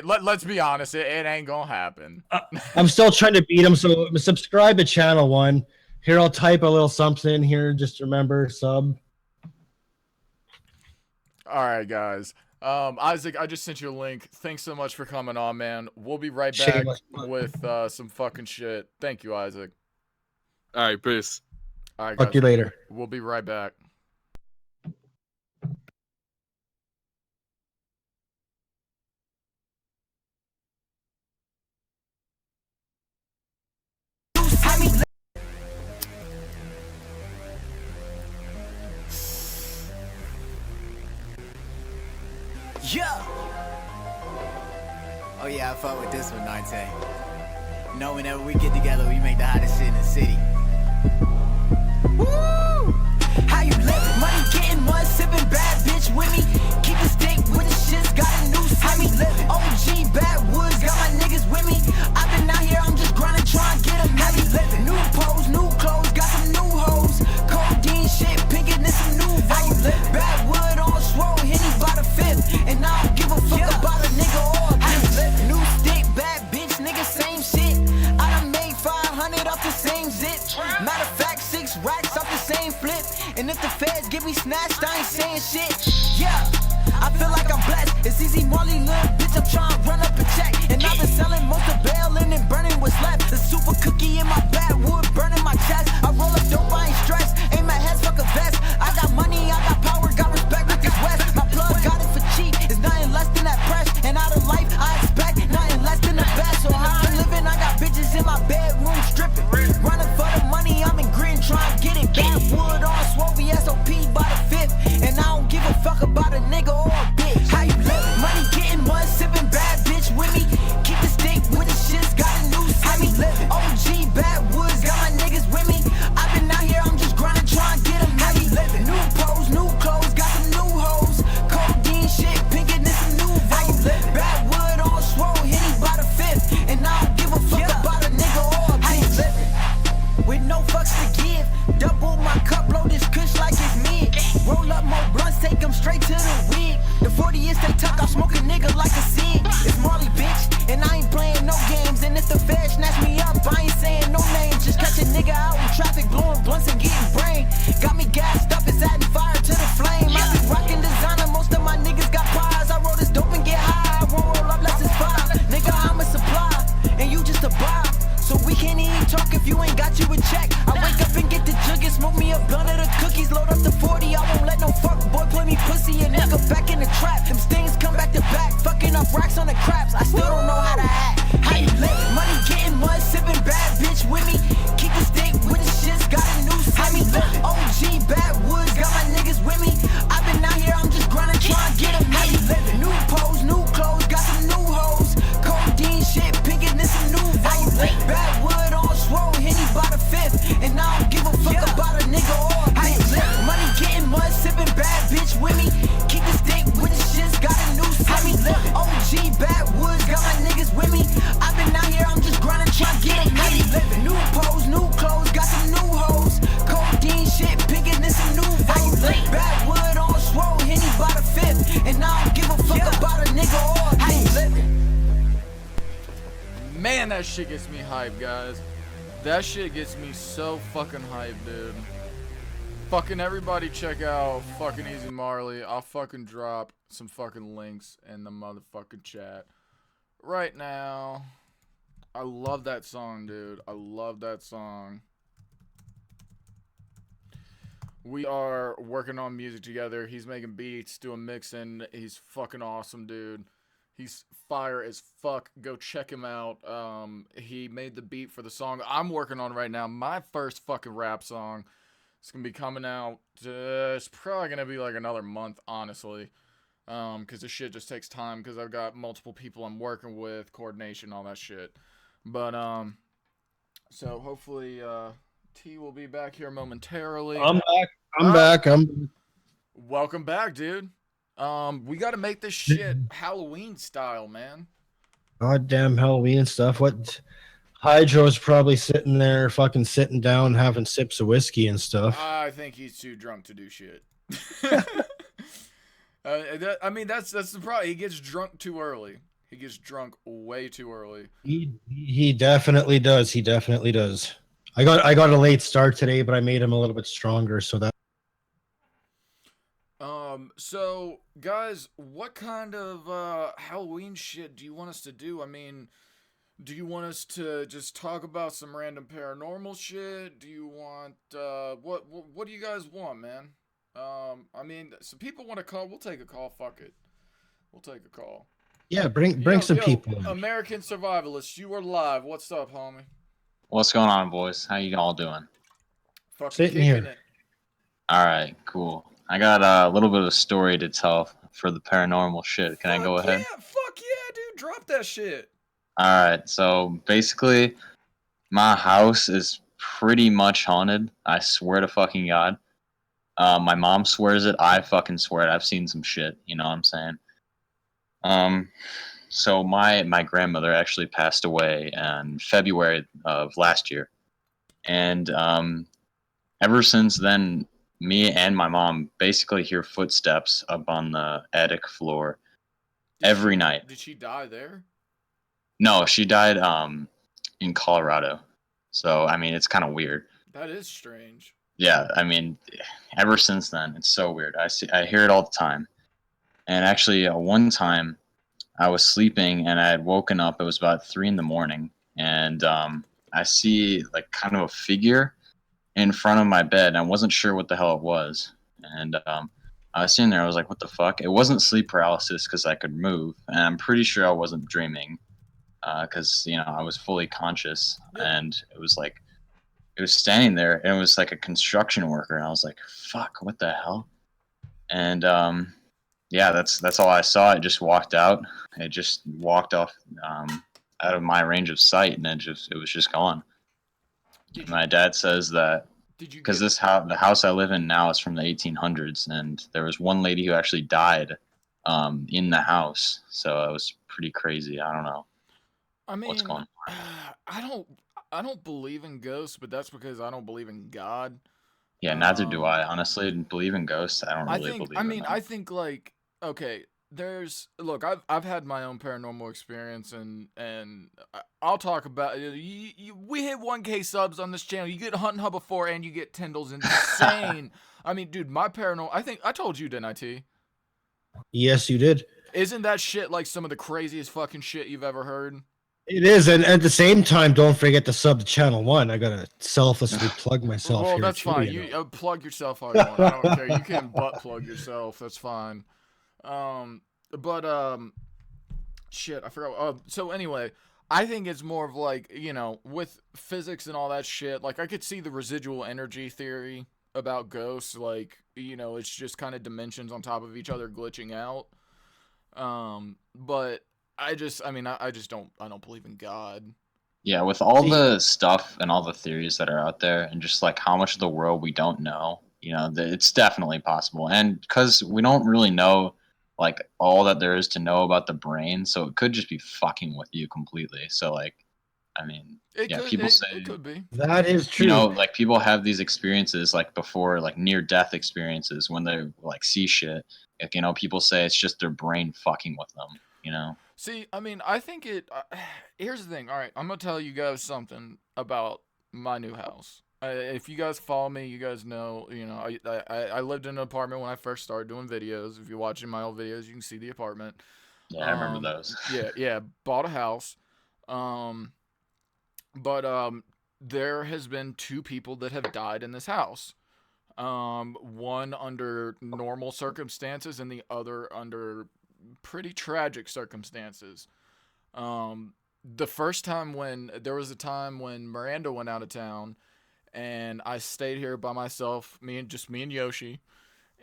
let's be honest, it ain't gonna happen. I'm still trying to beat him. So subscribe to channel 1. Here, I'll type a little something in here. Just remember sub. All right, guys. Isaac, I just sent you a link. Thanks so much for coming on, man. We'll be right back Shameless. with some fucking shit. Thank you, Isaac. All right, peace. All right, Talk guys. to you later. We'll be right back. Yeah. Oh yeah, I fuck with this one, Nante. Know whenever we get together, we make the hottest shit in the city. Woo! How you living? Money getting mud, sipping bad bitch with me. Keep the stick with the shits, got a new semi. OG backwoods, got my niggas with me. I've been out here, I'm just grinding, trying to get a heavy. New pose, new clothes, got some new hoes. Codeine shit, pinking and some new votes. Backwood on swole, Henny by the fifth. And I don't give a fuck about a nigga or a bitch. New stick, bad bitch, nigga, same shit. I done made 500 off the same zip. Matter of fact, 6 racks off the same flip. And if the feds get me snatched, I ain't saying shit. Yeah, I feel like I'm blessed. It's easy, Marley, little bitch. I'm trying to run up a check. And I've been selling most of bailing and burning what's left. The super cookie in my backwood, burning my chest. I roll up dope, I ain't stressed. Aim at heads, fuck a vest. I got money, I got power, got respect with this west. My plug got it for cheap. It's nothing less than that press. And out of life, I expect nothing less than the best. So how I'm living, I got bitches in my bedroom stripping. Running for the money, I'm in green, trying to get it. Backwood on swole, SOP by the fifth. And I don't give a fuck about a nigga or a bitch. How you living? Money getting mud, sipping bad bitch with me. Keep the stick with the shits, got a new semi. OG backwoods, got my niggas with me. I've been out here, I'm just grinding, trying to get them heavy. New pose, new clothes, got some new hoes. Codeine shit, pinking and some new votes. Backwood on swole, Henny by the fifth. And I don't give a fuck about a nigga or a bitch. With no fucks to give. Double my cup, blow this kush like it's mid. Roll up more blunts, take them straight to the wig. The 40 is they tuck, I'll smoke a nigga like a cig. It's Marley, bitch, and I ain't playing no games. And if the feds snatch me up, I ain't saying no names. Just catch a nigga out in traffic, blowing blunts and getting brain. Got me gassed up, it's adding fire to the flame. I be rocking designer, most of my niggas got pies. I roll this dope and get high, I won't roll up less it's 5. Nigga, I'm a supply, and you just a buy. So we can't even talk if you ain't got you a check. I wake up and get the jug and smoke me a blunt of the cookies. Load up the 40, I won't let no fuck boy play me pussy. And nigga back in the trap. Them stings come back to back. Fucking up racks on the craps. I still don't know how to act. How you live? Money getting mud, sipping bad bitch with me. Keep the stick with the shits, got a new semi. OG backwoods, got my niggas with me. I've been out here, I'm just grinding, trying to get them heavy. New pose, new clothes, got some new hoes. Codeine shit, pinking and some new votes. Backwood on swole, Henny by the fifth. And I don't give a fuck about a nigga or a bitch. Money getting mud, sipping bad bitch with me. Keep the stick with the shits, got a new semi. OG backwoods, got my niggas with me. I've been out here, I'm just grinding, trying to get them heavy. New pose, new clothes, got some new hoes. Codeine shit, pinking and some new votes. Backwood on swole, Henny by the fifth. And I don't give a fuck about a nigga or a bitch. Man, that shit gets me hyped, guys. That shit gets me so fucking hyped, dude. Fucking everybody check out fucking Easy Marley. I'll fucking drop some fucking links in the motherfucking chat right now. I love that song, dude. I love that song. We are working on music together. He's making beats, doing mixing. He's fucking awesome, dude. He's fire as fuck. Go check him out. He made the beat for the song I'm working on right now. My first fucking rap song. It's gonna be coming out. It's probably gonna be like another month, honestly. because this shit just takes time because I've got multiple people I'm working with, coordination, all that shit. But so hopefully T will be back here momentarily. I'm back. I'm back. Welcome back, dude. We got to make this shit Halloween style, man. Goddamn Halloween and stuff. What? Hydro's probably sitting there, fucking sitting down, having sips of whiskey and stuff. I think he's too drunk to do shit. I mean, that's the problem. He gets drunk too early. He gets drunk way too early. He definitely does. He definitely does. I got a late start today, but I made him a little bit stronger, so that. So guys, what kind of Halloween shit do you want us to do? I mean, do you want us to just talk about some random paranormal shit? Do you want what do you guys want, man? I mean, some people want to call. We'll take a call. Fuck it. We'll take a call. Yeah, bring some people in. American Survivalists, you are live. What's up, homie? What's going on, boys? How you all doing? Fucking Sitting kicking here. it. All right, cool. I got a little bit of a story to tell for the paranormal shit. Can I go ahead? Yeah, fuck yeah, dude. Drop that shit. All right, so basically, my house is pretty much haunted. I swear to fucking God. My mom swears it. I fucking swear it. I've seen some shit. You know what I'm saying? So my grandmother actually passed away in February of last year, and ever since then, me and my mom basically hear footsteps up on the attic floor every night. Did she die there? No, she died in Colorado. So I mean, it's kind of weird. That is strange. Yeah, I mean, ever since then, it's so weird. I hear it all the time. And actually, one time, I was sleeping and I had woken up. It was about 3 a.m, and I see like kind of a figure in front of my bed. And I wasn't sure what the hell it was. And I was sitting there. I was like, "What the fuck?" It wasn't sleep paralysis because I could move, and I'm pretty sure I wasn't dreaming because I was fully conscious. Yeah. And it was like it was standing there, and it was like a construction worker, and I was like, "Fuck, what the hell?" And yeah, that's all I saw. It just walked out. It just walked off out of my range of sight, and it was just gone. My dad says that Did you because get, the house I live in now is from the 1800s, and there was one lady who actually died in the house. So it was pretty crazy. I don't know I mean, what's going on. I don't believe in ghosts, but that's because I don't believe in God. Yeah, neither do I. Honestly, believe in ghosts. I don't really believe in them. I think like okay, look, I've had my own paranormal experience, and I'll talk about it. We hit 1K subs on this channel. You get Hunt Hub before, and you get Tindiil's insane. I mean, dude, my paranormal. I think I told you, didn't I, T? Yes, you did. Isn't that shit like some of the craziest fucking shit you've ever heard? It is, and at the same time, don't forget to sub to Channel 1. I gotta selflessly plug myself Well, here. that's too, fine. you You know. plug yourself all you want. I don't care. You can butt plug yourself. That's fine. But shit, I forgot. So anyway, I think it's more of like with physics and all that shit. Like I could see the residual energy theory about ghosts. Like it's just kind of dimensions on top of each other glitching out. But I just don't believe in God. Yeah, with all the stuff and all the theories that are out there, and just like how much of the world we don't know, it's definitely possible. And because we don't really know like all that there is to know about the brain, so it could just be fucking with you completely. So like, I mean, people say it could be. That is true. like people have these experiences like before, like near death experiences when they like see shit. Like, people say it's just their brain fucking with them. See, I mean, I think here's the thing. All right, I'm gonna tell you guys something about my new house. If you guys follow me, you guys know. I lived in an apartment when I first started doing videos. If you're watching my old videos, you can see the apartment. Yeah, I remember those. Yeah. Bought a house. But there has been 2 people that have died in this house. One under normal circumstances, and the other under pretty tragic circumstances. The first time there was a time when Miranda went out of town, and I stayed here by myself, me and Yoshi,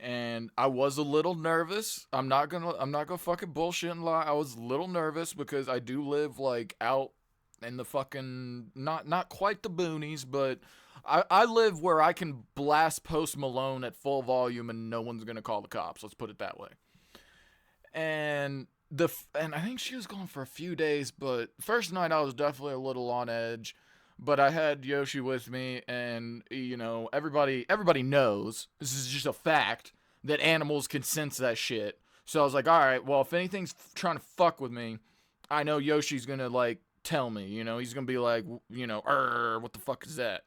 And I was a little nervous. I'm not gonna fucking bullshit and lie. I was a little nervous because I do live like out in the fucking not quite the boonies, but I live where I can blast Post Malone at full volume and no one's gonna call the cops. Let's put it that way. And and I think she was gone for a few days, but first night I was definitely a little on edge. But I had Yoshi with me, and everybody knows this is just a fact that animals can sense that shit. So I was like, all right, well, if anything's trying to fuck with me, I know Yoshi's gonna like tell me. He's gonna be like, what the fuck is that?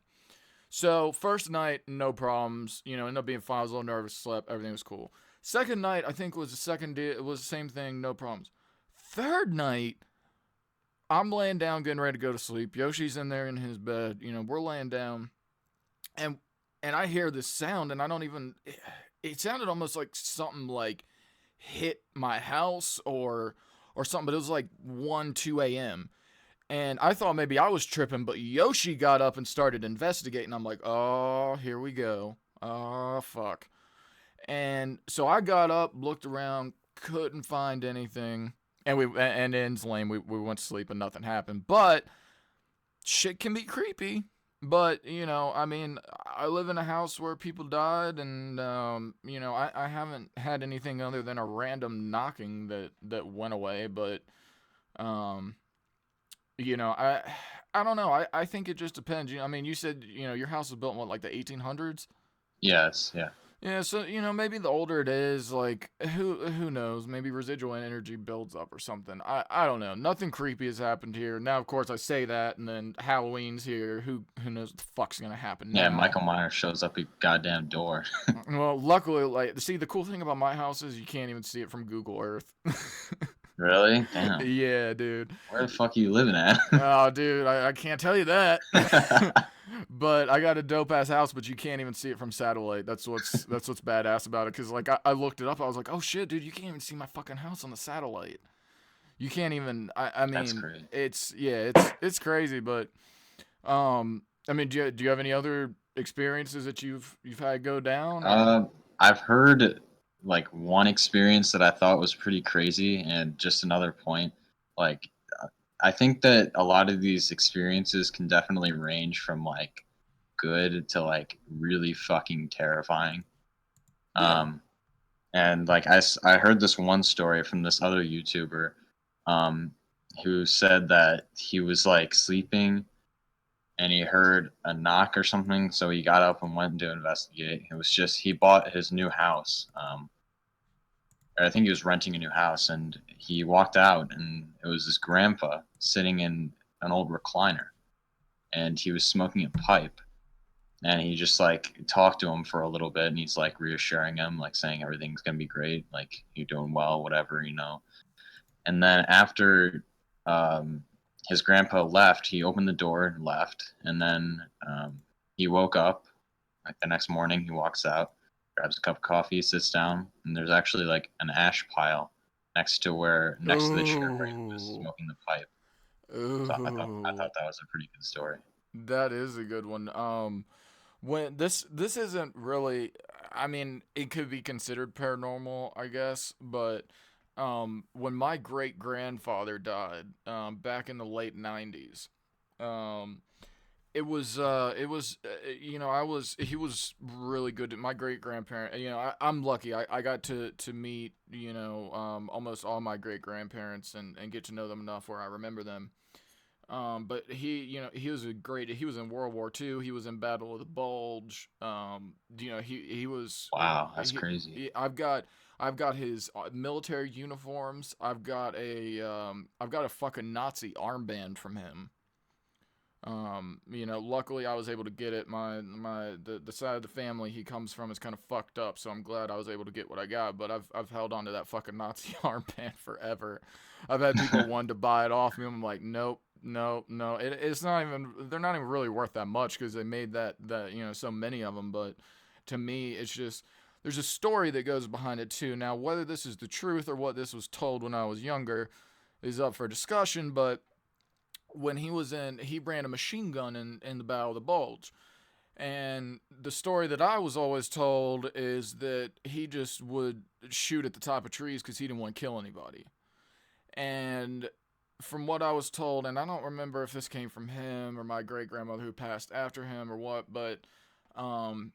So first night, no problems. Ended up being fine. I was a little nervous, slept, everything was cool. Second night, I think was the second day. It was the same thing, no problems. Third night, I'm laying down, getting ready to go to sleep. Yoshi's in there in his bed. We're laying down, and I hear this sound, and I don't even. It sounded almost like something like hit my house or something, but it was like 1, 2 a.m. And I thought maybe I was tripping, but Yoshi got up and started investigating. I'm like, oh, here we go. Oh, fuck. And so I got up, looked around, couldn't find anything. And ends lame. We went to sleep and nothing happened. But shit can be creepy. But, I mean, I live in a house where people died, and, I haven't had anything other than a random knocking that went away. But, I don't know. I think it just depends. I mean, you said, your house was built in what, like the 1800s? Yes, yeah. Yeah, so maybe the older it is, like who knows? Maybe residual energy builds up or something. I don't know. Nothing creepy has happened here. Now, of course, I say that, and then Halloween's here. Who knows what the fuck's gonna happen Yeah, now? Michael Myers shows up at your goddamn door. Well, luckily, like, see, the cool thing about my house is you can't even see it from Google Earth. Really? Damn. Yeah, dude. Where the fuck are you living at? Oh, dude, I can't tell you that. But I got a dope ass house, but you can't even see it from satellite. That's what's badass about it. Cause like I looked it up, I was like, oh shit, dude, you can't even see my fucking house on the satellite. You can't even. I mean, That's crazy. it's crazy. But I mean, do you have any other experiences that you've had go down? I've heard like one experience that I thought was pretty crazy, and just another point. Like, I think that a lot of these experiences can definitely range from like good to like really fucking terrifying. Yeah. And like I heard this one story from this other YouTuber, um, who said that he was like sleeping and he heard a knock or something, so he got up and went to investigate. It was just he bought his new house. Or I think he was renting a new house, and he walked out, and it was his grandpa sitting in an old recliner, and he was smoking a pipe. And he just like talked to him for a little bit, and he's like reassuring him, like saying everything's gonna be great, like you're doing well, whatever. And then after his grandpa left, he opened the door and left, and then he woke up. Like the next morning, he walks out, grabs a cup of coffee, sits down, and there's actually like an ash pile next to the chair where he was Ooh. smoking the pipe. Ooh. So I thought that was a pretty good story. That is a good one. When this isn't really, I mean, it could be considered paranormal, I guess, but when my great grandfather died, back in the late '90s, he was really good. My great grandparent, I'm lucky. I got to meet, almost all my great grandparents and get to know them enough where I remember them. But he was he was in World War II. He was in Battle of the Bulge. He was. Wow, that's crazy. I've got his military uniforms. I've got a fucking Nazi armband from him. Luckily I was able to get it. The side of the family he comes from is kind of fucked up, so I'm glad I was able to get what I got. But I've held on to that fucking Nazi armband forever. I've had people want to buy it off me. I'm like, nope. No. It's not even. They're not even really worth that much because they made that so many of them. But to me, it's just there's a story that goes behind it too. Now, whether this is the truth or what this was told when I was younger is up for discussion. But when he ran a machine gun in the Battle of the Bulge, And the story that I was always told is that he just would shoot at the top of trees because he didn't want to kill anybody. And from what I was told, and I don't remember if this came from him or my great grandmother who passed after him or what, but um,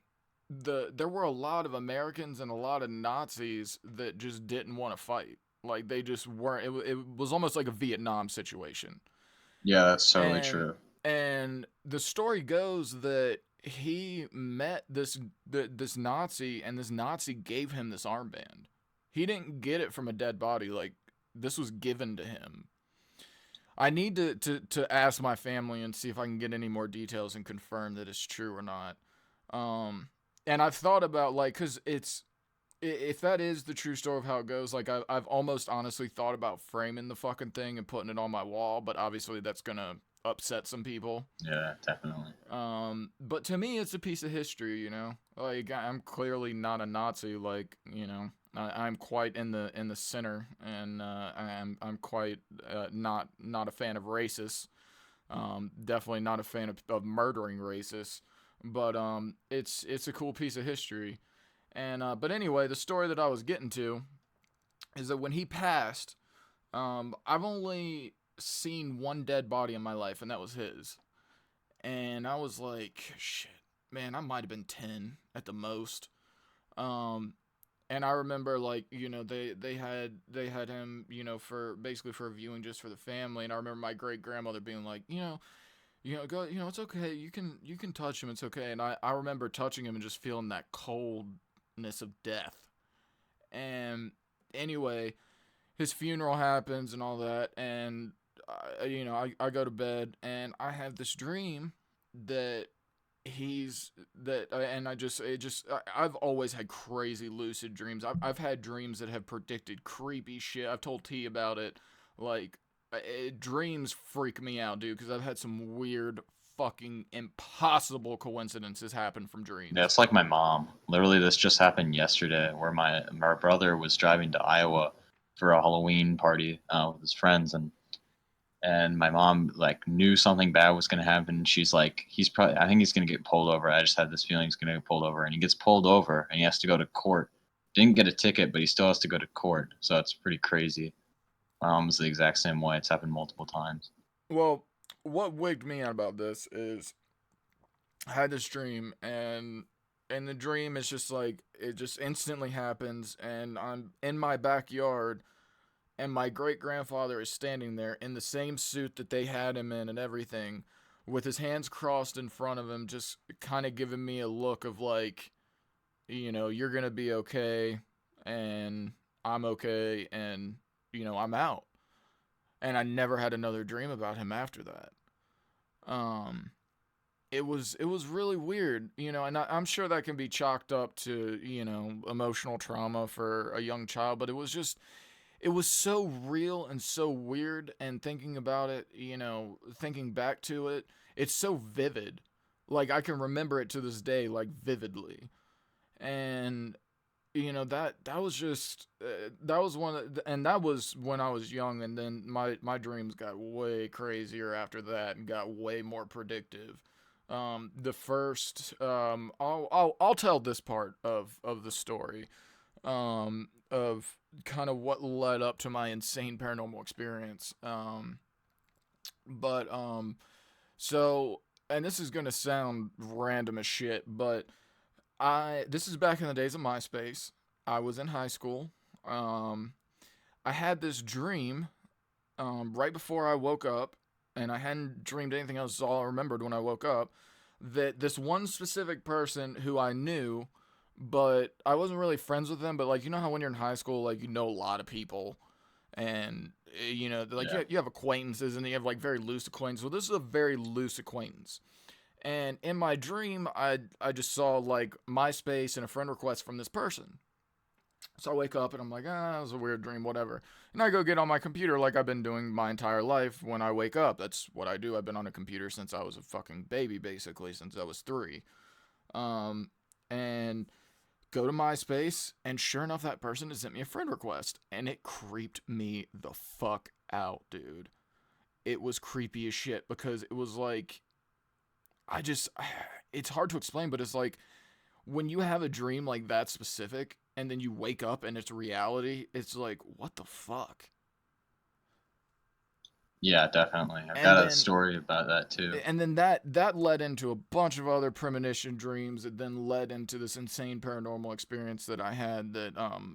there were a lot of Americans and a lot of Nazis that just didn't want to fight. Like they just weren't. It was almost like a Vietnam situation. Yeah, that's totally And true. and the story goes that he met this Nazi, and this Nazi gave him this armband. He didn't get it from a dead body. Like this was given to him. I need to ask my family and see if I can get any more details and confirm that it's true or not. And I've thought about like, cause it's if that is the true story of how it goes, like I've almost honestly thought about framing the fucking thing and putting it on my wall, but obviously that's gonna upset some people. Yeah, definitely. But to me, it's a piece of history, you know. Like I'm clearly not a Nazi, like you know. I'm quite in the center, and I'm quite not a fan of racists. Definitely not a fan of murdering racists, but it's a cool piece of history. And but anyway, the story that I was getting to is that when he passed, I've only seen one dead body in my life, and that was his. And I was like, shit, man, I might have been 10 at the most. Um, and I remember like you know they had him you know for basically for a viewing just for the family. And I remember my great grandmother being like, go, it's okay, you can touch him, it's okay. And I remember touching him and just feeling that coldness of death. And anyway, his funeral happens and all that, and I go to bed and I have this dream that and I've always had crazy lucid dreams. I've had dreams that have predicted creepy shit. I've told T about it. Like dreams freak me out, dude, because I've had some weird fucking impossible coincidences happen from dreams. Yeah, it's like my mom. Literally, this just happened yesterday, where my brother was driving to Iowa for a Halloween party with his friends, and my mom like knew something bad was gonna happen. She's like, I think he's gonna get pulled over. I just had this feeling he's gonna get pulled over, and he gets pulled over, and he has to go to court. Didn't get a ticket, but he still has to go to court. So it's pretty crazy. My mom's the exact same way. It's happened multiple times. Well, what wigged me out about this is I had this dream, and in the dream it's just like it just instantly happens, and I'm in my backyard, and my great grandfather is standing there in the same suit that they had him in and everything, with his hands crossed in front of him, just kind of giving me a look of like, you're gonna be okay, and I'm okay, and I'm out. And I never had another dream about him after that. Um, it was really weird, and I'm sure that can be chalked up to emotional trauma for a young child, but it was so real and so weird, and thinking about it, thinking back to it, it's so vivid. Like I can remember it to this day, like vividly. And that was just that was and that was when I was young, and then my dreams got way crazier after that and got way more predictive. The first I'll tell this part of the story, of kind of what led up to my insane paranormal experience. But so, and this is gonna sound random as shit, but this is back in the days of MySpace. I was in high school. I had this dream right before I woke up, and I hadn't dreamed anything else. All I remembered when I woke up, that this one specific person who I knew, but I wasn't really friends with them. But like, how when you're in high school, like a lot of people, and like Yeah. you have acquaintances, and you have like very loose acquaintances. Well, this is a very loose acquaintance. And in my dream, I just saw like MySpace and a friend request from this person. So I wake up and I'm like, that was a weird dream, whatever. And I go get on my computer like I've been doing my entire life when I wake up. That's what I do. I've been on a computer since I was a fucking baby, basically, since I was 3. And go to MySpace, and sure enough, that person has sent me a friend request. And it creeped me the fuck out, dude. It was creepy as shit, because it was like, it's hard to explain, but it's like when you have a dream like that specific and then you wake up and it's reality, it's like, what the fuck? Yeah, definitely. I've And got a then story about that too. and then that led into a bunch of other premonition dreams that then led into this insane paranormal experience that I had that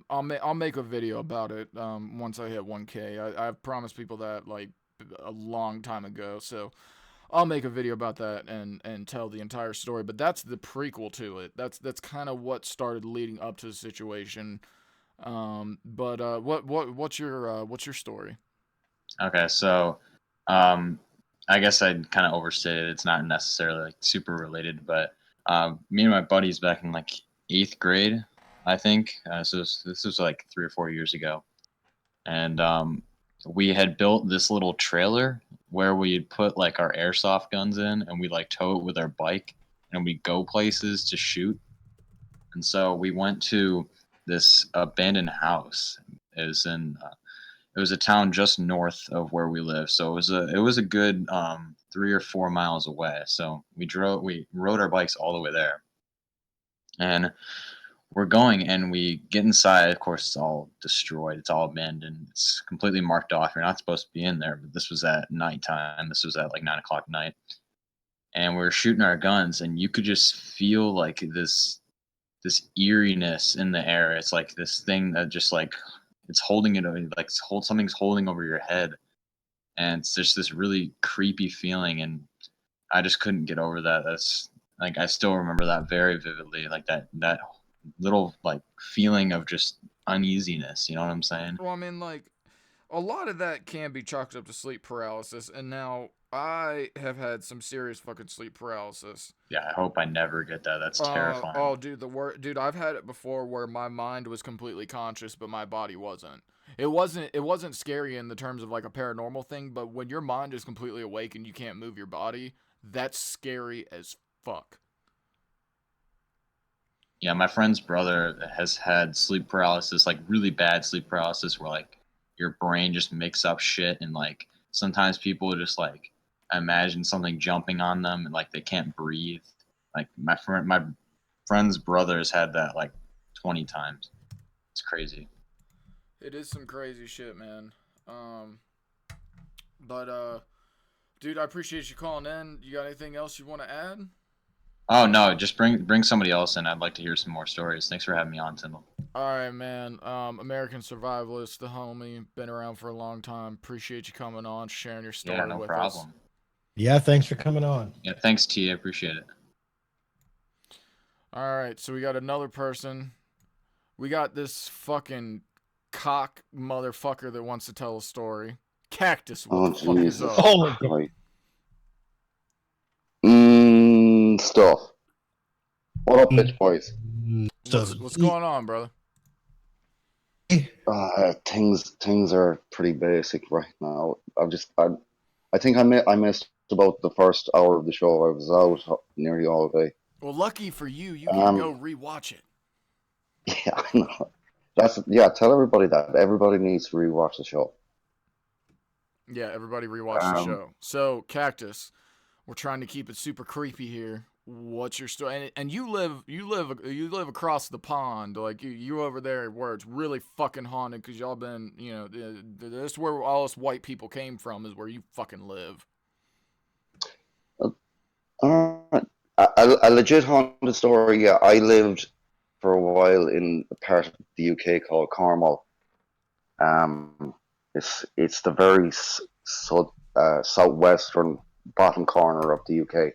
I'll make a video about it once I hit 1K. I've promised people that like a long time ago, so I'll make a video about that and tell the entire story. But that's the prequel to it. That's kind of what started leading up to the situation. What's your story? Okay, so um, I guess I kind of overstated. It's not necessarily like super related, but me and my buddies back in like 8th grade, I think. This was like 3 or 4 years ago, and we had built this little trailer where we'd put like our airsoft guns in, and we'd like tow it with our bike, and we'd go places to shoot. And so we went to this abandoned house. It was a town just north of where we live, so it was a good 3 or 4 miles away. So we rode our bikes all the way there, and we're going, and we get inside. Of course, it's all destroyed. It's all abandoned. It's completely marked off. You're not supposed to be in there. But this was at nighttime. This was at like 9 o'clock at night, and we were shooting our guns, and you could just feel like this eeriness in the air. It's like this thing that just like it's holding it like something's holding over your head, and it's just this really creepy feeling, and I just couldn't get over that. That's like I still remember that very vividly, like that little like feeling of just uneasiness. You know what I'm saying? Well, I mean, like, a lot of that can be chalked up to sleep paralysis, and now I have had some serious fucking sleep paralysis. Yeah, I hope I never get that. That's terrifying. Oh, dude, dude, I've had it before where my mind was completely conscious, but my body wasn't. It wasn't scary in the terms of like a paranormal thing, but when your mind is completely awake and you can't move your body, that's scary as fuck. Yeah, my friend's brother has had sleep paralysis, like really bad sleep paralysis, where like your brain just makes up shit, and like sometimes people just like imagine something jumping on them, and like they can't breathe. Like my friend's brother has had that like 20 times. It's crazy. It is some crazy shit, man. Dude, I appreciate you calling in. You got anything else you want to add? Oh no, just bring somebody else in. I'd like to hear some more stories. Thanks for having me on, Tindiil. All right, man. American Survivalist, the homie, been around for a long time. Appreciate you coming on, sharing your story Yeah, no with problem. us. Yeah, thanks for coming on. Yeah, thanks T. I appreciate it. All right, so we got another person. We got this fucking cock motherfucker that wants to tell a story. Cactus, what the fuck is up? Oh, Right. Stuff. What up, bitch boys? What's going on, brother? Things are pretty basic right now. I think I missed about the first hour of the show. I was out nearly all day. Well, lucky for you, you can go rewatch it. Yeah, I know. Tell everybody that. Everybody needs to rewatch the show. Yeah, everybody rewatch the show. So, Cactus, we're trying to keep it super creepy here. What's your story? And you live across the pond, like you over there where it's really fucking haunted because y'all been, this is where all us white people came from, is where you fucking live. A legit haunted story. Yeah, I lived for a while in a part of the UK called Cornwall. It's the very southwestern bottom corner of the UK.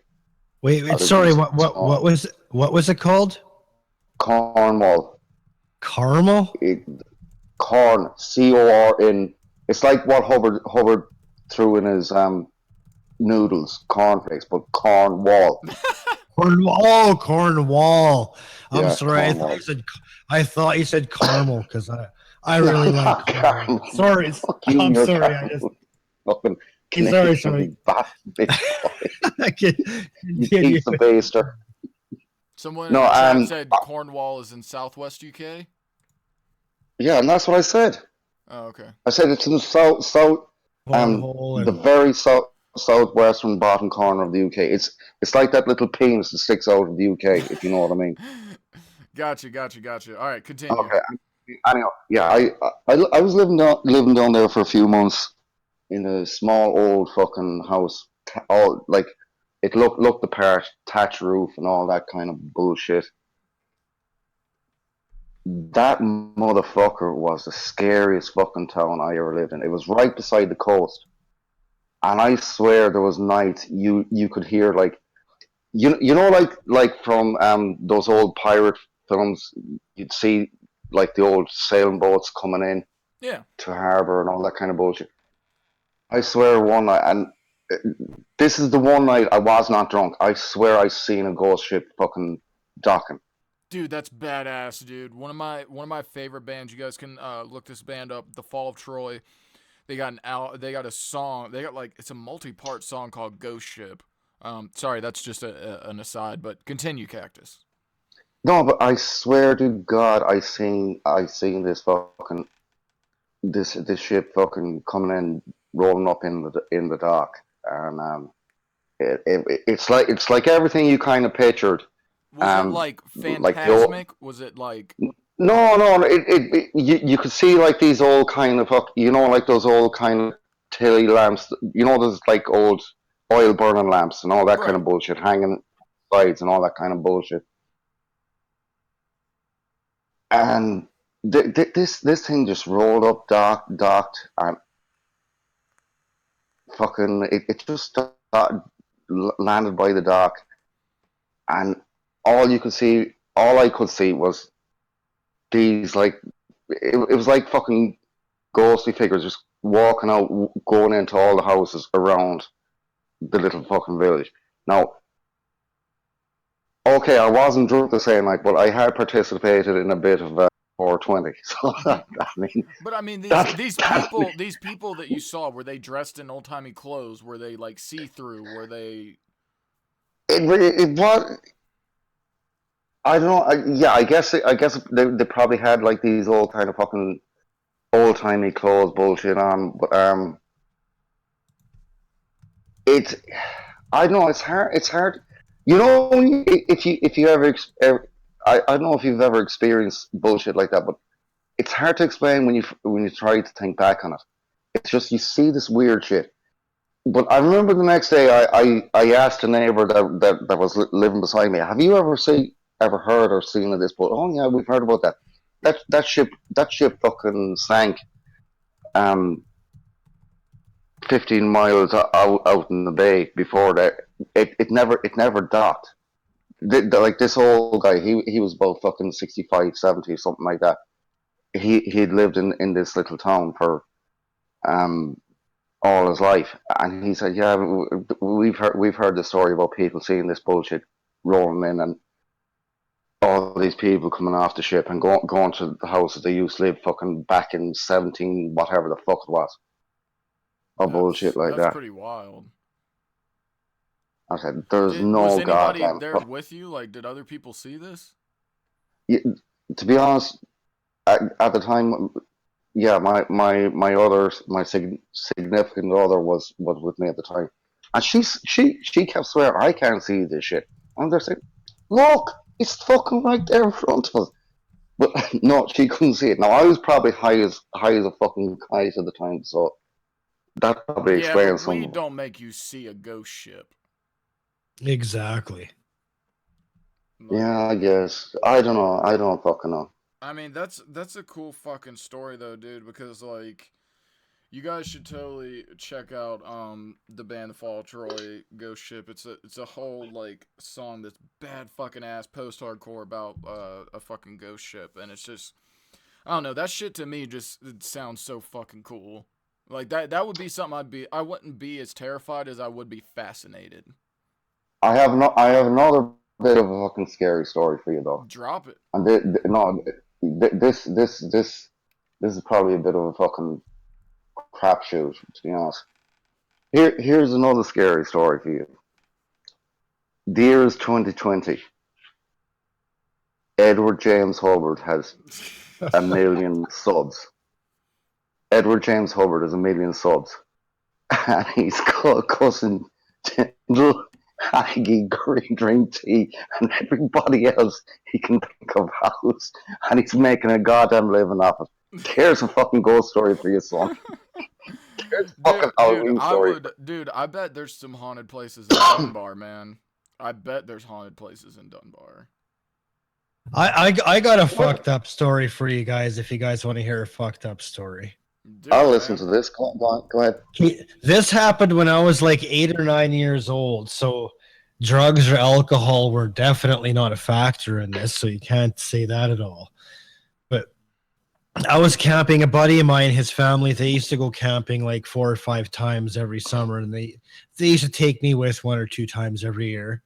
Wait, sorry. What was it called? Cornwall. Caramel? Corn, Corn. It's like what Hubbard threw in his noodles, cornflakes, but Cornwall. Cornwall. Cornwall. I'm Yeah, sorry. Cornwall. I thought you said caramel because I really like caramel. Sorry. I'm sorry. I just. Fucking Sorry. Bitch. I can You piece of baster. Someone in the chat said Cornwall is in southwest UK. Yeah, and that's what I said. Oh, okay. I said it's in the south, Cornhole the very south. southwestern bottom corner of the UK. It's like that little penis that sticks out of the UK, if you know what I mean. Gotcha. All right, continue. Okay. Anyhow, yeah, I was living down there for a few months in a small old fucking house, all like it looked the part, thatch roof and all that kind of bullshit. That motherfucker was the scariest fucking town I ever lived in. It was right beside the coast, and I swear there was nights you could hear like you know like from those old pirate films, you'd see like the old sailing boats coming in Yeah. to harbor and all that kind of bullshit. I swear one night, and uh, this is the one night I was not drunk. I swear I seen a ghost ship fucking docking. Dude, that's badass, dude. One of my favorite bands. You guys can look this band up. The Fall of Troy. They got a song. They got like it's a multi-part song called Ghost Ship. Sorry, that's just an aside. But continue, Cactus. No, but I swear to God, I seen this fucking this ship fucking coming in, rolling up in the dock, and it's like everything you kind of pictured. Was it like Like the old, phantasmic? Was it like no, you could see like these old kind of like those old kind of tilly lamps, those like old oil burning lamps and all that kind right? of bullshit hanging sides and all that kind of bullshit. And this thing just rolled up, docked, and fucking it just landed by the dock, and all I could see was these like it was like fucking ghostly figures just walking out, going into all the houses around the little fucking village. Now, okay, I wasn't drunk the same night, but I had participated in a bit of 420. So I mean, But I mean, that, these people that you saw, were they dressed in old timey clothes? Were they like see through? Were they? it was. I don't know. Yeah, I guess they probably had like these old kind of fucking old timey clothes bullshit on, but it's I don't know. It's hard. It's hard. If you ever, I don't know if you've ever experienced bullshit like that, but it's hard to explain when you try to think back on it. It's just you see this weird shit. But I remember the next day, I asked a neighbor that was living beside me, "Have you ever heard or seen of this?" But oh yeah, we've heard about that. That ship fucking sank. Um, 15 miles out in the bay before that. It never docked. Like this old guy, he was about fucking 65, 70, something like that. He'd lived in this little town for um all his life, and he said, "Yeah, we've heard the story about people seeing this bullshit rolling in, and all these people coming off the ship and going to the houses they used to live fucking back in 17, whatever the fuck it was, or bullshit like That's that." pretty wild. I said, "There's Was no anybody goddamn there with you? Like, did other people see this? Yeah, to be honest, at the time, yeah, my significant other was with me at the time, and she kept swearing, "I can't see this shit." And they're saying, "Look, it's fucking right there in front of us." But no, she couldn't see it. Now I was probably high as a fucking kite at the time, so that probably Yeah, but explains some we of it. don't make you see a ghost ship. Exactly. Like, Yeah, I guess I don't know. I don't fucking know. I mean, that's a cool fucking story though, dude. Because like, you guys should totally check out the band The Fall of Troy Ghost Ship. It's a whole like song that's bad fucking ass post hardcore about a fucking ghost ship, and it's just I don't know, that shit to me just it sounds so fucking cool. Like that would be something I wouldn't be as terrified as I would be fascinated. I have another bit of a fucking scary story for you though. Drop it. And no, this is probably a bit of a fucking crapshoot, to be honest. Here's another scary story for you. The year is 2020. Edward James Hubbard has a million subs. Edward James Hubbard has a million subs, and he's cussing Tindiil, Hagy, green drink tea, and everybody else he can think of house, and he's making a goddamn living off it. Here's a fucking ghost story for you, son. Here's a fucking Halloween story. Dude, I bet there's some haunted places in Dunbar, man. I bet there's haunted places in Dunbar. I got a fucked up story for you guys if you guys want to hear a fucked up story. Dude, I'll listen to this. Go ahead. This happened when I was like 8 or 9 years old, so drugs or alcohol were definitely not a factor in this, so you can't say that at all. But I was camping. A buddy of mine, his family, they used to go camping like 4 or 5 times every summer, and they used to take me with 1 or 2 times every year.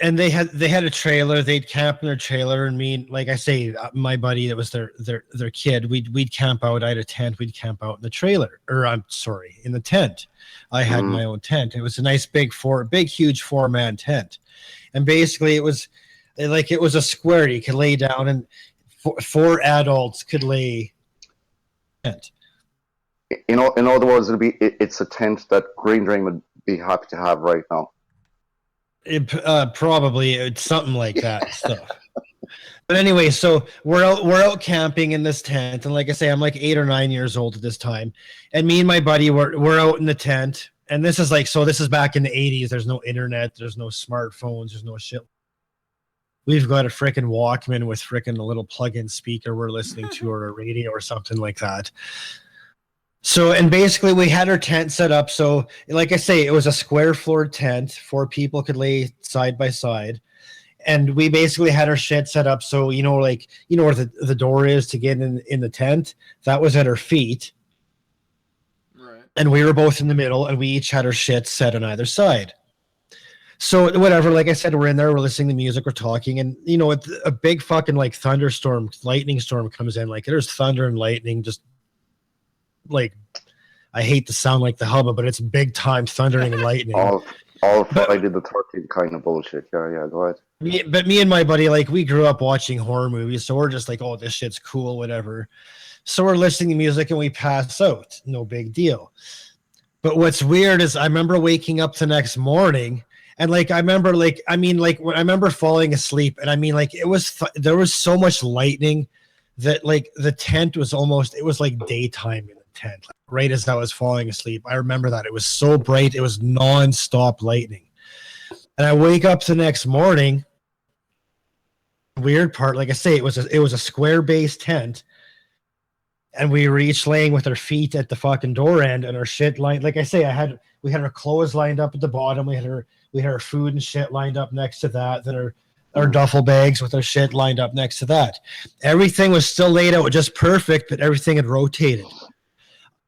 And they had a trailer. They'd camp in their trailer, and me, like I say, my buddy that was their kid. We'd camp out. I had a tent. We'd camp out in the trailer, or I'm sorry, in the tent. I had my own tent. It was a nice big huge 4-man tent, and basically it was a square you could lay down, and four adults could lay tent. In other words, it's a tent that Green Dream would be happy to have right now. Probably it's something like that stuff. But anyway, so we're out camping in this tent, and like I say, I'm like 8 or 9 years old at this time, and me and my buddy we're out in the tent, and this is back in the 80s. There's no internet, there's no smartphones, there's no shit. We've got a freaking Walkman with freaking a little plug-in speaker we're listening to, or a radio or something like that. So, and basically we had our tent set up. So like I say, it was a square floor tent. 4 people could lay side by side. And we basically had our shit set up. So, where the door is to get in the tent, that was at our feet. Right. And we were both in the middle, and we each had our shit set on either side. So whatever, like I said, we're in there, we're listening to music, we're talking, and a big fucking like thunderstorm, lightning storm comes in. Like there's thunder and lightning, just like, I hate to sound like the hubba, but it's big time thundering and lightning. all Friday the 13th kind of bullshit. Yeah, go ahead. Me and my buddy, like, we grew up watching horror movies, so we're just like, oh, this shit's cool, whatever. So we're listening to music and we pass out. No big deal. But what's weird is I remember waking up the next morning, and like I remember when I remember falling asleep, and I mean, like, there was so much lightning that like the tent was like daytime in the tent, like, right as I was falling asleep. I remember that it was so bright, it was non-stop lightning. And I wake up the next morning. Weird part, like I say, it was a square base tent, and we were each laying with our feet at the fucking door end, and our shit lined. Like I say, we had our clothes lined up at the bottom. We had our food and shit lined up next to that. Then our duffel bags with our shit lined up next to that. Everything was still laid out just perfect, but everything had rotated.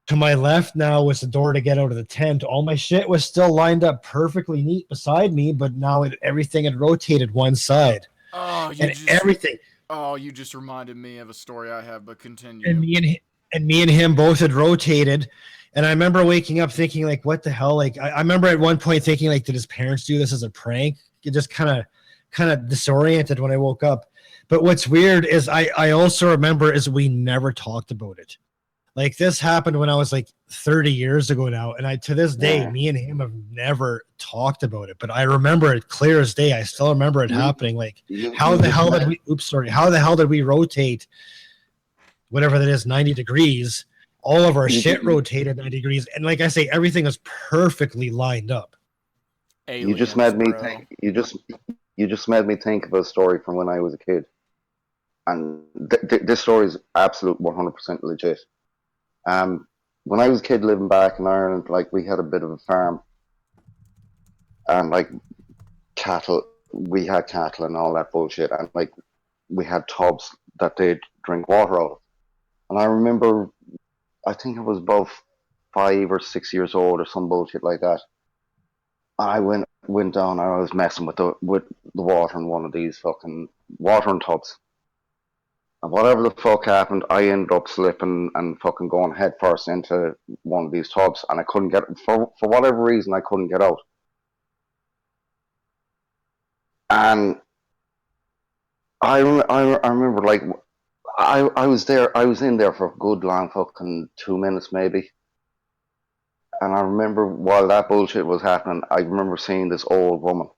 To my left now was the door to get out of the tent. All my shit was still lined up perfectly neat beside me, but now everything had rotated one side. Oh, you just reminded me of a story I have, but continue. And me and him both had rotated. And I remember waking up thinking, like, what the hell? Like, I remember at one point thinking, like, did his parents do this as a prank? It just kind of disoriented when I woke up. But what's weird is I also remember is we never talked about it. Like, this happened when I was like 30 years ago now, and to this day, me and him have never talked about it. But I remember it clear as day. I still remember it happening. Like, how the hell did we rotate, whatever that is, 90 degrees? All of our shit rotated 90 degrees, and like I say, everything is perfectly lined up. Aliens, you just made me bro. think. You just made me think of a story from when I was a kid, and this story is absolute 100% legit. When I was a kid living back in Ireland, like, we had a bit of a farm, and like we had cattle and all that bullshit, and like we had tubs that they'd drink water out of. And I remember, I think I was about 5 or 6 years old or some bullshit like that. I went down and I was messing with the water in one of these fucking watering tubs. And whatever the fuck happened, I ended up slipping and fucking going head first into one of these tubs, and I couldn't get, for whatever reason, I couldn't get out. And I remember, like, I was in there for a good long fucking 2 minutes maybe. And I remember while that bullshit was happening, I remember seeing this old woman.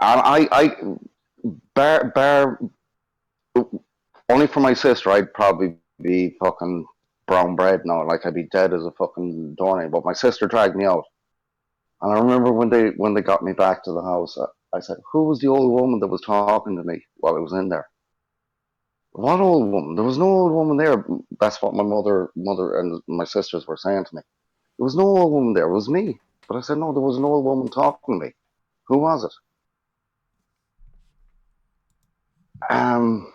And bar, only for my sister, I'd probably be fucking brown bread now. Like I'd be dead as a fucking doornail. But my sister dragged me out. And I remember when they got me back to the house, I said, "Who was the old woman that was talking to me while I was in there?" What old woman? There was no old woman there. That's what my mother, and my sisters were saying to me. There was no old woman there. It was me. But I said, no, there was an old woman talking to me. Who was it? Um,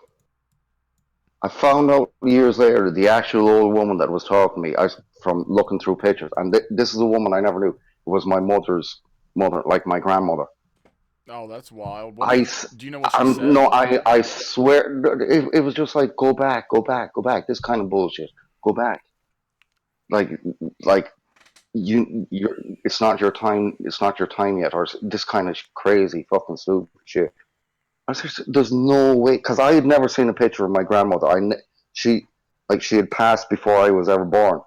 I found out years later the actual old woman that was talking to me. From looking through pictures, and this is a woman I never knew. It was my mother's mother, like my grandmother. Oh, that's wild. Do you know what she I'm, said? no, I swear, it was just like, go back, go back, go back. This kind of bullshit. Go back. Like, like you're. It's not your time. It's not your time yet, or this kind of crazy fucking stupid shit. I said, there's no way, because I had never seen a picture of my grandmother. She, like, she had passed before I was ever born.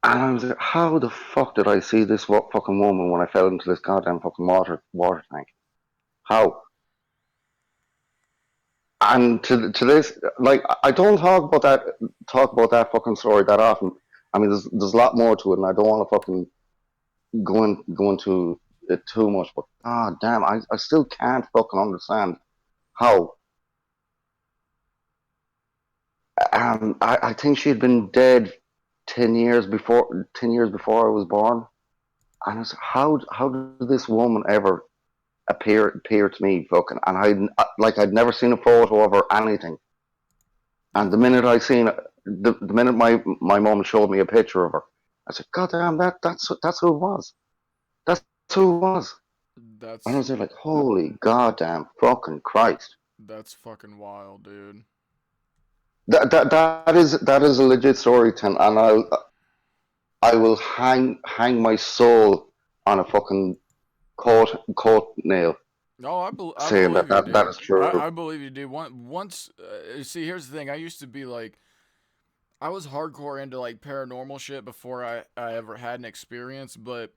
And I was like, how the fuck did I see this fucking woman when I fell into this goddamn fucking water tank? How? And to this, like, I don't talk about that fucking story that often. I mean, there's a lot more to it, and I don't want to fucking go into it too much. But damn, I still can't fucking understand how. I think she had been dead 10 years before 10 years before I was born. And I was, how did this woman ever appear to me fucking? And I'd never seen a photo of her, anything. And the minute I seen it, the minute my mom showed me a picture of her, I said, God damn, that's who it was. That's who it was. And I That's was there like, holy goddamn fucking Christ. that's fucking wild, dude. That is a legit story, Tim, and I will hang my soul on a fucking coat nail No, I saying believe that you, that dude. is true. I believe you, dude. Once, see, here's the thing. I used to be like, I was hardcore into like paranormal shit before I ever had an experience, but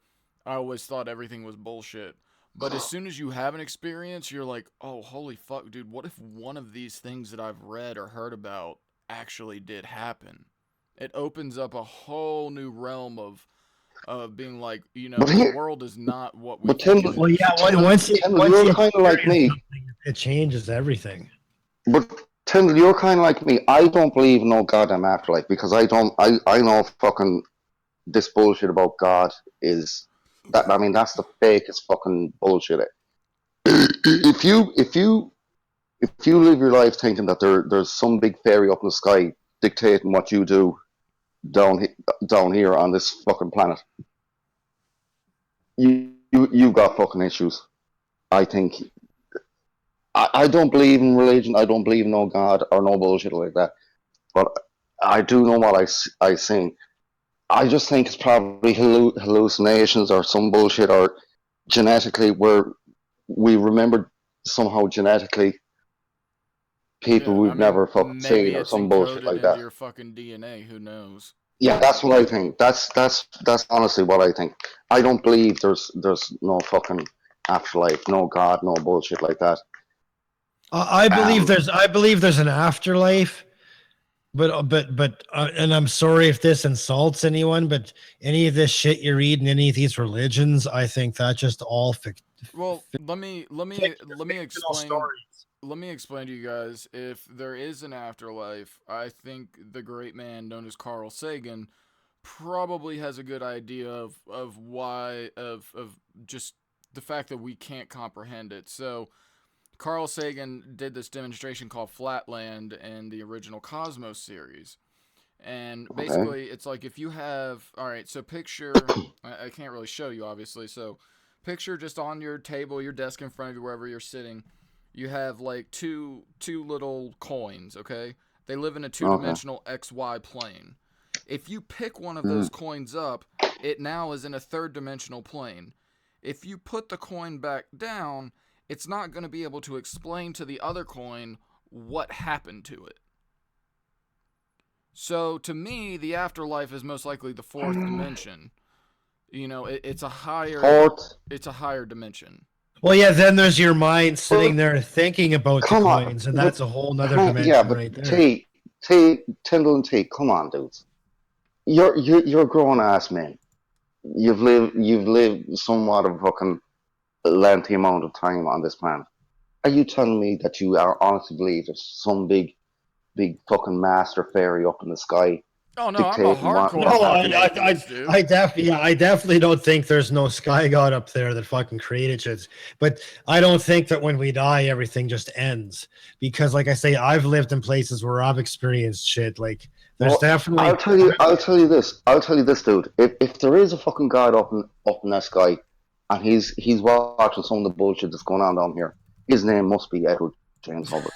I always thought everything was bullshit. But as soon as you have an experience, you're like, oh, holy fuck, dude, what if one of these things that I've read or heard about actually did happen? It opens up a whole new realm of being like, But the here, world is not what we but think it Well, is. yeah. Once You're you kind of like experience me. something, it changes everything. But Tyndall, you're kind of like me. I don't believe in no goddamn afterlife because I don't. I know fucking this bullshit about God is that. I mean, that's the fakest fucking bullshit. If you live your life thinking that there's some big fairy up in the sky dictating what you do down here on this fucking planet, you got fucking issues. I think I don't believe in religion. I don't believe in no God or no bullshit like that. But I do know what I sing. I just think it's probably hallucinations or some bullshit or genetically where we remember somehow genetically people Yeah, I we've mean, never fucking maybe seen or it's some bullshit encoded like into that. your fucking DNA. Who knows? Yeah, that's what I think. That's honestly what I think. I don't believe there's no fucking afterlife, no God, no bullshit like that. Um, I believe there's an afterlife, and I'm sorry if this insults anyone, but any of this shit you read in any of these religions, I think that just all Well, let me fictional explain. stories. Let me explain to you guys. If there is an afterlife, I think the great man known as Carl Sagan probably has a good idea of why of just the fact that we can't comprehend it. So Carl Sagan did this demonstration called Flatland in the original Cosmos series. And okay. basically, it's like if you have, all right, so picture, I can't really show you obviously, so picture just on your table, your desk in front of you, wherever you're sitting, you have like two little coins, okay? They live in a Okay. two-dimensional XY plane. If you pick one of those Mhm. coins up, it now is in a third-dimensional plane. If you put the coin back down, it's not going to be able to explain to the other coin what happened to it. So to me, the afterlife is most likely the fourth dimension. You know, it's a higher. Fourth. It's a higher dimension. Well, yeah, then there's your mind sitting there thinking about the Come on. coins, and that's a whole nother Come- dimension yeah, but right there. Tyndall and T, come on, dudes. You're grown ass men. You've lived somewhat of a fucking lengthy amount of time on this planet. Are you telling me that you are honestly believe there's some big fucking master fairy up in the sky? Oh no, I'm a Dictating what- hardcore. No, fucking atheist, dude. I definitely don't think there's no sky god up there that fucking created shit. But I don't think that when we die, everything just ends. Because, like I say, I've lived in places where I've experienced shit. Like, there's Well, definitely. I'll tell you this, dude. If there is a fucking god up in that sky, and he's watching some of the bullshit that's going on down here, his name must be Edward James Hubbard.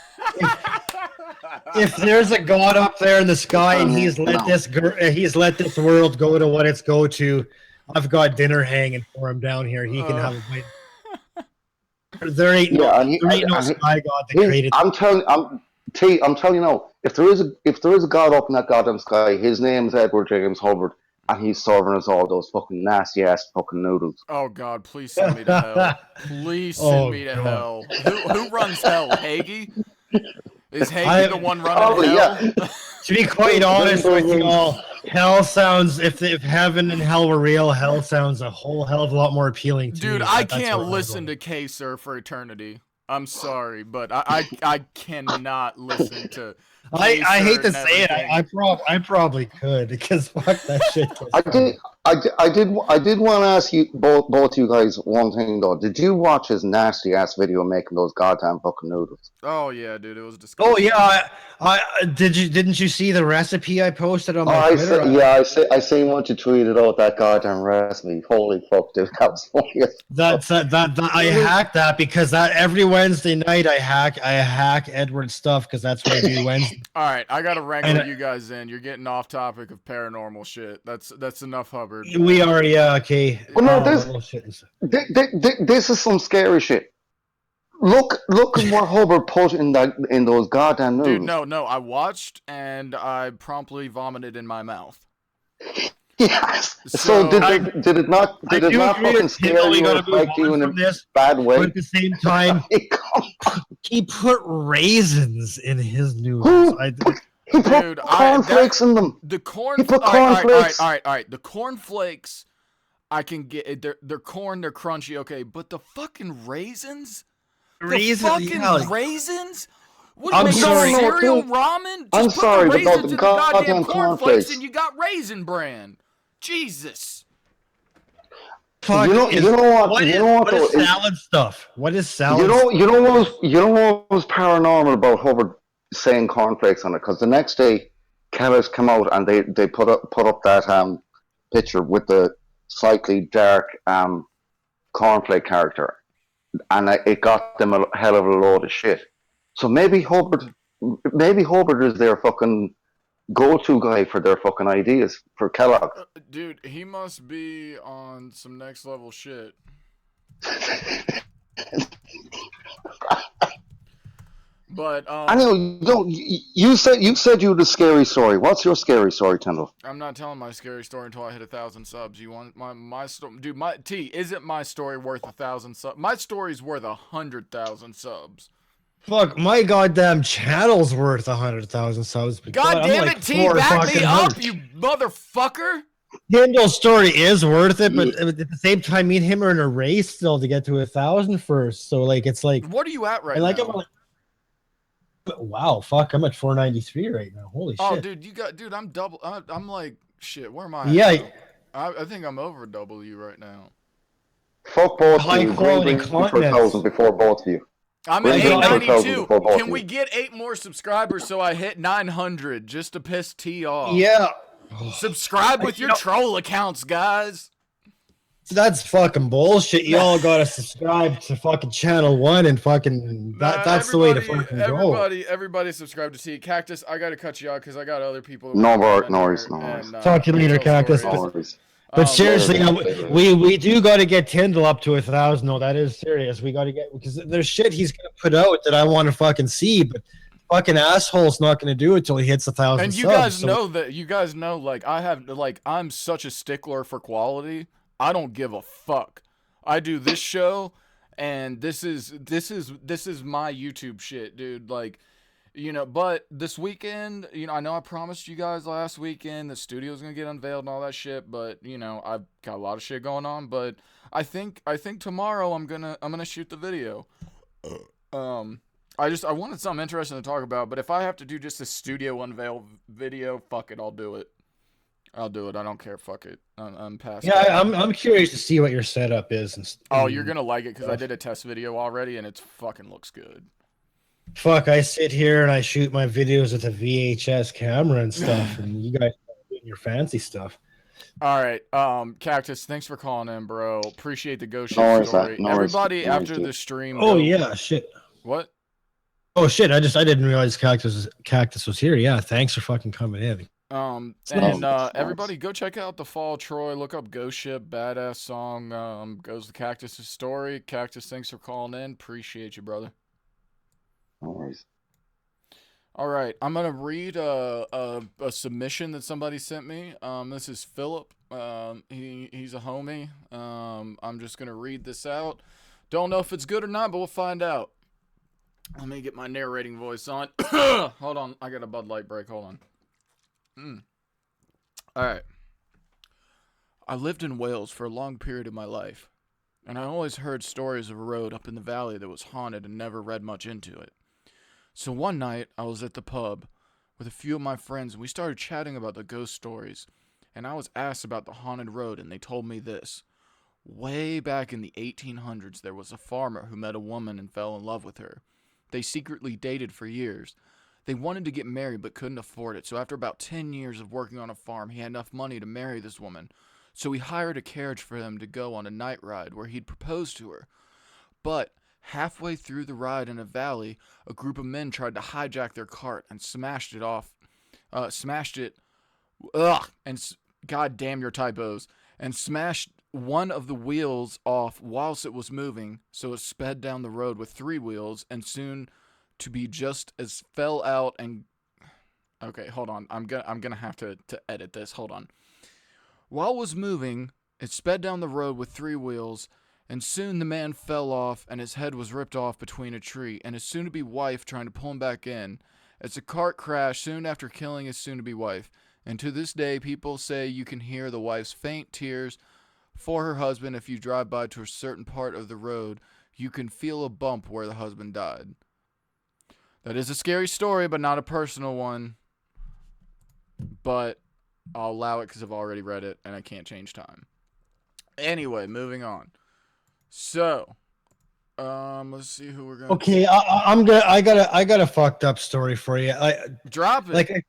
If there's a god up there in the sky and he's let this world go to what it's go to, I've got dinner hanging for him down here. He can have a bite. There ain't no sky god that created. I'm telling you now. If there is a god up in that goddamn sky, his name is Edward James Hubbard, and he's serving us all those fucking nasty ass fucking noodles. Oh God, please send me to hell. Please send me to hell. Who runs hell? Hagy? Is Hagy the one running hell? Yeah. To be quite honest with you all, hell sounds, if heaven and hell were real, hell sounds a whole hell of a lot more appealing to me. Dude, I can't listen to K-Sir for eternity. I'm sorry, but I cannot listen to. I hate to say it. I probably could, because fuck that shit. I did want to ask you both you guys one thing though. Did you watch his nasty ass video making those goddamn fucking noodles? Oh yeah, dude, it was disgusting. Oh yeah, didn't you see the recipe I posted on my Twitter? I seen what you tweeted out that goddamn recipe. Holy fuck, dude, that was funny. I hacked that because that every Wednesday night I hack Edward's stuff because that's what I do Wednesday. All right, I gotta wrangle you guys in. You're getting off topic of paranormal shit. That's enough, Hubbard. We are, yeah, okay. Well, no, this is some scary shit. Look at what Hubbard put in those goddamn noodles. Dude, no, I watched and I promptly vomited in my mouth. Yes. So did it not fucking scare you or affect you in a bad way? But at the same time, he put raisins in his noodles. He put cornflakes in them. The corn. He put cornflakes. All right. The cornflakes, I can get. They're corn. They're crunchy. Okay, but the fucking raisins. Raisins. What, I'm sorry. Cereal ramen. I'm Just sorry, put the but raisins the in the goddamn goddamn cornflakes, cornflakes. and you got Raisin Bran. Jesus. Fuck, You know what? What is salad stuff? What is salad? You know what was paranormal about Hubbard saying cornflakes on it? Because the next day, Kellis come out and they put up that picture with the slightly dark cornflake character, and it got them a hell of a load of shit. So maybe Hubbard is their fucking go-to guy for their fucking ideas for Kellogg. Dude, he must be on some next level shit. But anyway, you said you had a scary story. What's your scary story, Tyndall? I'm not telling my scary story until I hit 1,000 subs. You want my story, dude? Isn't my story worth 1,000 subs? My story's worth 100,000 subs. Fuck, my goddamn channel's worth 100,000 subs. God damn it, T, back me up, you motherfucker! Tyndall's story is worth it, but at the same time, me and him are in a race still to get to 1,000 first. So like, it's like, what are you at right now? Wow, fuck, I'm at 493 right now. Holy shit! Oh, dude, I'm double. I'm like, shit. Where am I? Yeah, I think I'm over double you right now. Fuck both of you. Quality for 1,000 before both of you. I'm at 892. Can we get 8 more subscribers so I hit 900 just to piss T off? Yeah. Subscribe with your troll accounts, guys. That's fucking bullshit. You all gotta subscribe to fucking channel 1 and fucking that's the way to fucking go. Everybody subscribe to T. Cactus, I gotta cut you out because I got other people. No worries. Talk to you later, Cactus. But seriously, we do got to get Tyndall up to 1,000. No, that is serious. We got to get, because there's shit he's gonna put out that I want to fucking see. But fucking asshole's not going to do it till he hits 1,000 And subs. you guys so- know that. You guys know, like I'm such a stickler for quality. I don't give a fuck. I do this show, and this is my YouTube shit, dude. Like, but this weekend, I know I promised you guys last weekend the studio's gonna get unveiled and all that shit, but I've got a lot of shit going on. But I think tomorrow I'm gonna shoot the video. I wanted something interesting to talk about, but if I have to do just a studio unveil video, fuck it, I'll do it. I don't care. Fuck it. I'm past. Yeah, I'm curious to see what your setup is. Oh, you're gonna like it because I did a test video already, and it fucking looks good. Fuck, I sit here and I shoot my videos with a VHS camera and stuff, and you guys doing your fancy stuff. All right, Cactus, thanks for calling in, bro. Appreciate the ghost No shit worries, story. no worries. Everybody No worries, after dude. the stream. Oh go- yeah, shit. What? Oh shit, I didn't realize Cactus was here. Yeah, thanks for fucking coming in. And nice. everybody go check out the Fall Troy. Look up Ghost Ship, badass song. Goes the Cactus's story. Cactus, thanks for calling in. Appreciate you, brother. No worries. All right, I'm gonna read a submission that somebody sent me. This is Philip. He's a homie. I'm just gonna read this out. Don't know if it's good or not, but we'll find out. Let me get my narrating voice on. Hold on, I got a Bud Light break. Hold on. All right. I lived in Wales for a long period of my life, and I always heard stories of a road up in the valley that was haunted and never read much into it. So one night, I was at the pub with a few of my friends, and we started chatting about the ghost stories, and I was asked about the haunted road, and they told me this. Way back in the 1800s, there was a farmer who met a woman and fell in love with her. They secretly dated for years. They wanted to get married but couldn't afford it, so after about 10 years of working on a farm, he had enough money to marry this woman. So he hired a carriage for them to go on a night ride where he'd propose to her. But halfway through the ride in a valley, a group of men tried to hijack their cart and smashed it. God damn your typos. And smashed one of the wheels off whilst it was moving, so it sped down the road with 3 wheels, and soon to be just as fell out and... Okay, hold on. I'm gonna have to edit this. Hold on. While it was moving, it sped down the road with 3 wheels, and soon the man fell off, and his head was ripped off between a tree, and his soon-to-be wife trying to pull him back in, as the cart crashed soon after killing his soon-to-be wife. And to this day, people say you can hear the wife's faint tears for her husband. If you drive by to a certain part of the road, you can feel a bump where the husband died. That is a scary story, but not a personal one. But I'll allow it because I've already read it, and I can't change time. Anyway, moving on. So, let's see who we're gonna. Okay, I got a fucked up story for you. Drop it.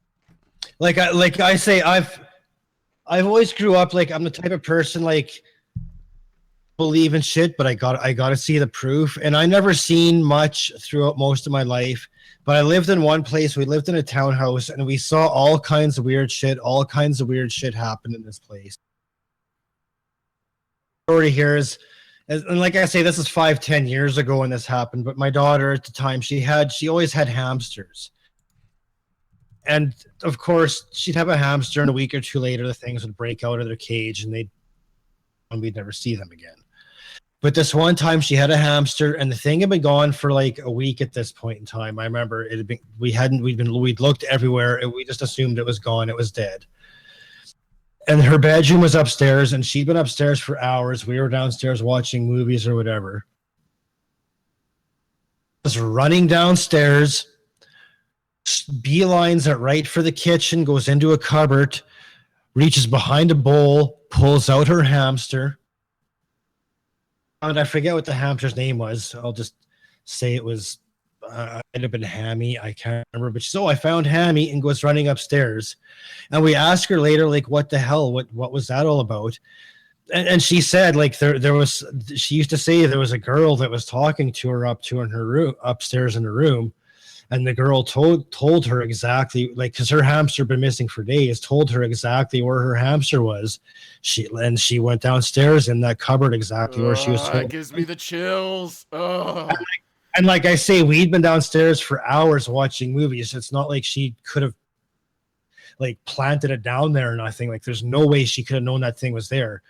Like I say, I've always grew up like I'm the type of person like believe in shit, but I got to see the proof. And I never seen much throughout most of my life. But I lived in one place. We lived in a townhouse, and we saw all kinds of weird shit. All kinds of weird shit happened in this place. Story here is, and like I say, this is 5-10 years ago when this happened. But my daughter at the time, she always had hamsters. And of course, she'd have a hamster, and a week or two later, the things would break out of their cage, and we'd never see them again. But this one time, she had a hamster, and the thing had been gone for like a week at this point in time. I remember it had been we'd looked everywhere, and we just assumed it was gone, it was dead. And her bedroom was upstairs, and she'd been upstairs for hours. We were downstairs watching movies or whatever. Was running downstairs. Beelines it right for the kitchen, goes into a cupboard, reaches behind a bowl, pulls out her hamster. And I forget what the hamster's name was. I'll just say it was, it'd have been Hammy. I can't remember. But she's, I found Hammy, and goes running upstairs. And we asked her later, like, what the hell? What was that all about? And she said, like, she used to say there was a girl that was talking to her in her room, upstairs in her room. And the girl told her exactly, like, because her hamster had been missing for days, told her exactly where her hamster was. She went downstairs in that cupboard exactly where she was told. It gives me the chills. Oh. And like I say, we'd been downstairs for hours watching movies. It's not like she could have like planted it down there or nothing. Like there's no way she could have known that thing was there.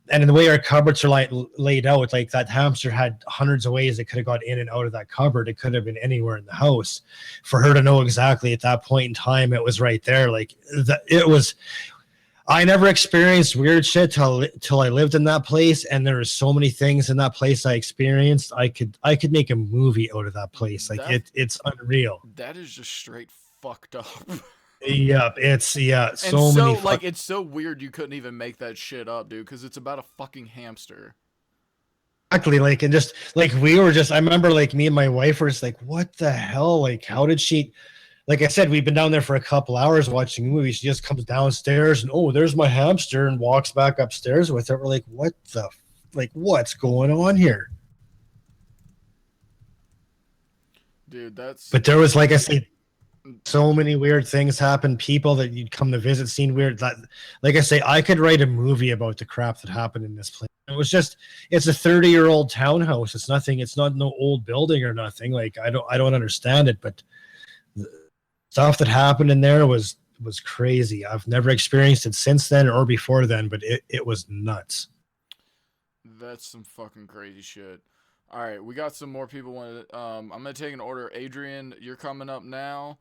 And in the way our cupboards are like laid out, like that hamster had hundreds of ways it could have got in and out of that cupboard. It could have been anywhere in the house. For her to know exactly at that point in time, it was right there. Like it was. I never experienced weird shit till I lived in that place, and there were so many things in that place I experienced. I could make a movie out of that place. Like it's unreal. That is just straight fucked up. Yeah, it's so and many. Like it's so weird you couldn't even make that shit up, dude, because it's about a fucking hamster. Exactly, like, and just like we were just. I remember like me and my wife were just like, "What the hell? Like, how did she?" Like I said, we've been down there for a couple hours watching movies. She just comes downstairs and, oh, there's my hamster, and walks back upstairs with it. We're like, what the, like, what's going on here? Dude, that's. But there was, like I said, so many weird things happen. People that you'd come to visit seen weird. That, like I say, I could write a movie about the crap that happened in this place. It was just, it's a 30-year-old townhouse. It's nothing. It's not no old building or nothing. Like I don't understand it, but. Stuff that happened in there was crazy. I've never experienced it since then or before then, but it was nuts. That's some fucking crazy shit. All right, we got some more people wanted. I'm gonna take an order. Adrian, you're coming up now.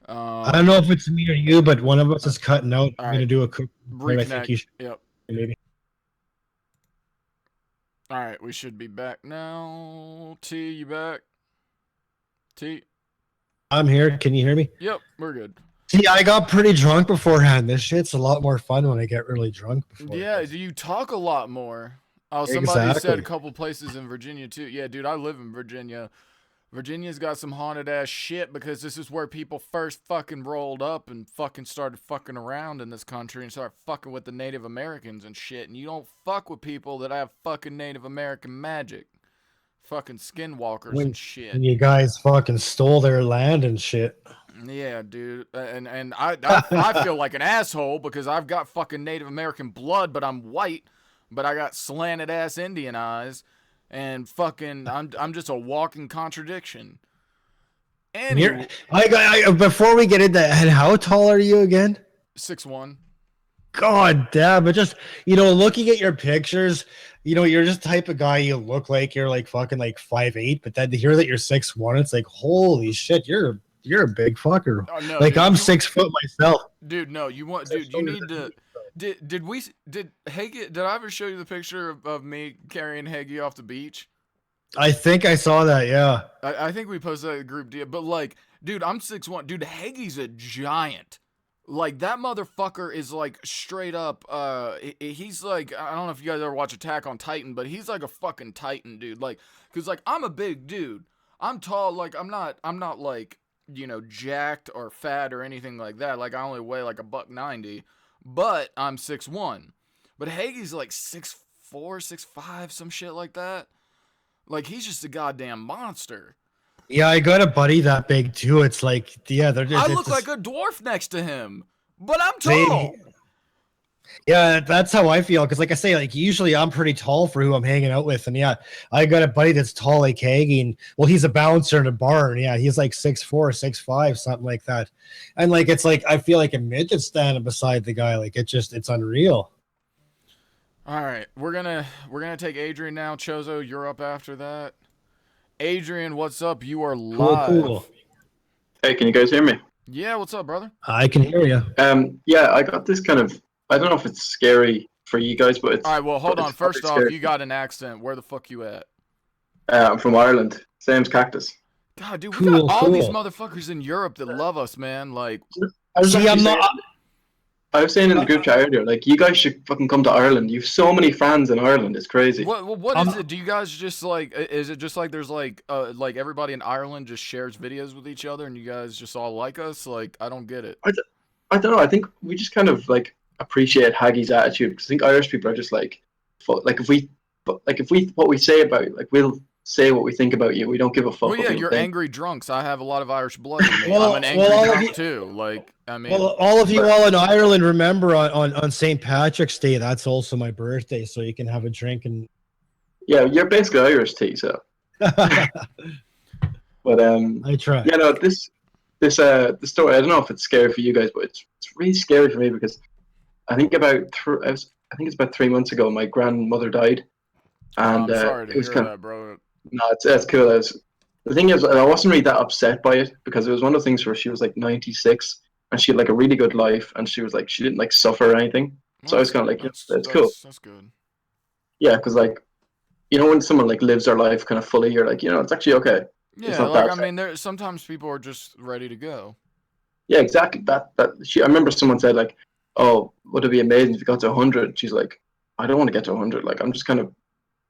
I don't know if it's me or you, but one of us is cutting out. I'm gonna do a quick. I think you should, Yep. maybe. All right, we should be back now. T, you back? T. I'm here. Can you hear me? Yep, we're good. See, I got pretty drunk beforehand. This shit's a lot more fun when I get really drunk. Yeah, do you talk a lot more? Oh, somebody said a couple places in Virginia too. Yeah, dude, I live in Virginia. Virginia's got some haunted ass shit because this is where people first fucking rolled up and fucking started fucking around in this country and started fucking with the Native Americans and shit. And you don't fuck with people that have fucking Native American magic. Fucking skinwalkers and shit. And you guys fucking stole their land and shit. Yeah, dude. And I feel like an asshole because I've got fucking Native American blood, but I'm white. But I got slanted ass Indian eyes. And fucking I'm just a walking contradiction. Anyway, before we get into that, how tall are you again? 6'1". God damn, but just, looking at your pictures, you're just the type of guy you look like you're like fucking like 5'8", but then to hear that you're 6'1", it's like, holy shit, you're a big fucker. Oh, no, like, dude, I'm 6 foot myself. Dude, no, you need to. Did Hagy? Did I ever show you the picture of me carrying Hagy off the beach? I think I saw that. Yeah. I think we posted that in the group deal. But like, dude, I'm 6'1". Dude, Hagy's a giant. Like, that motherfucker is like straight up. He's like, I don't know if you guys ever watch Attack on Titan, but he's like a fucking titan, dude. Like, cause like I'm a big dude. I'm tall. Like I'm not like, jacked or fat or anything like that. Like I only weigh like $190. But I'm 6'1". But Hagy's like 6'4", 6'5", some shit like that. Like, he's just a goddamn monster. Yeah, I got a buddy that big too. It's like, yeah, they're just. I look like a dwarf next to him, but I'm tall. Yeah, that's how I feel. Because, like I say, like usually I'm pretty tall for who I'm hanging out with, and yeah, I got a buddy that's tall like Hagy, and well, he's a bouncer in a bar, and yeah, he's like 6'4", 6'5", something like that. And like it's like I feel like a midget standing beside the guy. Like it's unreal. All right, we're gonna take Adrian now. Chozo, you're up after that. Adrian, what's up? You are live. Cool. Hey, can you guys hear me? Yeah, what's up, brother? I can hear you. Yeah, I got this kind of. I don't know if it's scary for you guys, but it's. All right, well, hold on. First off, scary. you got an accent. Where the fuck you at? I'm from Ireland. Same as Cactus. God, dude, we got all these motherfuckers in Europe that love us, man. Like, see, I was saying in the group chat earlier, like, you guys should fucking come to Ireland. You have so many fans in Ireland. It's crazy. What is it? Do you guys just like? Is it just like there's like everybody in Ireland just shares videos with each other, and you guys just all like us? Like, I don't get it. I don't know. I think we just kind of like appreciate Hagy's attitude, because I think Irish people are just like if we what we say about you, like we'll say what we think about you. We don't give a fuck. Well, yeah, you're angry drunks. I have a lot of Irish blood in me. Well, I'm an angry drunk too. Like, I mean, well, all of you all in Ireland, remember on St. Patrick's Day, that's also my birthday, so you can have a drink and. Yeah, you're basically Irish tea, so. But I try. yeah, no, this story. I don't know if it's scary for you guys, but it's really scary for me because I think I think it's about 3 months ago. My grandmother died, and I'm sorry to it was hear kind of that, bro. no, it's cool. The thing is, I wasn't really that upset by it because it was one of the things where she was like 96 and she had like a really good life and she was like she didn't like suffer or anything. Well, So I was kind of like, yeah, it's cool. that's good. Yeah, because like when someone like lives their life kind of fully, you're like, it's actually okay. It's Yeah, not like that I sad. mean, there sometimes people are just ready to go. Yeah, exactly. I remember someone said like, "Oh, would it be amazing if you got to 100?" She's like, "I don't want to get to 100. Like, I'm just kind of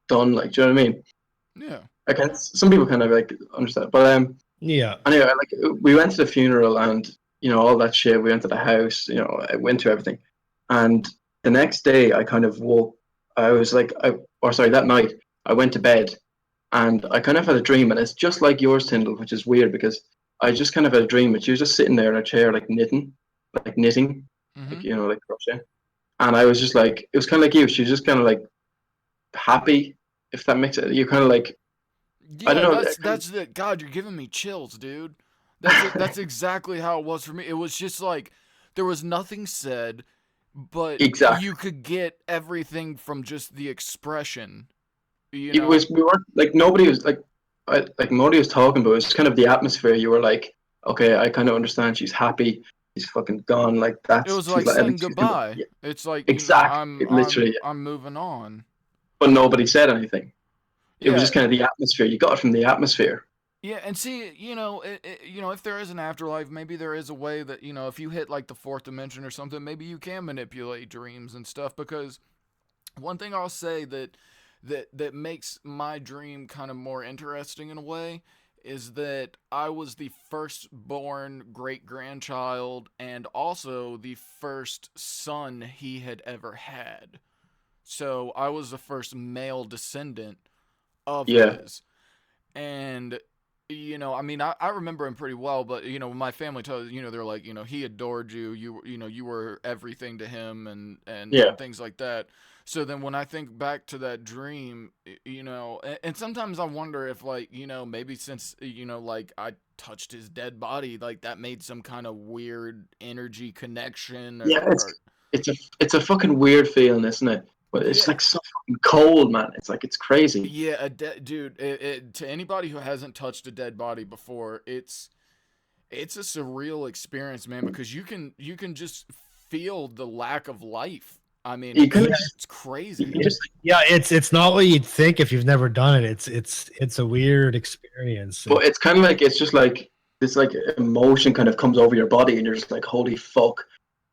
done. Like, do you know what I mean?" Yeah. I can. Some people kind of like understand, but Yeah. anyway, like we went to the funeral and all that shit. We went to the house. I went to everything, and the next day I kind of woke. I was like, or sorry, that night I went to bed and I kind of had a dream, and it's just like yours, Tyndall, which is weird because I just kind of had a dream, but she was just sitting there in a chair, like knitting, Mm-hmm. like crochet. And I was just like, it was kind of like you. She was just kind of like happy, if that makes it. You kind of like, I Yeah, don't know. that's the God. You're giving me chills, dude. That's exactly how it was for me. It was just like there was nothing said, but Exactly. you could get everything from just the expression. You It know? was we weren't like nobody was like nobody was talking, but it was kind of the atmosphere. You were like, okay, I kind of understand. She's happy. She's fucking gone. Like It was she's like like, saying she's gonna, goodbye. yeah, It's like exactly. I'm It literally, I'm moving on. but nobody said anything. It was just Yeah, kind of the atmosphere. You got it from the atmosphere. yeah, and see, if there is an afterlife, maybe there is a way that if you hit like the fourth dimension or something, maybe you can manipulate dreams and stuff. Because one thing I'll say that makes my dream kind of more interesting in a way is that I was the firstborn great grandchild and also the first son he had ever had. So I was the first male descendant of Yeah, his. And I mean, I remember him pretty well, but my family told they're like, he adored you. You were everything to him, yeah, and things like that. So then when I think back to that dream, and sometimes I wonder if like maybe since like I touched his dead body, like that made some kind of weird energy connection, yeah. or It's a fucking weird feeling, isn't it? But it's yeah. like so fucking cold, man. It's like it's crazy. Yeah, dude. To anybody who hasn't touched a dead body before, it's a surreal experience, man. Because you can just feel the lack of life. I mean, You it's kind Yeah. of just it's you crazy. can just Yeah, it's not what you'd think if you've never done it. It's a weird experience. but it's kind of like it's just like this like emotion kind of comes over your body, and you're just like, holy fuck.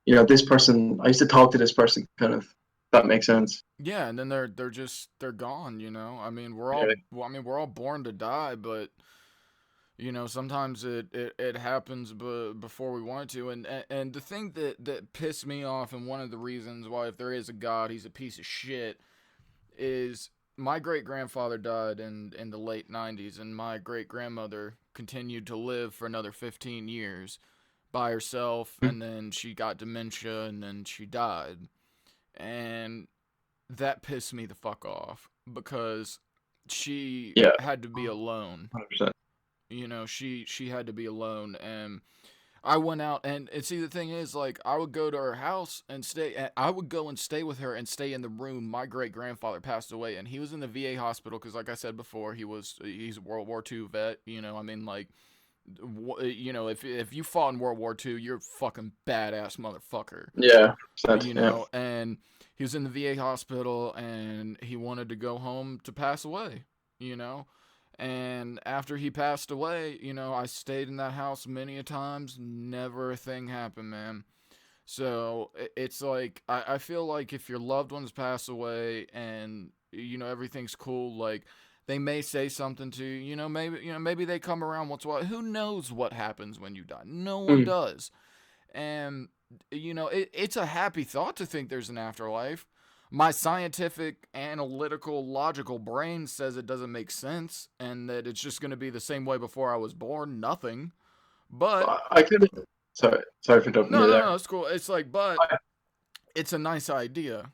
This person. I used to talk to this person. Kind of. That makes sense. Yeah, and then they're gone. I mean, Yeah. we're all born to die, but sometimes it happens before we want it to. And the thing that pissed me off, and one of the reasons why, if there is a God, he's a piece of shit, is my great grandfather died in the late 90s, and my great grandmother continued to live for another 15 years by herself, and then she got dementia, and then she died. And that pissed me the fuck off because she Yeah. had to be alone. 100%. She had to be alone, and I went out and see, the thing is, like, I would go to her house and I would go and stay with her and stay in the room. My great grandfather passed away, and he was in the VA hospital because, like I said before, he's a World War II vet. I mean, like, if you fought in World War II, you're a fucking badass motherfucker. Yeah. 100%. Yeah. And he was in the VA hospital, and he wanted to go home to pass away. And after he passed away, I stayed in that house many a times. Never a thing happened, man. So it's like, I feel like if your loved ones pass away and everything's cool, like, they may say something to you. Maybe they come around once in a while. Who knows what happens when you die? No one Mm. does. And it's a happy thought to think there's an afterlife. My scientific, analytical, logical brain says it doesn't make sense, and that it's just going to be the same way before I was born. Nothing. But I could. Sorry for interrupting no, you no, there. no, it's cool. It's like, but I, it's a nice idea.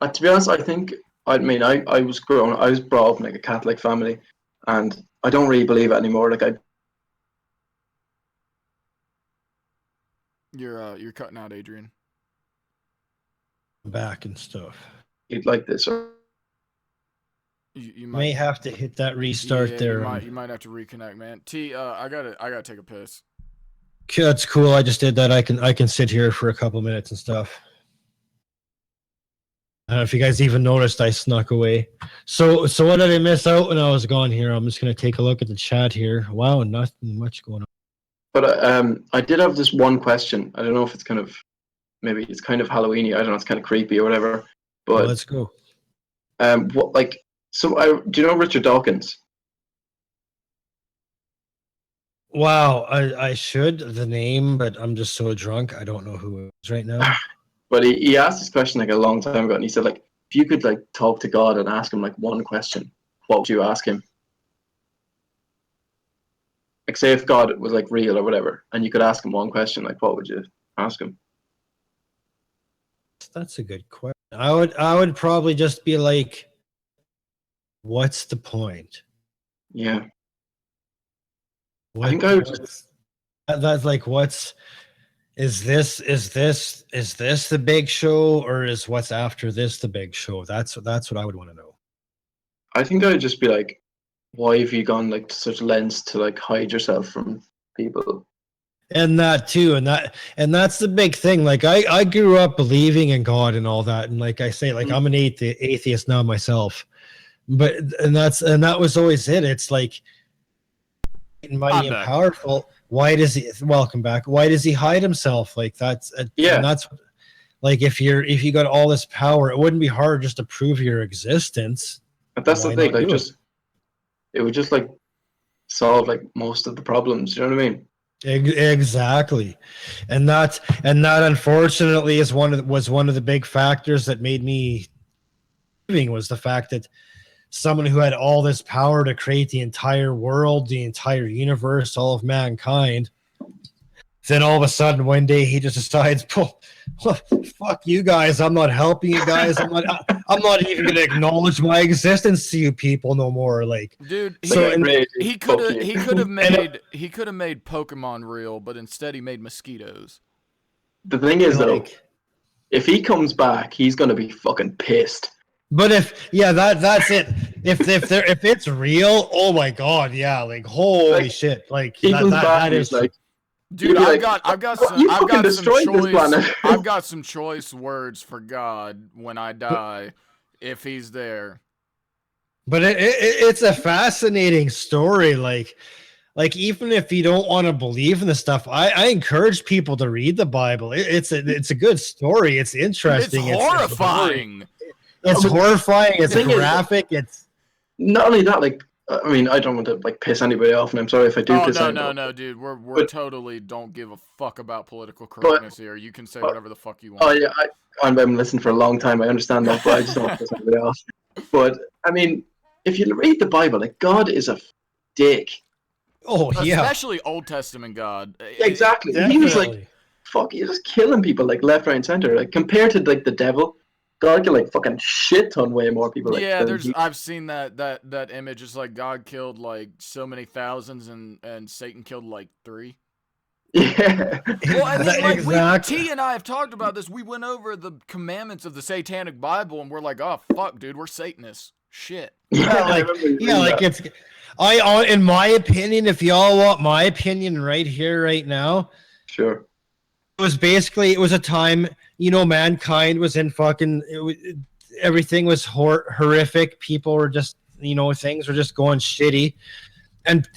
to be honest, I think I mean I was brought up in like a Catholic family, and I don't really believe it anymore. Like You're cutting out, Adrian. Back and stuff. I'd like this. Or You May might have to hit that restart yeah, there. You might have to reconnect, man. I gotta take a piss. Okay, that's cool. I just did that. I can sit here for a couple minutes and stuff. I don't know if you guys even noticed I snuck away. So what did I miss out when I was gone here? I'm just gonna take a look at the chat here. Wow, nothing much going on. But I did have this one question. I don't know if it's kind of maybe it's kind of Halloweeny. I don't know. It's kind of creepy or whatever. Well, But let's go. what like so? Do you know Richard Dawkins? Wow, I should the name, but I'm just so drunk. I don't know who it is right now. But he asked this question like a long time ago, and he said like, if you could like talk to God and ask him like one question, what would you ask him? Like, say if God was like real or whatever, and you could ask him one question, like what would you ask him? That's a good question. I would probably just be like, what's the point? Yeah, I think I would just. That's like is this the big show, or is what's after this the big show? That's what I would want to know. I think I would just be like, why have you gone like to such lengths to like hide yourself from people? And that too, and that's the big thing. Like I grew up believing in God and all that, and like I say, like I'm an atheist now myself, but that was always it. It's like mighty and powerful. Why does he? Welcome back. Why does he hide himself? Like that's Yeah. And that's like if you got all this power, it wouldn't be hard just to prove your existence. But that's Why the thing. not Like do it would just like solve like most of the problems. You know what I mean? Exactly, and that unfortunately is was one of the big factors that made me leaving, was the fact that someone who had all this power to create the entire world, the entire universe, all of mankind, then all of a sudden one day he just decides, fuck you guys, I'm not helping you guys, I'm not even gonna acknowledge my existence to you people no more. Like, Dude, So- he could have made Pokemon real, but instead he made mosquitoes. The thing is though, like, if he comes back, he's gonna be fucking pissed. but that's it. If it's real, oh my god, yeah, like holy Like, shit, like He that, comes that, back that and is he's like, Dude, You'd be I've got some destroyed this choice. planet. I've got some choice words for God when I die, if he's there. But it's a fascinating story. Like even if you don't want to believe in the stuff, I encourage people to read the Bible. It's a good story. It's interesting. It's horrifying. It's horrifying. It's thing is- graphic. It's not only that, like, I mean, I don't want to like piss anybody off, and I'm sorry if I do Oh piss no, anybody no, off. no, dude. We're But- totally don't give a fuck about political correctness here. You can say whatever the fuck you want. Oh yeah, I've been listening for a long time. I understand that, but I just don't want to piss anybody off. But I mean, if you read the Bible, like God is a dick. oh yeah, Especially Old Testament God. Exactly. He was like, fuck, you're just killing people like left, right, and center. Like compared to like the devil, God can like fucking shit ton way more people. Like, Yeah, than he- I've seen that image. It's like God killed like so many thousands and Satan killed like 3. Yeah. Well, and then, like, Exactly. T and I have talked about this. We went over the commandments of the Satanic Bible, and we're like, oh fuck, dude, we're Satanists. Shit. Yeah, I like remember you yeah, reading like that. it's. In my opinion, if y'all want my opinion right here, right now, Sure. it was a time, mankind was in fucking everything was horrific. People were just, things were just going shitty, and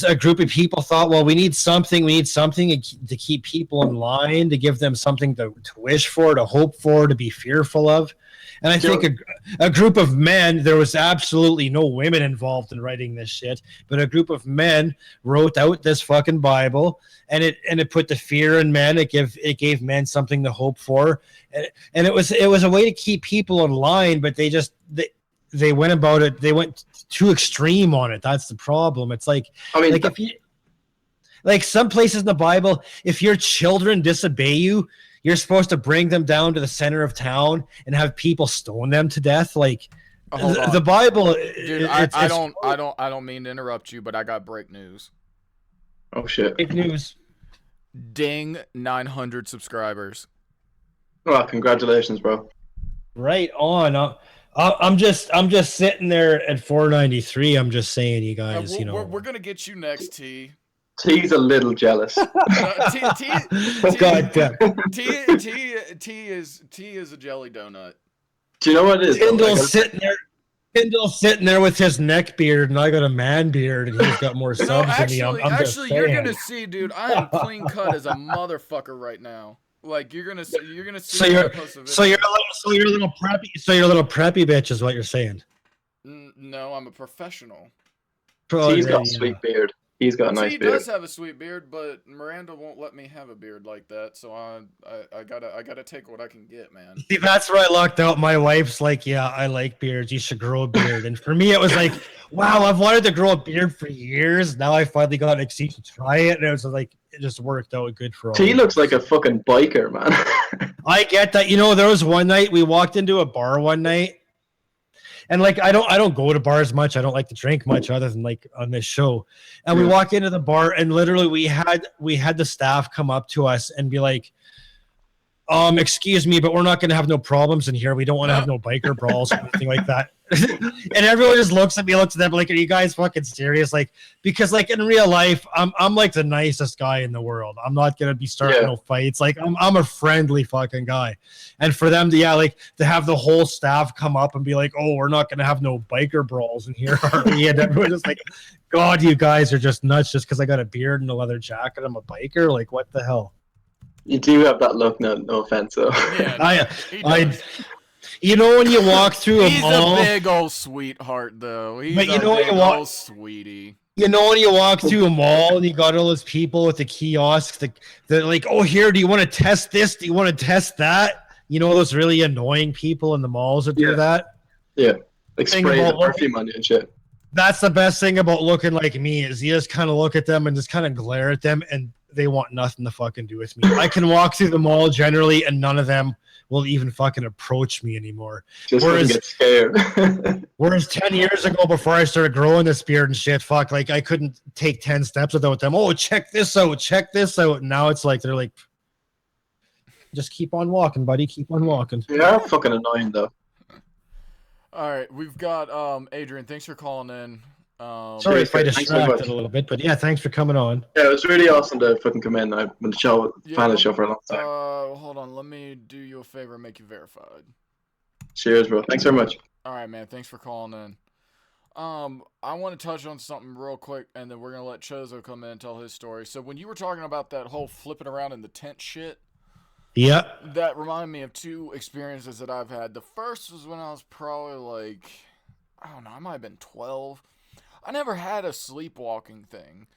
a group of people thought, well, we need something to keep people in line, to give them something to wish for, to hope for, to be fearful of. And I think a group of men, there was absolutely no women involved in writing this shit, but a group of men wrote out this fucking Bible, and it put the fear in men. It gave men something to hope for, and it was a way to keep people in line. But they went about it. They went too extreme on it. That's the problem. It's like, I mean, if you, like some places in the Bible, if your children disobey you, you're supposed to bring them down to the center of town and have people stone them to death. Like Hold on. The Bible, Dude, I don't mean to interrupt you, but I got break news. Oh shit! fake news. Ding, 900 subscribers. Well, congratulations, bro. Right on. I'm just sitting there at 493. I'm just saying, you guys, we're, you know. we're gonna get you next, T. T's a little jealous. T God damn. is a jelly donut. Do you know what it is? Tyndall's sitting there with his neck beard, and I got a man beard, and he's got more No, subs than me. I'm just actually, you're saying. gonna see, dude. I am clean cut as a motherfucker right now. Like you're gonna see. So when I you're post a video. so you're a little preppy bitch is what you're saying. No, I'm a professional. T's got a sweet beard. He's got a nice T beard. does have a sweet beard, but Miranda won't let me have a beard like that. So I gotta take what I can get, man. See, that's where I lucked out. My wife's like, yeah, I like beards. You should grow a beard. And for me, it was like, wow, I've wanted to grow a beard for years. Now I finally got an excuse to try it, and it was like, it just worked out good for all. T looks like a fucking biker, man. I get that. You know, there was one night we walked into a bar one night, and like I don't go to bars much. I don't like to drink much other than like on this show. And we walk into the bar, and literally we had the staff come up to us and be like, excuse me, but we're not going to have no problems in here. We don't want to have no biker brawls or anything like that. And everyone just looks at them like, are you guys fucking serious? Like, because like in real life, I'm like the nicest guy in the world. I'm not going to be starting no fights. Like I'm a friendly fucking guy. And for them to, to have the whole staff come up and be like, oh, we're not going to have no biker brawls in here, are we? And everyone's just like, God, you guys are just nuts just because I got a beard and a leather jacket. I'm a biker. Like, what the hell? You do have that look, no offense, though. Yeah, you know when you walk through a He's mall, a big old sweetheart, though. He's but you a know when big you walk, old sweetie. You know when you walk through a mall and you got all those people with the kiosks, they're like, oh, here, do you want to test this? Do you want to test that? You know those really annoying people in the malls that do that? Yeah, like spray the perfume on you and shit. That's the best thing about looking like me is you just kind of look at them and just kind of glare at them and they want nothing to fucking do with me. I can walk through the mall generally and none of them will even fucking approach me anymore. Just get scared. Whereas 10 years ago, before I started growing this beard and shit, fuck, like I couldn't take 10 steps without them. Oh, check this out, check this out. And now it's like they're like, just keep on walking, buddy, keep on walking. Yeah, fucking annoying though. All right, we've got Adrian. Thanks for calling in. Sorry if I distracted a little bit, but yeah, thanks for coming on. Yeah, it was really awesome to fucking come in. I've been fan of the show for a long time. Hold on, let me do you a favor and make you verified. Cheers, bro. Thanks very much. All right, man. Thanks for calling in. I want to touch on something real quick, and then we're gonna let Chozo come in and tell his story. So when you were talking about that whole flipping around in the tent shit, yeah, that reminded me of two experiences that I've had. The first was when I was probably like, I don't know, I might have been 12. I never had a sleepwalking thing,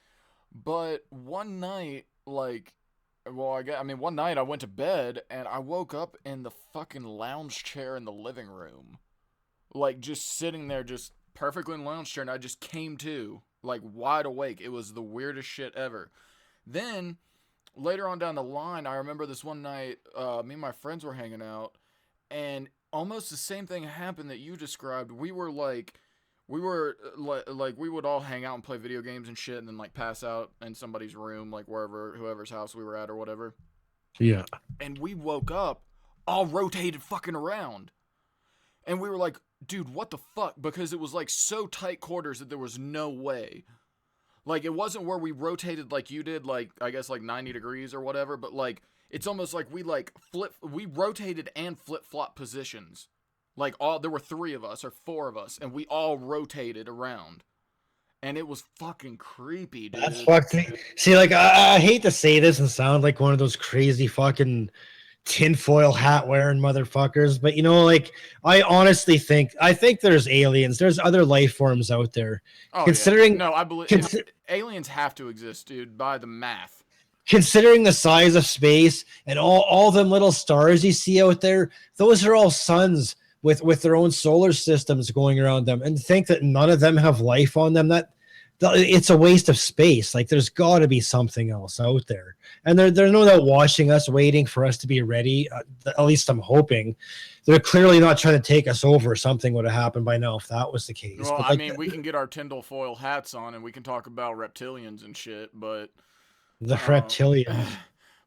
but one night, one night I went to bed and I woke up in the fucking lounge chair in the living room, like just sitting there, just perfectly in the lounge chair, and I just came to, like wide awake. It was the weirdest shit ever. Then later on down the line, I remember this one night, me and my friends were hanging out, and almost the same thing happened that you described. We would all hang out and play video games and shit, and then like pass out in somebody's room, like whoever's house we were at or whatever. Yeah. And we woke up, all rotated fucking around, and we were like, dude, what the fuck? Because it was like so tight quarters that there was no way. Like it wasn't where we rotated like you did, like I guess like 90 degrees or whatever, but like it's almost like we rotated and flip-flop positions. Like there were 3 of us or 4 of us, and we all rotated around, and it was fucking creepy, dude. That's fucking. See, like I hate to say this and sound like one of those crazy fucking tinfoil hat wearing motherfuckers, but you know, like I honestly think there's aliens. There's other life forms out there. Oh, considering no, I believe aliens have to exist, dude. By the math. Considering the size of space and all them little stars you see out there, those are all suns with their own solar systems going around them, and think that none of them have life on them, it's a waste of space. Like there's got to be something else out there, and they're no doubt watching us, waiting for us to be ready. At least I'm hoping. They're clearly not trying to take us over. Something would have happened by now if that was the case. Well, But I like mean, we can get our Tyndall foil hats on and we can talk about reptilians and shit, but the reptilian.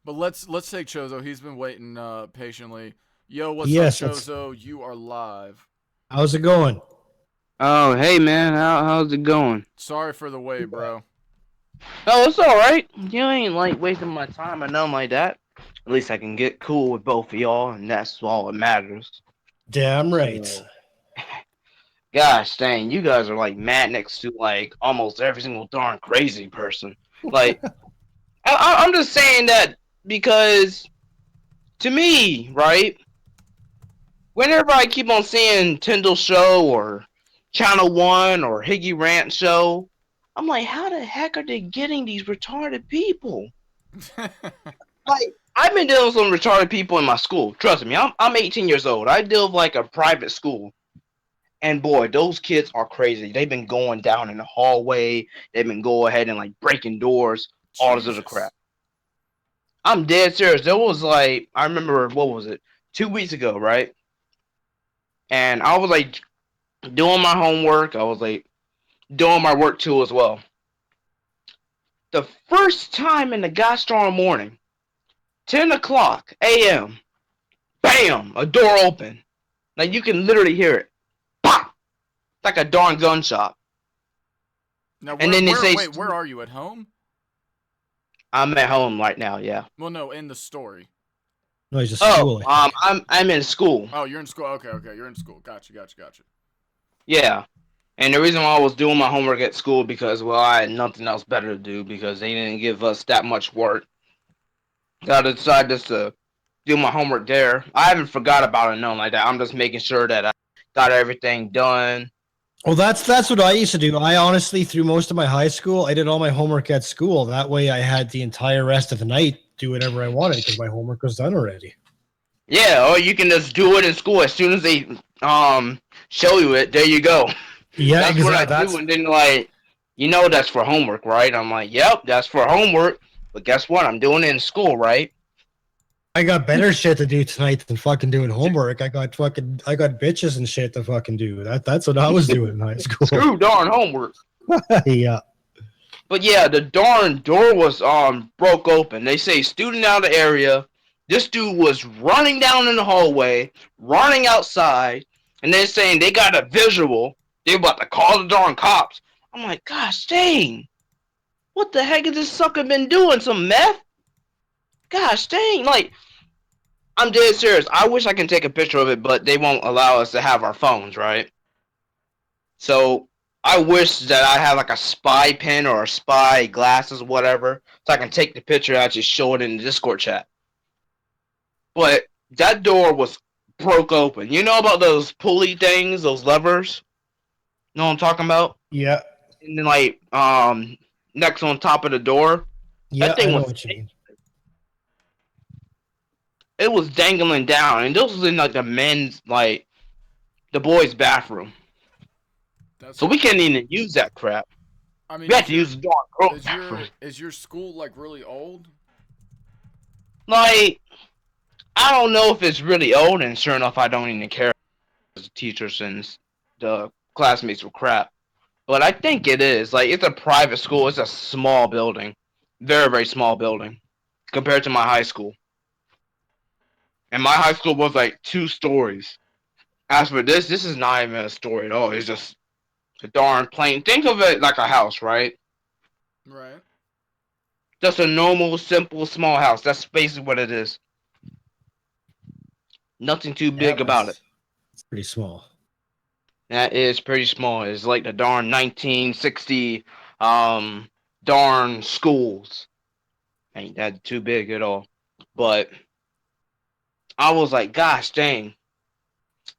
but let's take Chozo. He's been waiting patiently. Yo, what's Yes, up, it's- Chozo? You are live. How's it going? Oh, hey man, how's it going? Sorry for the wait, bro. Oh, it's all right. You ain't like wasting my time or nothing like that. At least I can get cool with both of y'all, and that's all that matters. Damn right. So, gosh dang, you guys are like mad next to like almost every single darn crazy person. Like, I'm just saying that because to me, right? Whenever I keep on seeing Tyndall show or Channel One or HAGYRANTS show, I'm like, how the heck are they getting these retarded people? Like, I've been dealing with some retarded people in my school. Trust me, I'm 18 years old. I deal with like a private school. And boy, those kids are crazy. They've been going down in the hallway. They've been going ahead and like breaking doors, all this other crap. I'm dead serious. There was like, I remember, what was it? 2 weeks ago, right? And I was like doing my homework. I was like doing my work too as well. The first time in the gosh darn morning, 10 o'clock a.m., bam, a door open. Like you can literally hear it. Pop! Like a darn gunshot. Now, And then they say, wait, where are you? At home? I'm at home right now, yeah. Well, no, in the story. No, he's just school. I'm in school. Oh, you're in school. Okay, you're in school. Gotcha. Yeah. And the reason why I was doing my homework at school because, well, I had nothing else better to do because they didn't give us that much work. So I decided just to do my homework there. I haven't forgot about it, nothing like that. I'm just making sure that I got everything done. Well, that's what I used to do. I honestly, through most of my high school, I did all my homework at school. That way, I had the entire rest of the night do whatever I wanted because my homework was done already. Yeah, or you can just do it in school as soon as they show you it. There you go. Yeah, that's what I do. And then like, that's for homework, right? I'm like, yep, that's for homework. But guess what? I'm doing it in school, right? I got better shit to do tonight than fucking doing homework. I got bitches and shit to fucking do. That's what I was doing in high school. Screw darn homework. Yeah. But yeah, the darn door was broke open. They say student out of the area. This dude was running down in the hallway, running outside, and they're saying they got a visual. They're about to call the darn cops. I'm like, gosh dang. What the heck has this sucker been doing? Some meth? Gosh dang. Like, I'm dead serious. I wish I can take a picture of it, but they won't allow us to have our phones, right? So I wish that I had like a spy pen or a spy glasses, whatever, so I can take the picture and actually show it in the Discord chat. But that door was broke open. You know about those pulley things, those levers? You know what I'm talking about? Yeah. And then like next on top of the door. Yeah, that thing I know was what you mean. It was dangling down, and this was in like the men's, like the boys' bathroom. So we can't even use that crap. I mean, we have to use the darn girls' bathroom. Is your school like really old? Like, I don't know if it's really old, and sure enough, I don't even care. The teachers and the classmates were crap, but I think it is. Like, it's a private school. It's a small building, very very small building, compared to my high school. And my high school was like 2 stories. As for this is not even a story at all. It's just a darn plain. Think of it like a house, right? Right. Just a normal, simple, small house. That's basically what it is. Nothing too big about it. It's pretty small. That is pretty small. It's like the darn 1960 darn schools. Ain't that too big at all. But I was like, gosh dang.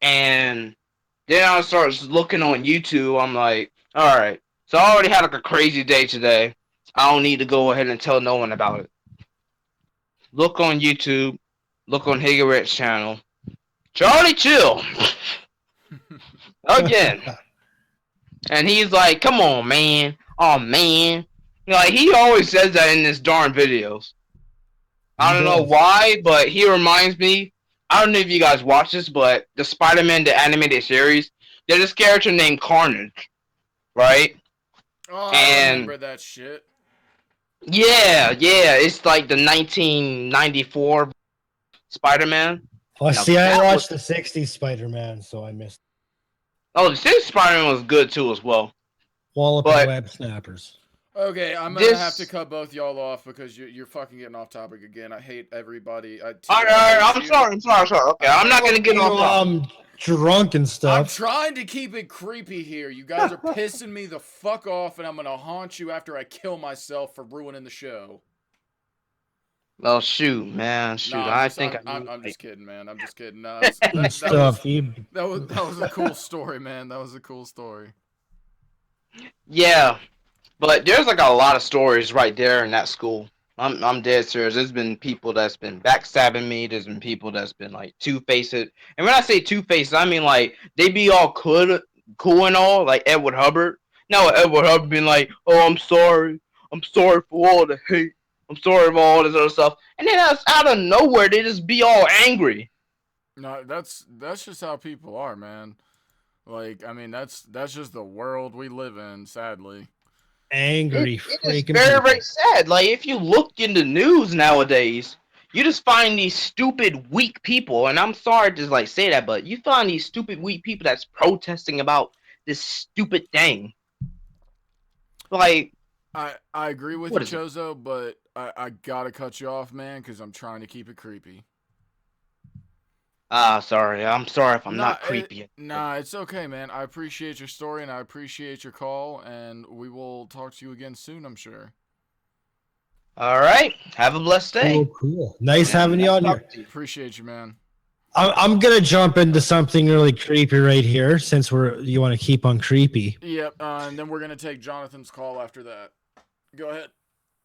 And then I started looking on YouTube. I'm like, all right. So I already had like a crazy day today. I don't need to go ahead and tell no one about it. Look on YouTube. Look on HAGYRANTS channel. Charlie Chill. Again. And he's like, come on, man. Oh man, like he always says that in his darn videos. I don't know why, but he reminds me. I don't know if you guys watch this, but the Spider-Man the animated series, there's this character named Carnage, right? Oh, I And remember that shit. yeah, it's like the 1994 Spider-Man. Oh, Now see, I that watched was the '60s Spider-Man, so I missed the sixth Spider-Man was good too as well. Wallop and But Web Snappers. Okay, I'm gonna have to cut both y'all off because you're fucking getting off topic again. I hate everybody. T, all I right, hate I'm you. sorry. Okay, I'm not gonna get off topic. Drunk and I'm stuff. trying to keep it creepy here. You guys are pissing me the fuck off, and I'm gonna haunt you after I kill myself for ruining the show. Well, shoot, man, shoot. Nah, I think I'm just kidding, man. I'm just kidding. Nah, Stuff. that was a cool story, man. That was a cool story. yeah, but there's like a lot of stories right there in that school. I'm dead serious. There's been people that's been backstabbing me. There's been people that's been like two-faced. And when I say two-faced, I mean like they be all cool and all, like Edward Hubbard. Now Edward Hubbard being like, "Oh, I'm sorry for all the hate. I'm sorry for all this other stuff." And then out of nowhere, they just be all angry. No, that's just how people are, man. Like, I mean, that's just the world we live in, sadly. Angry It is freaking very, people. very sad. Like, if you look in the news nowadays, you just find these stupid, weak people. And I'm sorry to like say that, but you find these stupid, weak people that's protesting about this stupid thing. Like, I agree with you, what is it? Chozo, but I gotta cut you off, man, because I'm trying to keep it creepy. Sorry. I'm sorry if I'm not creepy. Nah, it's okay, man. I appreciate your story and I appreciate your call, and we will talk to you again soon, I'm sure. All right. Have a blessed day. Cool. Nice having you on here. Appreciate you, man. I'm gonna jump into something really creepy right here, since you want to keep on creepy. Yep, and then we're gonna take Jonathan's call after that. Go ahead.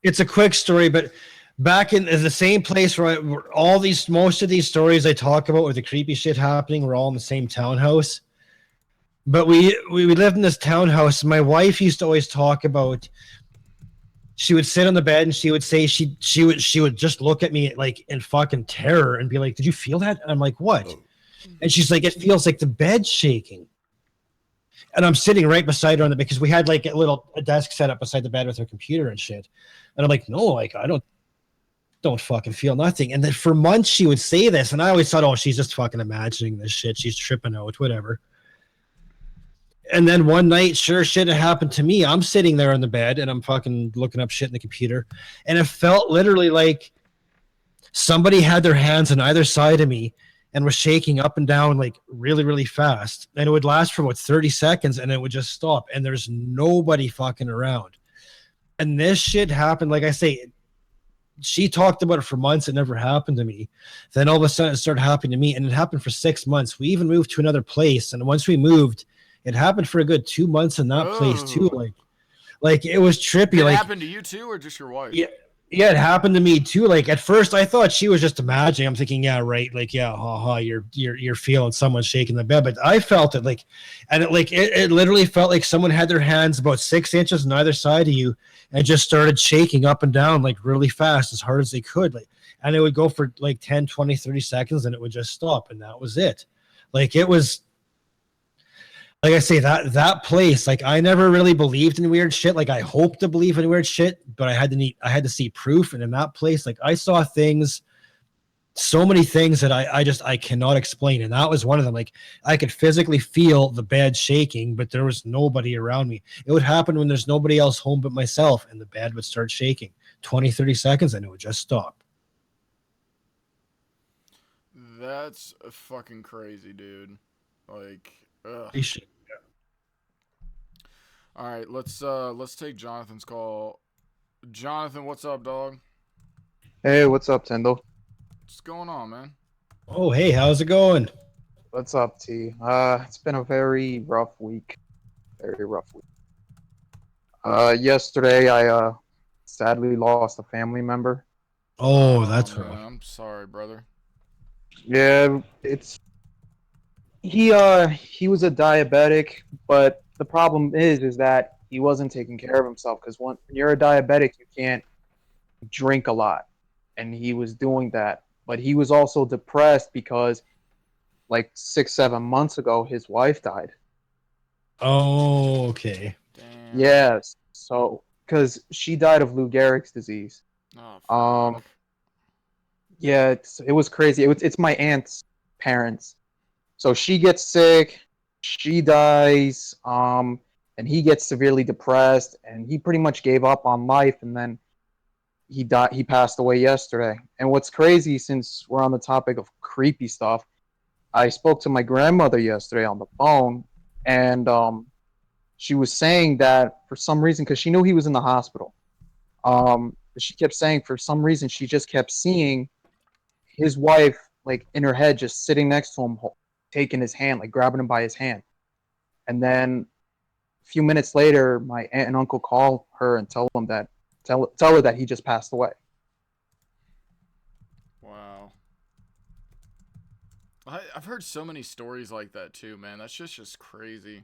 It's a quick story, but back in the same place where most of these stories I talk about with the creepy shit happening, we're all in the same townhouse. But we lived in this townhouse. My wife used to always talk about. She would sit on the bed and she would say she would just look at me like in fucking terror and be like, "Did you feel that?" And I'm like, "What?" And she's like, "It feels like the bed's shaking." And I'm sitting right beside her on the because we had like a desk set up beside the bed with her computer and shit. And I'm like, "No, like I don't fucking feel nothing." And then for months she would say this, and I always thought, "Oh, she's just fucking imagining this shit. She's tripping out, whatever." And then one night, sure shit, it happened to me. I'm sitting there on the bed and I'm fucking looking up shit in the computer. And it felt literally like somebody had their hands on either side of me and was shaking up and down like really, really fast. And it would last for about 30 seconds and it would just stop. And there's nobody fucking around. And this shit happened, like I say, she talked about it for months. It never happened to me. Then all of a sudden it started happening to me. And it happened for 6 months. We even moved to another place. And once we moved, it happened for a good 2 months in that place too. Like it was trippy. Did it like happen to you too, or just your wife? Yeah, it happened to me too. Like at first, I thought she was just imagining. I'm thinking, yeah, right. Like, yeah, you're feeling someone shaking the bed. But I felt it like, and it literally felt like someone had their hands about 6 inches on either side of you and just started shaking up and down like really fast, as hard as they could. Like, and it would go for like 10, 20, 30 seconds, and it would just stop, and that was it. Like it was. Like I say, that place, like I never really believed in weird shit. Like I hoped to believe in weird shit, but I had to see proof. And in that place, like I saw things, so many things that I cannot explain. And that was one of them. Like I could physically feel the bed shaking, but there was nobody around me. It would happen when there's nobody else home but myself, and the bed would start shaking 20, 30 seconds, and it would just stop. That's fucking crazy, dude. Like, ugh. All right, let's take Jonathan's call. Jonathan, what's up, dog? Hey, what's up, Tindiil? What's going on, man? Oh, hey, how's it going? What's up, T? It's been a very rough week. Very rough week. Yesterday I sadly lost a family member. Oh, that's man, rough. I'm sorry, brother. Yeah, he was a diabetic, but the problem is that he wasn't taking care of himself because when you're a diabetic, you can't drink a lot, and he was doing that. But he was also depressed because like 6 7 months ago his wife died. Oh, okay. Damn. Yes, so because she died of Lou Gehrig's disease. Oh Um, fuck. yeah, it was crazy. It's my aunt's parents. So she gets sick, she dies, and he gets severely depressed, and he pretty much gave up on life, and then he died. He passed away yesterday. And what's crazy, since we're on the topic of creepy stuff, I spoke to my grandmother yesterday on the phone, and she was saying that for some reason, because she knew he was in the hospital, she kept saying for some reason she just kept seeing his wife like in her head, just sitting next to him, taking his hand, like grabbing him by his hand. And then a few minutes later, my aunt and uncle call her and tell her that he just passed away. Wow. I've heard so many stories like that too, man. That's just crazy.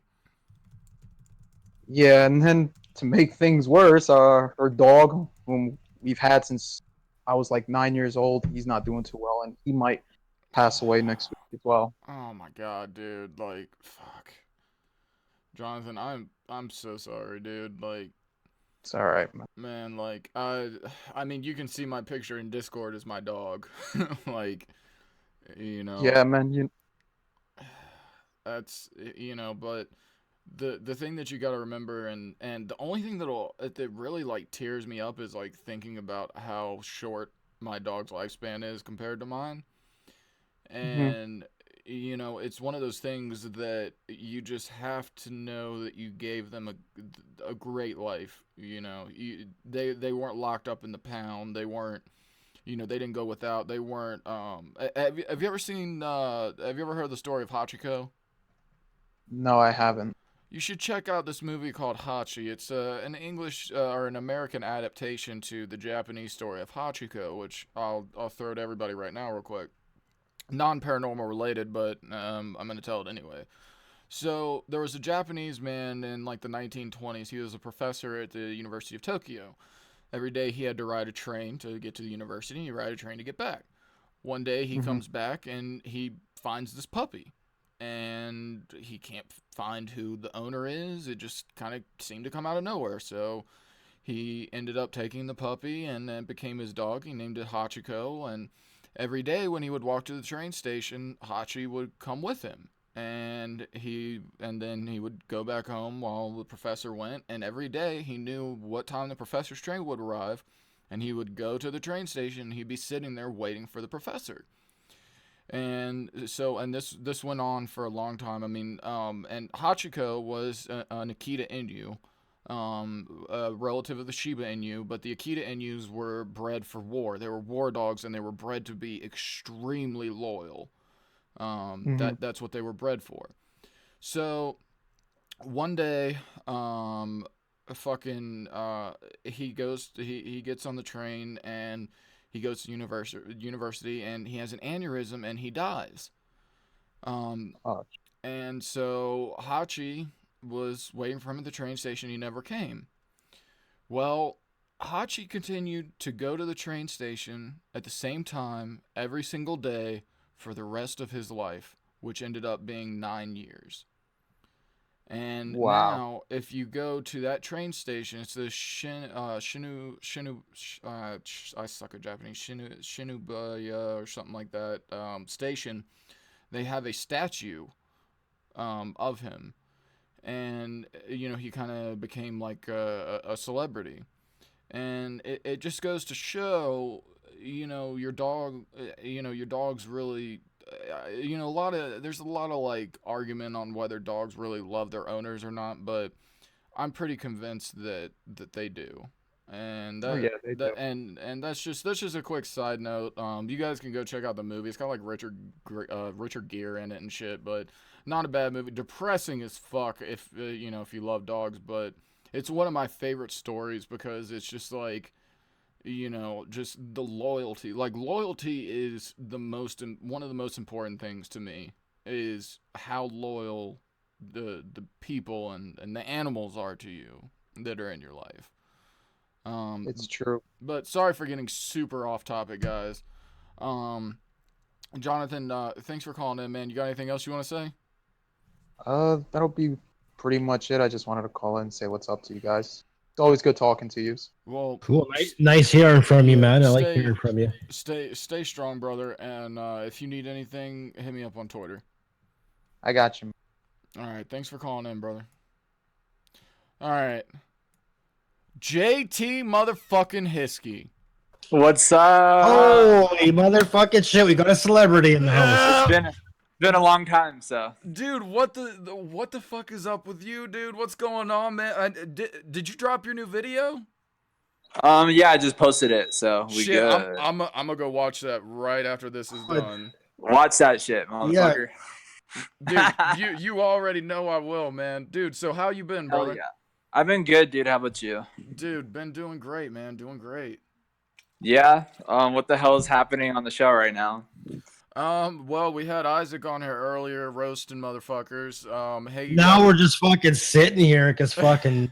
Yeah, and then to make things worse, her dog, whom we've had since I was like 9 years old, he's not doing too well, and he might pass away next week as well. Oh my god, dude. Like, fuck. Jonathan, I'm so sorry, dude. Like, It's all right, man. man, like I mean, you can see my picture in Discord as my dog. Like, you know, Yeah, man. that's but the thing that you got to remember, and the only thing that really like tears me up is like thinking about how short my dog's lifespan is compared to mine. Mhm. And it's one of those things that you just have to know that you gave them a great life. They weren't locked up in the pound. They weren't, they didn't go without. They weren't. Have you ever seen? Have you ever heard the story of Hachiko? No, I haven't. You should check out this movie called Hachi. It's an English or an American adaptation to the Japanese story of Hachiko, which I'll throw to everybody right now real quick. Non-paranormal related, but I'm gonna tell it anyway. So there was a Japanese man in like the 1920s. He was a professor at the University of Tokyo. Every day he had to ride a train to get to the university, and he ride a train to get back. One day he Mhm. comes back and he finds this puppy, and he can't find who the owner is. It just kind of seemed to come out of nowhere. So he ended up taking the puppy, and it became his dog. He named it Hachiko, and every day when he would walk to the train station, Hachi would come with him. And then he would go back home while the professor went, and every day he knew what time the professor's train would arrive, and he would go to the train station, and he'd be sitting there waiting for the professor. And this went on for a long time. I mean, and Hachiko was an Akita Inu, a relative of the Shiba Inu, but the Akita Inus were bred for war. They were war dogs, and they were bred to be extremely loyal. Mhm. That's what they were bred for. So one day, fucking, he gets on the train, and he goes to university, and he has an aneurysm, and he dies. Um, Oh, and so Hachi was waiting for him at the train station. He never came. Well, Hachi continued to go to the train station at the same time every single day for the rest of his life, which ended up being 9 years. And wow. now, if you go to that train station, it's the I suck at Japanese, Shinubaya or something like that, station. They have a statue of him. And, he kind of became like a celebrity. And it just goes to show, your dog's really, there's a lot of like argument on whether dogs really love their owners or not, but I'm pretty convinced that they do. And Oh yeah, they do. that's just a quick side note. You guys can go check out the movie. It's got like Richard Gere in it and shit, but not a bad movie. Depressing as fuck if you love dogs, but it's one of my favorite stories because it's just like, just the loyalty. Like, loyalty is one of the most important things to me, is how loyal the people and the animals are to you that are in your life. It's true. But sorry for getting super off topic, guys. Jonathan, thanks for calling in, man. You got anything else you want to say? That'll be pretty much it. I just wanted to call in and say what's up to you guys. It's always good talking to you. Well, Cool. Nice hearing from you, man. I like stay- hearing from you. stay strong, brother. And if you need anything, hit me up on Twitter. I got you. All right, thanks for calling in, brother. All right, JT motherfucking Hiskey. What's up? Holy motherfucking shit! We got a celebrity in the house. It's been a long time, so. Dude, what the fuck is up with you, dude? What's going on, man? Did you drop your new video? Yeah, I just posted it, so we Shit, good. I'm gonna go watch that right after this is done. Watch that shit, motherfucker. Dude, you already know I will, man. Dude, so how you been, Hell brother? yeah. I've been good, dude. How about you? Dude, been doing great, man. Doing great. Yeah. What the hell is happening on the show right now? Well, we had Isaac on here earlier, roasting motherfuckers. Hey, Now we're just fucking sitting here because fucking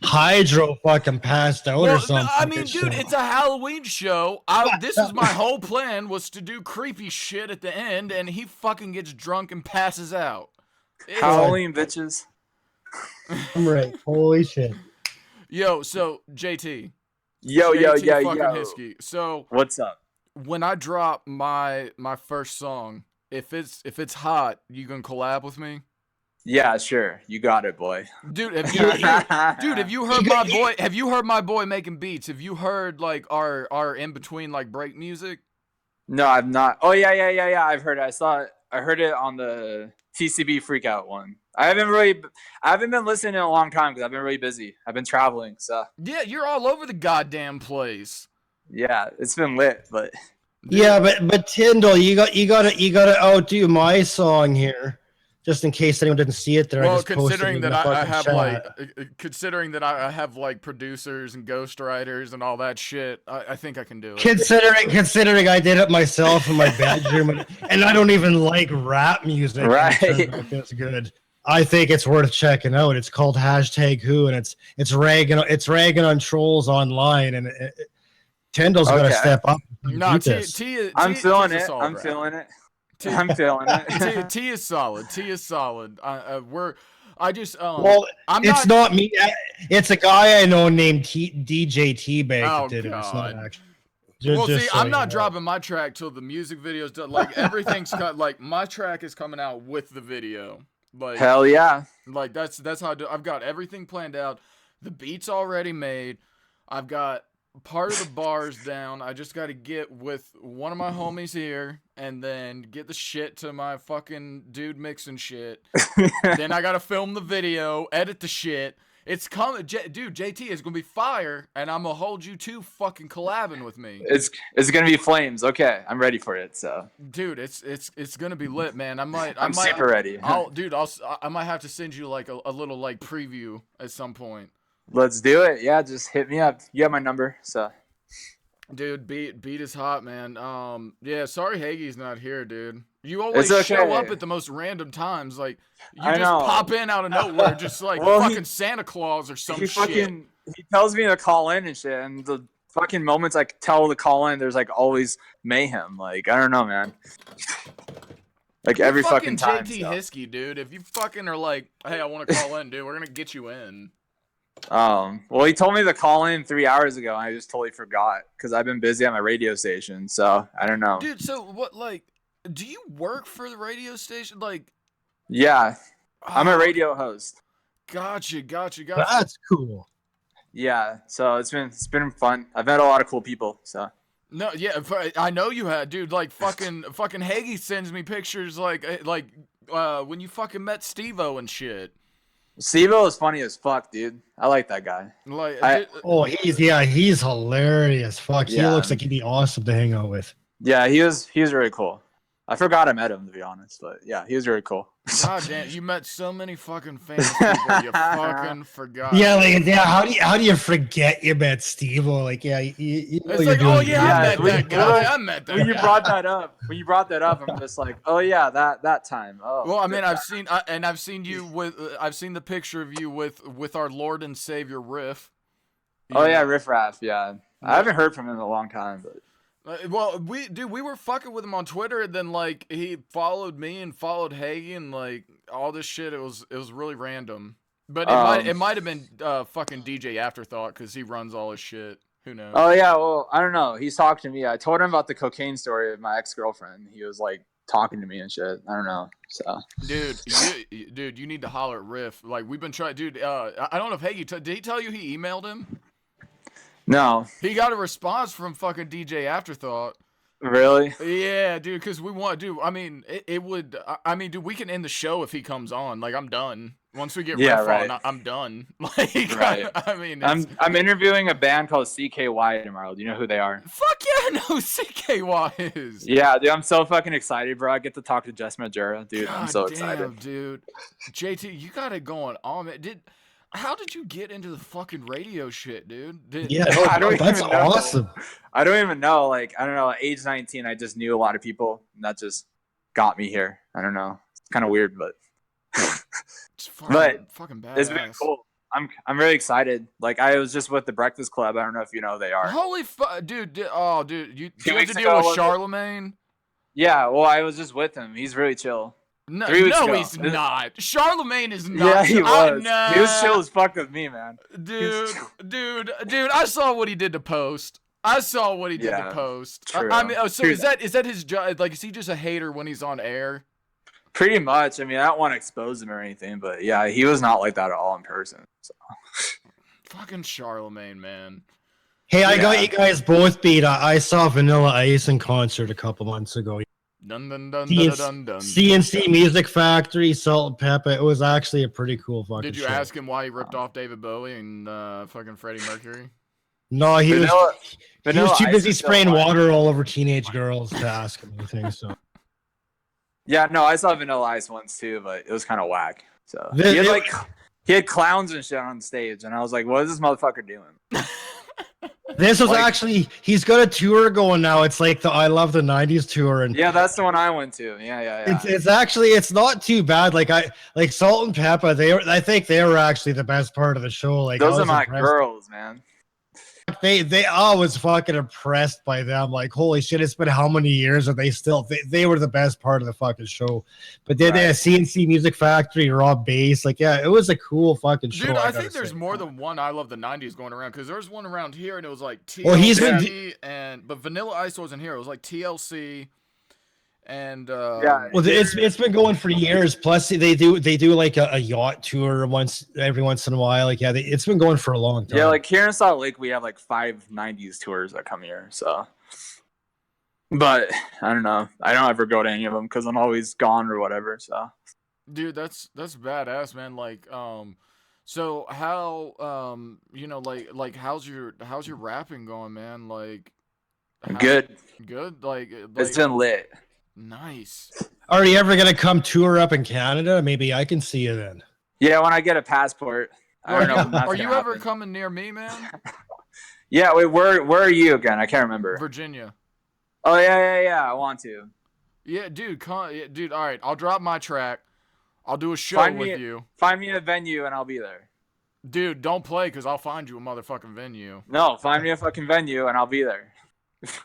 Hydro fucking passed out or something. I mean, dude, it's a Halloween show. This is my whole plan, was to do creepy shit at the end, and he fucking gets drunk and passes out. Halloween, bitches. I'm right. Holy shit. Yo, so JT. Yo. Hiskey. So what's up? When I drop my first song, if it's hot, you gonna collab with me? Yeah, sure. You got it, boy. Dude, have you heard my boy? Have you heard my boy making beats? Have you heard like our in between like break music? No, I've not. Oh yeah. I've heard it. I heard it on the TCB Freakout one. I haven't been listening in a long time because I've been really busy. I've been traveling, so. Yeah, you're all over the goddamn place. Yeah, it's been lit, but. Yeah, but Tindiil, you gotta outdo my song here, just in case anyone didn't see it there. Well, I just considering that I have chat. considering that I have like producers and ghostwriters and all that shit, I think I can do it. Considering I did it myself in my bedroom, and I don't even like rap music. Right. It's good. I think it's worth checking out. It's called #Who, and it's ragging on trolls online, and Tindiil's got to step up. No, I'm feeling it. I'm feeling it. I'm feeling it. T is solid. T is solid. Well, it's not me. It's a guy I know named DJ T-Bag that did it. It's not actually. I'm not dropping my track till the music video's done. Like everything's cut. Like my track is coming out with the video. Like hell yeah. Like that's how I do. I've got everything planned out. The beat's already made. I've got part of the bars down. I just got to get with one of my homies here and then get the shit to my fucking dude mixing shit. Then I got to film the video, edit the shit. It's coming, dude. JT is gonna be fire, and I'm gonna hold you two fucking collabing with me. It's gonna be flames. Okay, I'm ready for it. So, dude, it's gonna be lit, man. I'm super ready. I might have to send you like a little like preview at some point. Let's do it. Yeah, just hit me up. You have my number, so. Dude, beat is hot, man. Yeah, sorry Hagy's not here, dude. You always show up at the most random times. Like, you just pop in out of nowhere, just like fucking Santa Claus or some shit. He tells me to call in and shit, and the fucking moments I tell to call in, there's like always mayhem. Like, I don't know, man. Like every fucking time. JT Hiskey, dude. If you fucking are like, hey, I want to call in, dude, we're gonna get you in. Well, he told me to call in 3 hours ago, and I just totally forgot because I've been busy at my radio station. So I don't know, dude. So what? Like, do you work for the radio station? Like, yeah, I'm a radio host. Gotcha. That's cool. Yeah, so it's been fun. I've met a lot of cool people. So. No, yeah, I know you had, dude. Like, fucking Hagy sends me pictures, like when you fucking met Steve-O and shit. Steve-O is funny as fuck, dude. I like that guy. Like, he's hilarious. Fuck, he looks like he'd be awesome to hang out with. Yeah, he was really cool. I forgot I met him, to be honest, but yeah, he was really cool. God damn, you met so many fucking famous people. You fucking forgot. Yeah, like yeah. How do you forget you met Steve? Like yeah, you know It's you're like, oh doing yeah, good. I met when that guy. I met that when you guy. brought that up, I'm just like, oh yeah, that time. Oh, Well, I mean, good. I've seen you with, I've seen the picture of you with our Lord and Savior Riff. Oh You yeah, know? Riff Raff. Yeah, I haven't heard from him in a long time, but Well, we were fucking with him on Twitter, and then like he followed me and followed Hagy and like all this shit. It was really random, but it might have been fucking DJ Afterthought because he runs all his shit. Who knows? oh yeah, well I don't know. He's talked to me. I told him about the cocaine story of my ex girlfriend. He was like talking to me and shit. I don't know. So Dude, you need to holler at Riff. Like we've been trying, dude. I don't know if Hagy did he tell you he emailed him? no, He got a response from fucking DJ Afterthought. really. Yeah, dude, because we want, dude. I mean, it would. I mean, dude, we can end the show if he comes on. Like, I'm done. Once we get Yeah, Riff right. on, I'm done. Like, Right. I mean, it's, I'm interviewing a band called CKY tomorrow. Do you know who they are? fuck yeah, I know CKY is. Yeah, dude, I'm so fucking excited, bro. I get to talk to Jess Majura, dude. I'm God so damn, excited. dude. JT, you got it going on, man. How did you get into the fucking radio shit, dude? Yeah, I don't that's even know. awesome. I don't even know. Like, I don't know. At age 19, I just knew a lot of people, and that just got me here. I don't know. It's kind of weird, but It's fucking, But fucking badass. it's been cool. I'm really excited. Like, I was just with the Breakfast Club. I don't know if you know who they are. Holy fuck, dude. Oh, dude. You Few have weeks to deal ago, with was it? Charlemagne? Yeah, well, I was just with him. He's really chill. No, 3 weeks no, ago. he's not. Charlemagne is not. Yeah, he was. Nah. He was chill as fuck with me, man. Dude, I saw what he did to post. I saw what he did Yeah, to post. true. I mean, so True is that his job? Like, is he just a hater when he's on air? Pretty much. I mean, I don't want to expose him or anything, but yeah, he was not like that at all in person. So. Fucking Charlemagne, man. Hey, I got Yeah. you guys both beat. I saw Vanilla Ice in concert a couple months ago. Dun dun dun dun dun dun. CNC Music Factory, Salt and Pepper. It was actually a pretty cool fucking Did you show. ask him why he ripped off David Bowie and fucking Freddie Mercury? No, he was Vanilla too Ice busy is so spraying fun. water all over teenage girls to ask him anything. So Yeah, no, I saw Vanilla Ice once too, but it was kind of whack. So The- he had clowns and shit on stage, and I was like, "What is this motherfucker doing?" this was Like- actually he's got a tour going now. It's like the I Love the '90s tour, and Yeah, that's the one I went to. Yeah. it's actually it's not too bad. Like Salt and Pepper. I think they were actually the best part of the show. Like Those I are was my impressed. girls, man. They I was fucking impressed by them. Like, holy shit, it's been how many years and they were the best part of the fucking show. But they had CNC Music Factory, Raw Bass. Like, yeah, it was a cool fucking show. Dude, I gotta think there's say. more than one I Love the 90s going around because there's one around here and it was like TLC Well, he's been but Vanilla Ice wasn't here. It was like TLC and Yeah. Well, it's been going for years. Plus, they do like a yacht tour every once in a while. Like, yeah, it's been going for a long time. Yeah, like here in Salt Lake, we have like 5 90s tours that come here. So, but I don't know. I don't ever go to any of them because I'm always gone or whatever. So, dude, that's badass, man. Like, so how, like how's your rapping going, man? Like, good. Good. Like It's been lit. Nice. Are you ever gonna come tour up in Canada? Maybe I can see you then. Yeah, when I get a passport. I don't know. When that's Are you gonna ever happen. coming near me, man? Yeah, wait, where are you again? I can't remember. Virginia. Oh yeah. I want to. Yeah, dude, dude. All right, I'll drop my track. I'll do a show Find with me- you, Find me a venue and I'll be there. dude. Don't play because I'll find you a motherfucking venue. No, find me a fucking venue and I'll be there.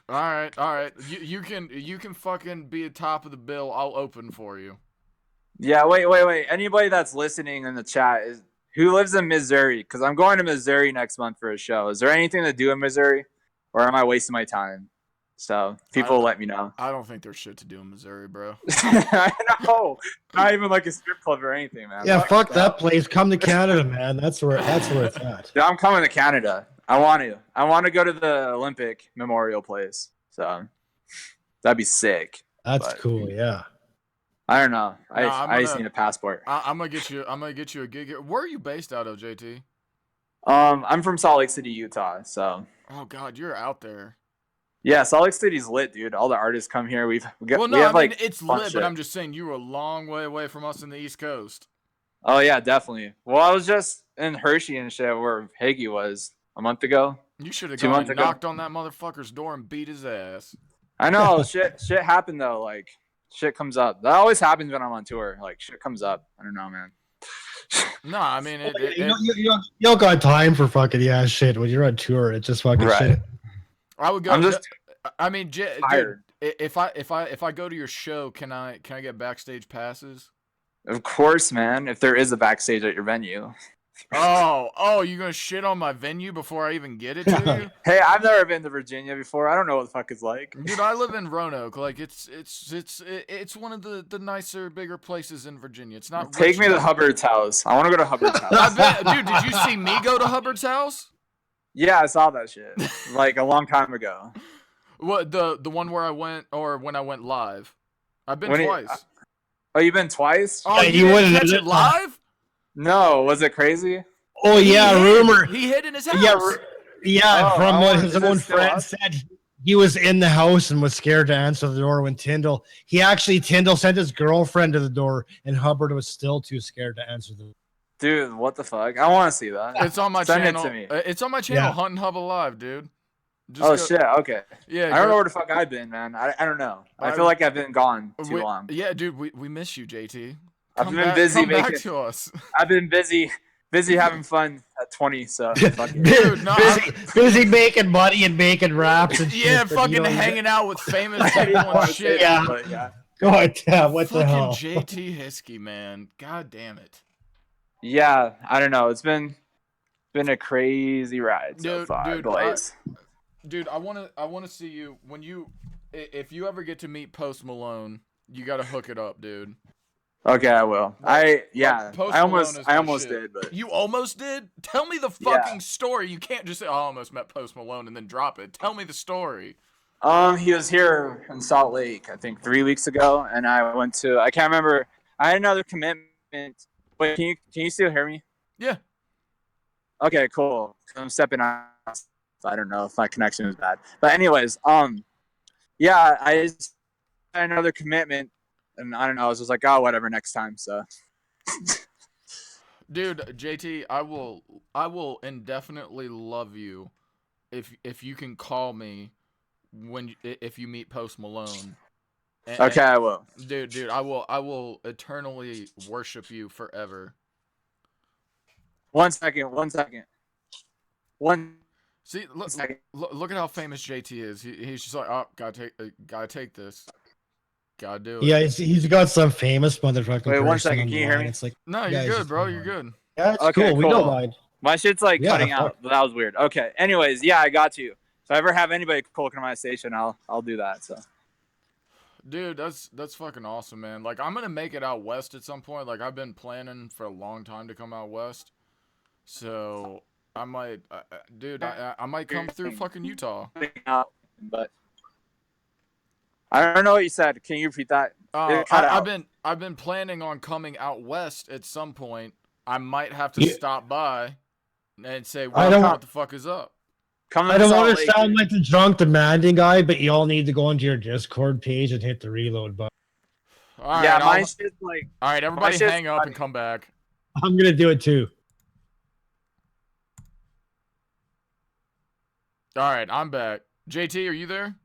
All right. You can fucking be at top of the bill. I'll open for you. Yeah, wait. Anybody that's listening in the chat is who lives in Missouri? Because I'm going to Missouri next month for a show. Is there anything to do in Missouri, or am I wasting my time? So people let me know. I don't think there's shit to do in Missouri, bro. I know, not even like a strip club or anything, man. Yeah, fuck that place. Come to Canada, man. That's where it's at. Dude, I'm coming to Canada. I want to go to the Olympic Memorial Place. So that'd be sick. That's But- cool. Yeah. I don't know. I'm I just gonna- need a passport. I'm gonna get you a gig here. Where are you based out of, JT? I'm from Salt Lake City, Utah. So Oh God, you're out there. Yeah, Salt Lake City's lit, dude. All the artists come here. We Well, no, have I mean like it's fun lit, shit. but I'm just saying you were a long way away from us in the East Coast. Oh yeah, definitely. Well, I was just in Hershey and shit where Hagy was a month ago. You should have 2 gone months and ago. knocked on that motherfucker's door and beat his ass. I know shit happened though. Like shit comes up. That always happens when I'm on tour. Like shit comes up. I don't know, man. No, I mean You don't got time for fucking shit when you're on tour. It's just fucking Right. shit. I would go. I'm just I mean, dude, tired. if I go to your show, can I get backstage passes? Of course, man. If there is a backstage at your venue. Oh, you gonna shit on my venue before I even get it to you? Hey, I've never been to Virginia before. I don't know what the fuck it's like. Dude, I live in Roanoke. Like it's one of the nicer, bigger places in Virginia. It's not. Take me to Richmond. Hubbard's house. I want to go to Hubbard's house. I bet, dude. Did you see me go to Hubbard's house? Yeah, I saw that shit like a long time ago. What the one where I went or when I went live? I've been When he- twice. Oh, you've been twice? Oh, Yeah, you you didn't wouldn't catch have- it live? No, was it crazy? Oh yeah, rumor. He hid in his house. Yeah, Oh, from I what want- his is it own still friend up? said, he was in the house and was scared to answer the door when Tindiil sent his girlfriend to the door, and Hubbard was still too scared to answer the door. Dude, what the fuck? I want to see that. It's on my Send channel. it to me. It's on my channel, Yeah. Hunt and Hub Alive, dude. Just Oh go- shit, okay. Yeah, I don't know where the fuck I've been, man. I don't know. I feel like I've been gone too long. Yeah, dude, we miss you, JT. I've Come been back, busy come back making- to us. I've been busy having fun at 20, so fuck it. Dude, no, busy making money and making raps and shit. Yeah, but you fucking know, hanging out with famous people and shit. Yeah. But yeah. God damn, what the Fucking hell? JT Hiskey, man. God damn it. Yeah, I don't know. It's been a crazy ride so Dude, far, dude, boys. Dude, I wanna see you when if you ever get to meet Post Malone, you gotta hook it up, dude. Okay, I will. Post I Malone is my almost shit. did, but You almost did? Tell me the fucking story. You can't just say, oh, I almost met Post Malone and then drop it. Tell me the story. he was here in Salt Lake, I think 3 weeks ago, and I can't remember. I had another commitment. Wait, can you still hear me? Yeah. Okay, cool. I'm stepping out. I don't know if my connection is bad, but anyways, yeah, I just had another commitment, and I don't know. I was just like, oh, whatever, next time. So, Dude, JT, I will indefinitely love you if you can call me if you meet Post Malone. okay, I will. Dude, I will eternally worship you forever. One second. See, look, second. look at how famous JT is. He's just like, oh, gotta take this, gotta do it. Yeah, he's got some famous motherfucking. Wait, one person second, can you hear online. me? It's like, No, yeah, you're he's good, just bro. online. You're good. Yeah, it's Okay, cool. We don't cool. mind. My shit's like Yeah, cutting fuck. out, but that was weird. Okay. Anyways, yeah, I got you. If I ever have anybody call to my station, I'll do that. So. Dude, that's fucking awesome, man. Like, I'm gonna make it out west at some point. Like, I've been planning for a long time to come out west, so I might, dude, I might come through fucking Utah. But I don't know what you said. Can you repeat that? It cut out. I've been planning on coming out west at some point. I might have to stop by and say, I don't- what the fuck is up? Come I don't Salt want to Lake, sound dude. like the drunk demanding guy, but you all need to go into your Discord page and hit the reload button. All right, Yeah, I'll- my shit's like. all right, everybody, shit's hang up funny. and come back. I'm gonna do it too. All right, I'm back. JT, are you there?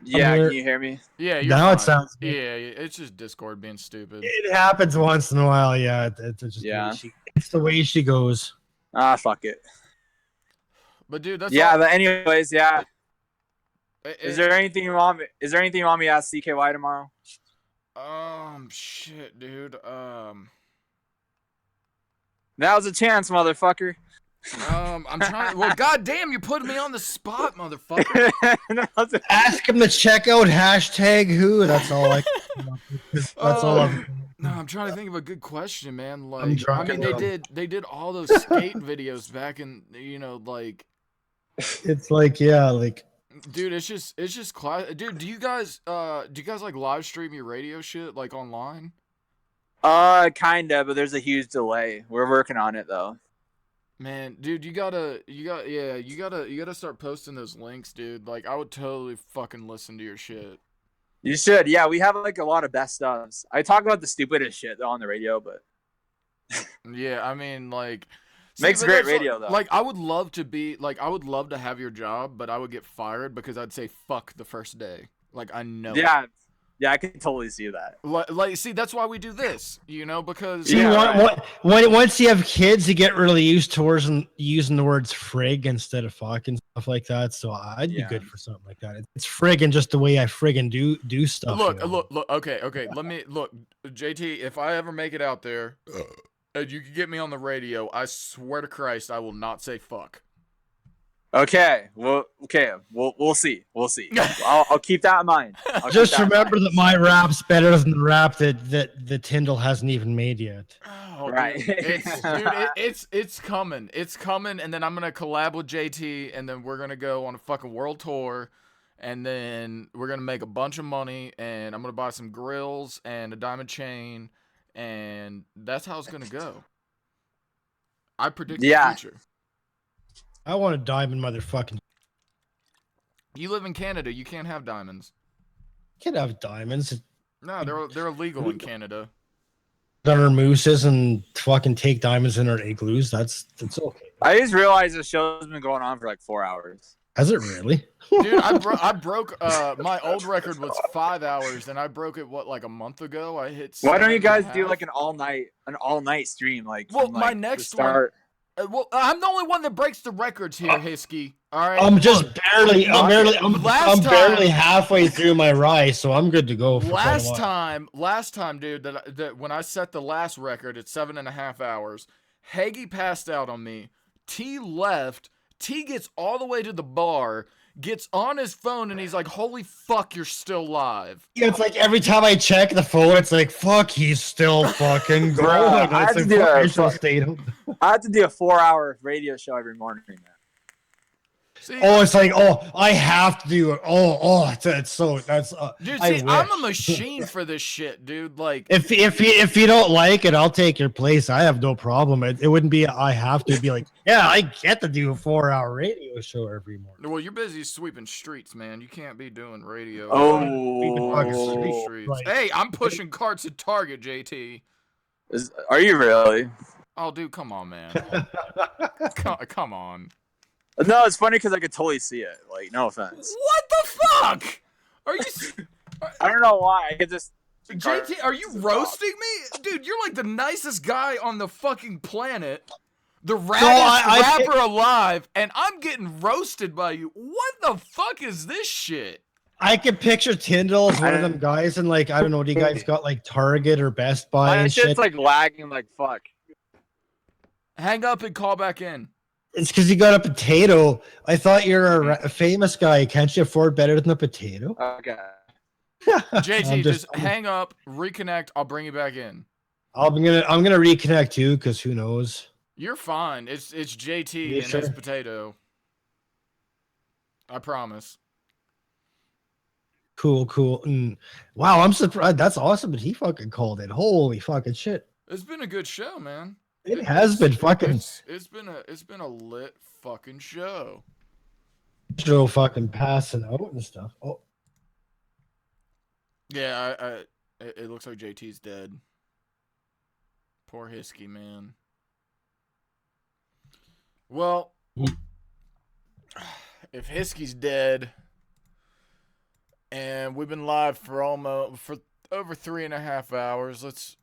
Yeah, here. can you hear me? Yeah, you're Now it fine. sounds good. Yeah, it's just Discord being stupid. It happens once in a while. Yeah, it's just Yeah. it's the way she goes. Ah, fuck it. But dude, that's Yeah, all, but anyways, yeah. it- Is there anything you want me? Is there anything you want me to ask CKY tomorrow? shit, dude. Now's a chance, motherfucker. I'm trying. Well, goddamn, you're putting me on the spot, motherfucker. Now's a- Ask him to check out #who. That's all I. That's all. No, I'm trying to think of a good question, man. I'm Like, I drunk mean, and they did all those skate videos back in, like, It's like like dude, it's just class. Dude, do you guys like live stream your radio shit like online? Kinda, but there's a huge delay. We're working on it though. Man, dude, you gotta start posting those links, dude. Like, I would totally fucking listen to your shit. You should. Yeah, we have like a lot of best ofs. I talk about the stupidest shit on the radio, but Yeah, I mean, like, makes but great that's radio though. Like, I would love to have your job, but I would get fired because I'd say fuck the first day. Like, I know. Yeah, yeah, I can totally see that. Like, see, that's why we do this, because See, once you have kids, you get really used to using the words frig instead of fuck and stuff like that. So I'd be good for something like that. It's friggin' just the way I friggin' do stuff. Look. Okay. Let me look, JT. If I ever make it out there, and you can get me on the radio, I swear to Christ, I will not say fuck. Okay, we'll see. We'll see. I'll keep that in mind. Just remember that my rap's better than the rap that the Tindiil hasn't even made yet. Oh, right. It's coming. It's coming, and then I'm gonna collab with JT, and then we're gonna go on a fucking world tour, and then we're gonna make a bunch of money, and I'm gonna buy some grills and a diamond chain, and that's how it's gonna go. I predict the future. I want a diamond, motherfucking. You live in Canada. You can't have diamonds. Can't have diamonds. No, they're illegal in Canada. On our mooses and fucking take diamonds in our igloos. That's okay. I just realized the show's been going on for like 4 hours. Has it really? Dude, I broke my old record was 5 hours, and I broke it like a month ago. I hit. Why don't you guys do like an all night stream? Like, well, from, like, my next one. Well, I'm the only one that breaks the records here, Hisky. All right. I'm just barely. I'm barely halfway through my rye, so I'm good to go. For last time, dude, that when I set the last record at 7.5 hours, Hagy passed out on me. T left. T gets all the way to the bar, gets on his phone, and he's like, "Holy fuck, you're still live." Yeah, it's like every time I check the phone, it's like, "Fuck, he's still fucking going." I had to do a 4-hour radio show every morning, man. See, it's like, I have to do it. Dude, see, I'm a machine for this shit, dude. Like, if you don't like it, I'll take your place. I have no problem. It wouldn't be I have to be like, yeah, I get to do a 4-hour radio show every morning. Well, you're busy sweeping streets, man. You can't be doing radio. Right. Hey, I'm pushing carts at Target, JT. Are you really? Oh, dude, come on, man. Come on. No, it's funny because I could totally see it. Like, no offense. What the fuck? Are you? I don't know why. I could just. JT, are you roasting me, dude? You're like the nicest guy on the fucking planet, the raddest rapper alive, and I'm getting roasted by you. What the fuck is this shit? I can picture Tindiil as one of them guys, and like, I don't know, do you guys got like Target or Best Buy and shit? It's like lagging like fuck. Hang up and call back in. It's because you got a potato. I thought you're a famous guy. Can't you afford better than a potato? Okay. JT, just hang up, reconnect. I'll bring you back in. I'm gonna reconnect too, because who knows? You're fine. It's JT and his potato. I promise. Cool. Wow, I'm surprised. That's awesome, but he fucking called it. Holy fucking shit! It's been a good show, man. It has been fucking. It's been a lit fucking show. Show fucking passing out and stuff. Oh. Yeah, it looks like JT's dead. Poor Hisky, man. Well, if Hisky's dead, and we've been live for over 3.5 hours, let's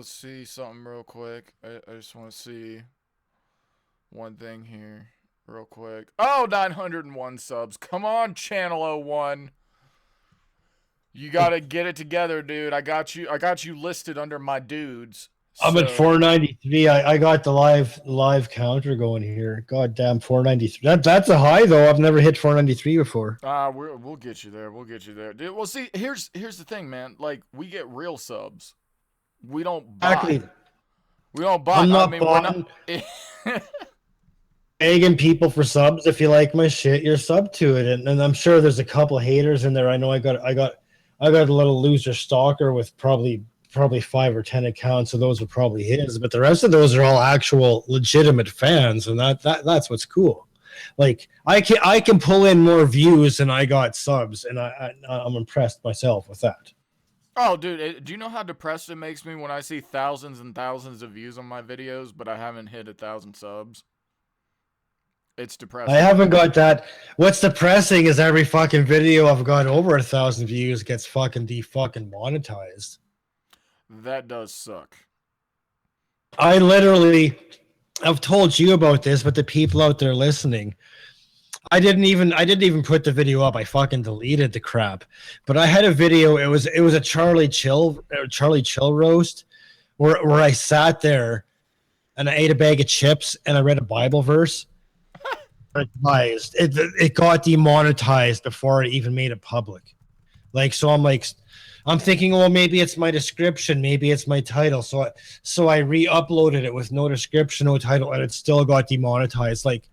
see something real quick. I just want to see one thing here real quick. Oh, 901 subs. Come on, Channel 01. You gotta get it together, dude. I got you listed under my dudes. I'm at 493. I got the live counter going here. God damn, 493. That's a high though. I've never hit 493 before. We'll get you there. We'll get you there, dude. Well, see, here's the thing, man. Like, we get real subs. We don't buy. Exactly. We don't buy. I'm not buying. Begging people for subs. If you like my shit, you're sub to it. And I'm sure there's a couple haters in there. I know I got a little loser stalker with probably probably 5 or 10 accounts, so those are probably his. But the rest of those are all actual legitimate fans, and that's what's cool. Like I can pull in more views than I got subs, and I'm impressed myself with that. Oh, dude, do you know how depressed it makes me when I see thousands and thousands of views on my videos, but I haven't hit 1,000 subs? It's depressing. I haven't got that. What's depressing is every fucking video I've got over 1,000 views gets fucking monetized. That does suck. I've told you about this, but the people out there listening, I didn't even put the video up. I fucking deleted the crap. But I had a video. It was a Charlie Chill roast where I sat there and I ate a bag of chips and I read a Bible verse. It got demonetized before I even made it public. So I'm thinking, well, maybe it's my description, maybe it's my title. So I re-uploaded it with no description, no title, and it still got demonetized. Like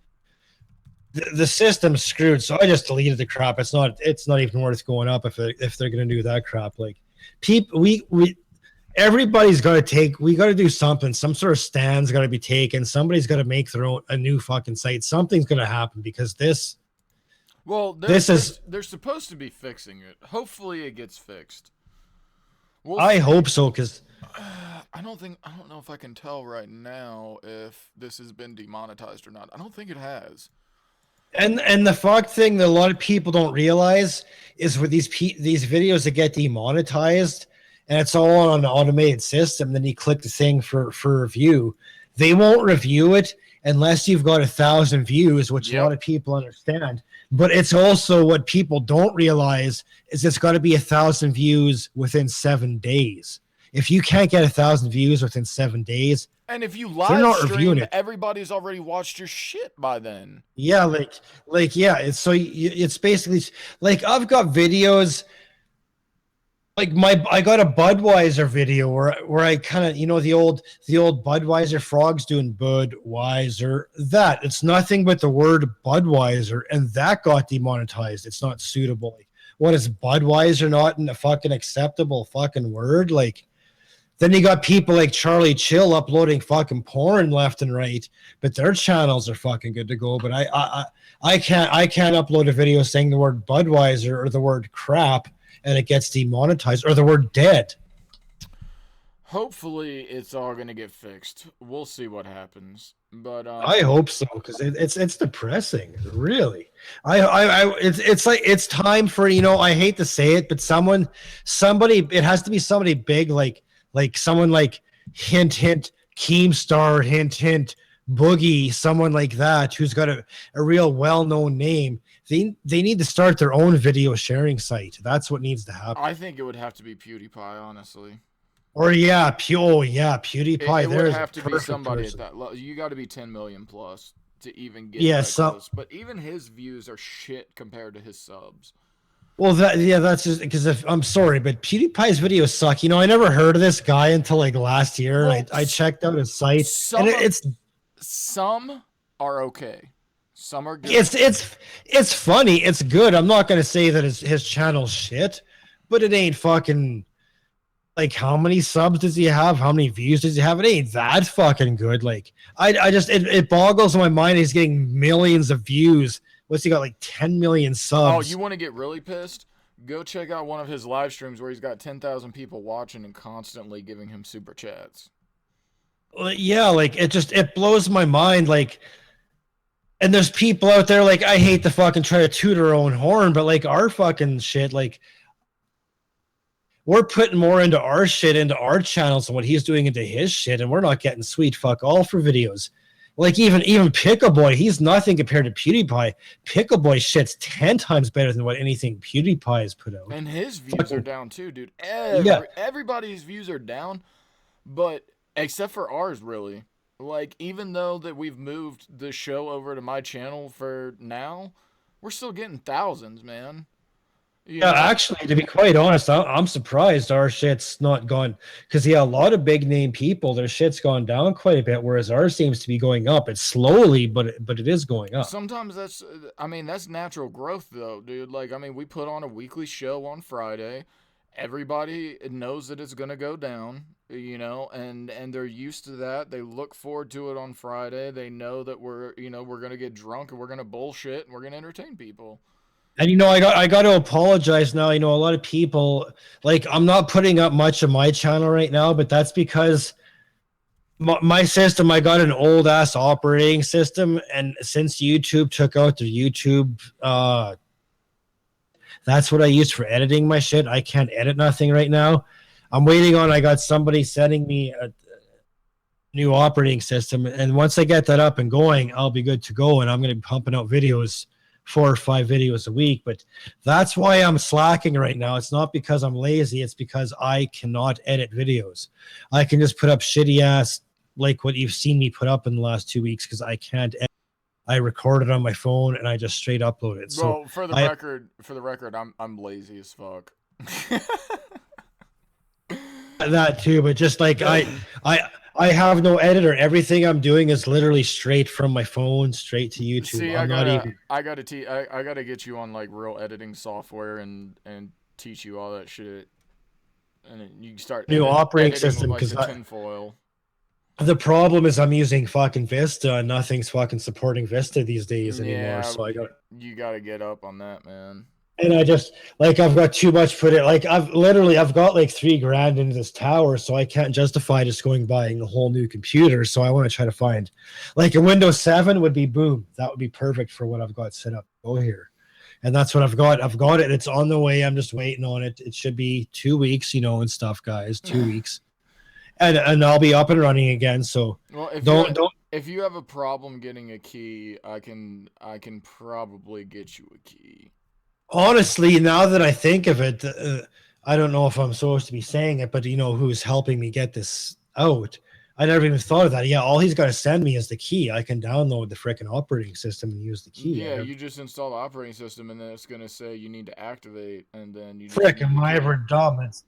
the system's screwed. So I just deleted the crap. It's not even worth going up if they're gonna do that crap. Like everybody's got to we got to do something. Some sort of stand's got to be taken. Somebody's got to make a new fucking site. Something's going to happen because this. Well, they're supposed to be fixing it. Hopefully, it gets fixed. I hope so, because I don't know if I can tell right now if this has been demonetized or not. I don't think it has. And the fucked thing that a lot of people don't realize is with these videos that get demonetized, and it's all on an automated system. Then you click the thing for review. They won't review it unless you've got 1,000 views, which a lot of people understand. But it's also what people don't realize is it's got to be 1,000 views within 7 days. If you can't get 1,000 views within 7 days, and if you they're not live reviewing stream, it. everybody's already watched your shit by then. Yeah, yeah. It's basically like I've got videos. Like I got a Budweiser video where I kind of, the old Budweiser frogs doing Budweiser. That it's nothing but the word Budweiser, and that got demonetized. It's not suitable. Like, what is Budweiser not in a fucking acceptable fucking word? Like, then you got people like Charlie Chill uploading fucking porn left and right, but their channels are fucking good to go. But I can't upload a video saying the word Budweiser or the word crap, and it gets demonetized, or the word dead. Hopefully, it's all gonna get fixed. We'll see what happens, but I hope so, because it's depressing, really. It's like it's time for I hate to say it, but somebody it has to be somebody big, like someone like hint Keemstar, hint Boogie, someone like that who's got a real well-known name. They need to start their own video sharing site. That's what needs to happen. I think it would have to be PewDiePie, honestly. Or PewDiePie. It would have to be somebody at that level. You got to be 10 million plus to even get that close. But even his views are shit compared to his subs. Well, that's just because I'm sorry, but PewDiePie's videos suck. I never heard of this guy until like last year. Well, and I checked out his site, and some are okay. Some are good. It's funny. It's good. I'm not gonna say that his channel's shit, but it ain't fucking like how many subs does he have? How many views does he have? It ain't that fucking good. Like it boggles my mind. He's getting millions of views. What's he got? Like 10 million subs. Oh, you want to get really pissed? Go check out one of his live streams where he's got 10,000 people watching and constantly giving him super chats. Yeah, like it blows my mind. Like. And there's people out there like I hate to fucking try to toot our own horn, but like our fucking shit, like we're putting more into our shit into our channels than what he's doing into his shit, and we're not getting sweet fuck all for videos. Like even Pickle Boy, he's nothing compared to PewDiePie. Pickle Boy shit's 10 times better than what anything PewDiePie has put out. And his views are down too, dude. Everybody's views are down, but except for ours, really. Like, even though that we've moved the show over to my channel for now, we're still getting thousands, man. Actually, to be quite honest, I'm surprised our shit's not gone. Because, a lot of big name people, their shit's gone down quite a bit, whereas ours seems to be going up. It's slowly, but it is going up. Sometimes that's natural growth, though, dude. Like, we put on a weekly show on Friday, everybody knows that it's gonna go down, you know, and they're used to that. They look forward to it on Friday. They know that we're gonna get drunk and we're gonna bullshit and we're gonna entertain people. And I got to apologize now. A lot of people, like, I'm not putting up much of my channel right now, but that's because my system, I got an old ass operating system, and since YouTube took out the YouTube, that's what I use for editing my shit. I can't edit nothing right now. I'm waiting on. I got somebody sending me a new operating system, and once I get that up and going, I'll be good to go. And I'm going to be pumping out videos, 4 or 5 videos a week. But that's why I'm slacking right now. It's not because I'm lazy. It's because I cannot edit videos. I can just put up shitty ass, like what you've seen me put up in the last 2 weeks, because I can't edit. I record it on my phone and I just straight upload it. So Well, for the record, I'm lazy as fuck. that too, but just like I have no editor. Everything I'm doing is literally straight from my phone, straight to YouTube. See, I'm not even. I gotta get you on like real editing software and teach you all that shit, and then you can start New operating editing system, with, like, 'cause the tinfoil. The problem is I'm using fucking Vista, and nothing's fucking supporting Vista these days anymore. Yeah, So you gotta get up on that, man. and I just like I've got too much footage. Like I've got like $3,000 into this tower, so I can't justify just going buying a whole new computer. So I want to try to find like a Windows 7 would be boom. That would be perfect for what I've got set up here. And that's what I've got. I've got it. It's on the way. I'm just waiting on it. It should be 2 weeks, and stuff, guys. 2 weeks. And I'll be up and running again. So Well, if you have a problem getting a key, I can probably get you a key. honestly, now that I think of it, I don't know if I'm supposed to be saying it, but who's helping me get this out? I never even thought of that. Yeah, all he's got to send me is the key. I can download the freaking operating system and use the key. Yeah, you just install the operating system, and then it's gonna say you need to activate, and then you. Frick, am I ever dumb? It's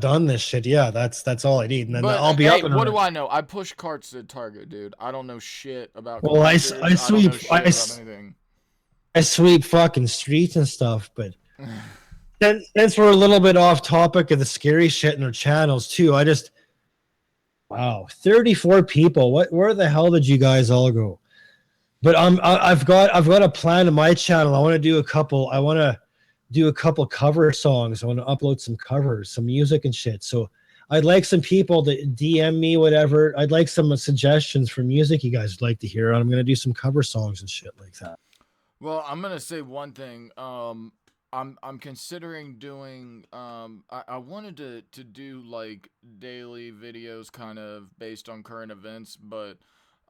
done this shit. Yeah, that's all I need, and then I'll be up. And what do I know? I push carts at Target, dude. I don't know shit about. Well, I sweep anything. I sweep fucking streets and stuff, but since we're a little bit off topic of the scary shit in our channels too, wow, 34 people. Where the hell did you guys all go? But I've got a plan in my channel. I want to do a couple. Cover songs. I want to upload some covers, some music and shit. So I'd like some people to DM me, whatever. I'd like some suggestions for music you guys would like to hear. I'm gonna do some cover songs and shit like that. Well, I'm gonna say one thing. I'm considering doing. I wanted to do like daily videos, kind of based on current events, but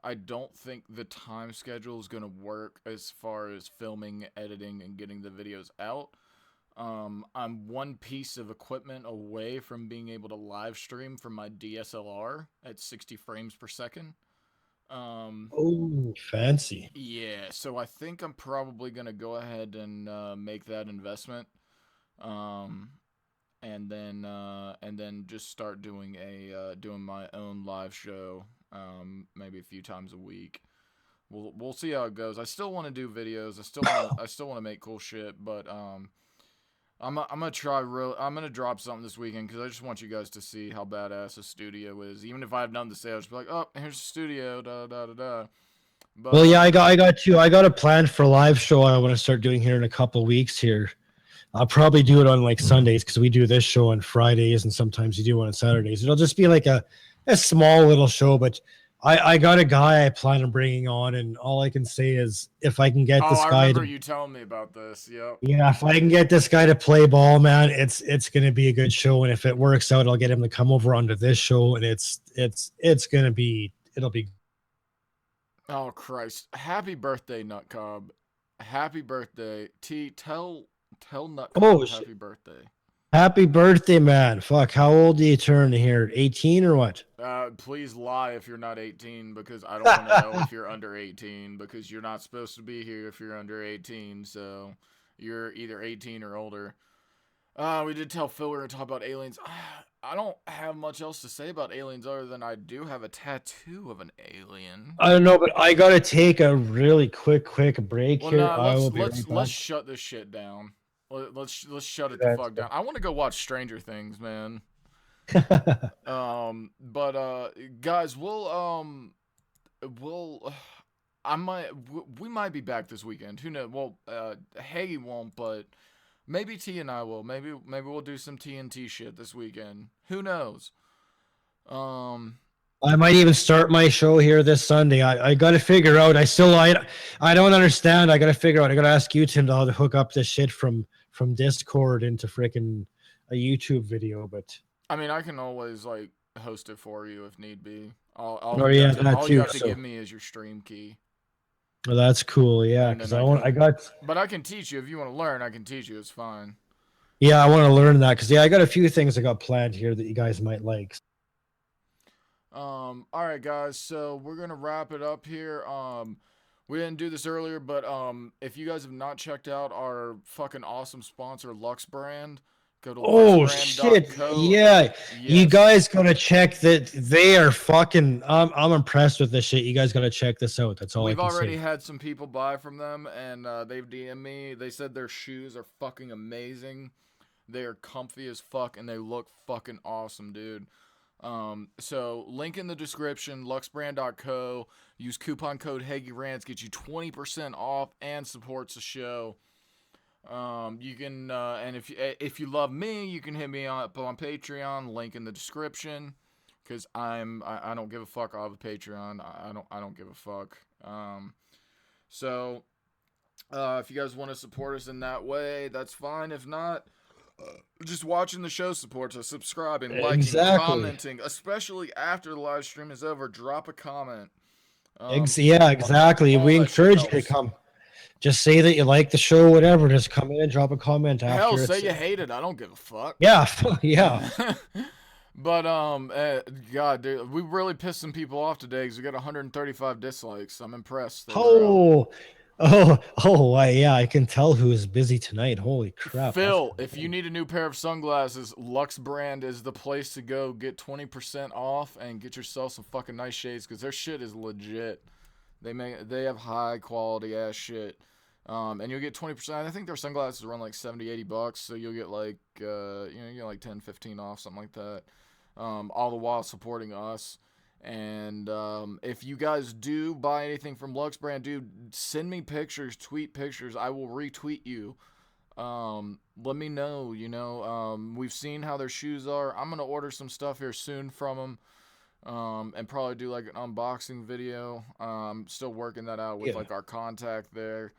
I don't think the time schedule is gonna work as far as filming, editing, and getting the videos out. I'm one piece of equipment away from being able to live stream from my DSLR at 60 frames per second. Oh, fancy. Yeah, so I think I'm probably gonna go ahead and make that investment, and then just start doing doing my own live show, maybe a few times a week. We'll see how it goes. I still want to do videos. I still want to make cool shit, but I'm gonna try I'm gonna drop something this weekend because I just want you guys to see how badass the studio is. Even if I have nothing to say, I'll just be like, "Oh, here's the studio." Da da da da. But, well, yeah, I got a plan for a live show I want to start doing here in a couple weeks here. I'll probably do it on like Sundays because we do this show on Fridays and sometimes you do one on Saturdays. It'll just be like a small little show, but I got a guy I plan on bringing on, and all I can say is if I can get this guy. I remember you telling me about this. Yep. Yeah, if I can get this guy to play ball, man, it's gonna be a good show, and if it works out, I'll get him to come over onto this show, and it'll be. Oh Christ! Happy birthday, Nut Cobb! Happy birthday, T. Tell Nut Cobb happy birthday. Happy birthday, man! Fuck, how old do you turn here? 18 or what? Please lie if you're not 18 because I don't want to know if you're under 18 because you're not supposed to be here if you're under 18. So you're either 18 or older. We did tell Phil we were going to talk about aliens. I don't have much else to say about aliens other than I do have a tattoo of an alien. I don't know, but I gotta take a really quick break here. Let's shut this shit down. Let's shut it the fuck down. I want to go watch Stranger Things, man. But guys, we might be back this weekend. Who knows? Well, Hagy won't, but maybe T and I will. Maybe we'll do some TNT shit this weekend. Who knows? I might even start my show here this Sunday. I got to figure out. I don't understand. I got to figure out. I got to ask you, Tim, how to hook up this shit from Discord into freaking a YouTube video. But I mean, I can always like host it for you if need be. Oh, yeah, that all too, you have to so- give me is your stream key. well, that's cool. Yeah, And then because I got. But I can teach you if you want to learn. I can teach you. It's fine. Yeah, I want to learn that because I got a few things I got planned here that you guys might like. All right, guys. So we're gonna wrap it up here. We didn't do this earlier, but if you guys have not checked out our fucking awesome sponsor, Lux Brand, go to Oh shit! luxbrand.co. Yeah, you Yes. guys gotta check that. They are fucking. I'm impressed with this shit. You guys gotta check this out. That's all We've I can already say. had some people buy from them, and they've DM'd me. They said their shoes are fucking amazing. They are comfy as fuck, and they look fucking awesome, dude. So link in the description, luxbrand.co. Use coupon code HAGYRANTS, get you 20% off and supports the show. You can and if you love me, you can hit me up on Patreon. Link in the description. Cause I don't give a fuck. I have a Patreon. I don't give a fuck. So if you guys want to support us in that way, that's fine. If not, just watching the show supports us. Subscribing, liking, Exactly. commenting, especially after the live stream is over. Drop a comment. Yeah, exactly. all We that shit encourage you to helps. come. Just say that you like the show, whatever. Just come in and drop a comment after. Hell, it's- say you hate it. I don't give a fuck. Yeah, yeah. But God, dude, we really pissed some people off today because we got 135 dislikes. I'm impressed. They were out. Yeah. I can tell who is busy tonight. Holy crap! Phil, if you need a new pair of sunglasses, Lux Brand is the place to go. Get 20% off and get yourself some fucking nice shades because their shit is legit. They have high quality ass shit. And you'll get 20%. I think their sunglasses run like $70-$80, so you'll get like you get like 10-15 off, something like that. All the while supporting us. And if you guys do buy anything from Lux Brand, dude, send me pictures, tweet pictures. I will retweet you. Let me know, we've seen how their shoes are. I'm going to order some stuff here soon from them. And probably do like an unboxing video. Still working that out with like our contact there.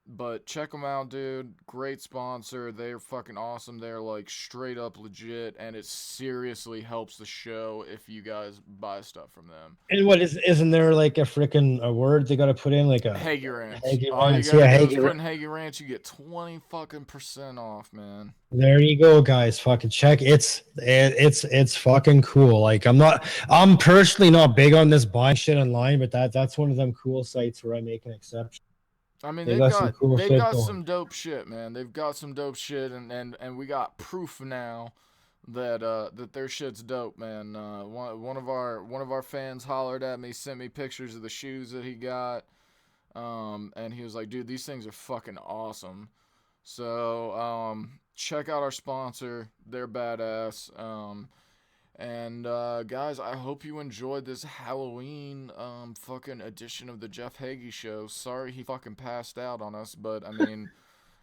But check them out, dude. Great sponsor. They're fucking awesome. They're like straight up legit, and it seriously helps the show if you guys buy stuff from them. And what isn't there like a word they got to put in like a HAGYRANTS. Hagy All you Ranch, gotta yeah, do is Hagy put Ranch. in HAGYRANTS, you get 20 fucking % off, man. There you go, guys. Fucking check. It's fucking cool. Like I'm personally not big on this buying shit online, but that's one of them cool sites where I make an exception. I mean, They they've got got some cool shit going. some dope shit, man. They've got some dope shit, and we got proof now that that their shit's dope, man. One of our fans hollered at me, sent me pictures of the shoes that he got, and he was like, "Dude, these things are fucking awesome." So check out our sponsor; they're badass. And guys, I hope you enjoyed this Halloween fucking edition of the Jeff Hagy Show. Sorry he fucking passed out on us, but I mean,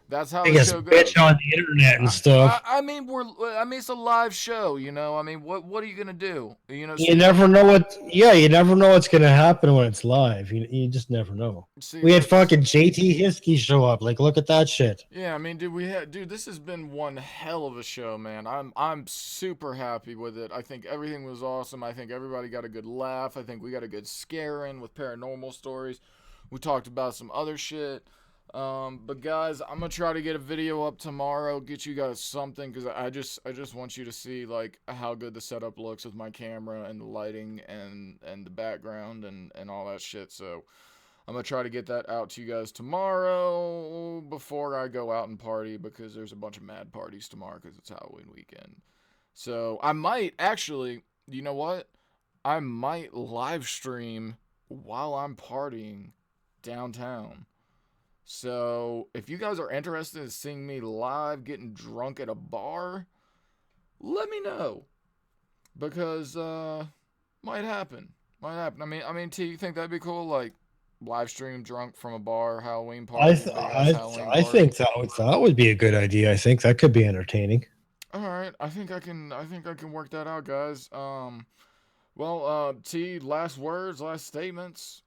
that's how the Biggest show goes. bitch on the internet and stuff. I mean, it's a live show, I mean, what are you gonna do? You never know you never know what's gonna happen when it's live. You just never know. We had fucking JT Hiskey show up. Like, look at that shit. Yeah, I mean, dude, this has been one hell of a show, man. I'm super happy with it. I think everything was awesome. I think everybody got a good laugh. I think we got a good scare in with paranormal stories. We talked about some other shit. But guys, I'm gonna try to get a video up tomorrow, get you guys something, because I just want you to see like how good the setup looks with my camera and the lighting and the background and all that shit. So I'm gonna try to get that out to you guys tomorrow before I go out and party, because there's a bunch of mad parties tomorrow because it's Halloween weekend. So I might actually, you know what? I might live stream while I'm partying downtown. So if you guys are interested in seeing me live getting drunk at a bar, let me know. Because might happen. Might happen. I mean, T, you think that'd be cool? Like live stream drunk from a bar, Halloween party, I big th- ass I Halloween I party. think that would be a good idea. I think that could be entertaining. All right, I think I can work that out, guys. T, last words, last statements.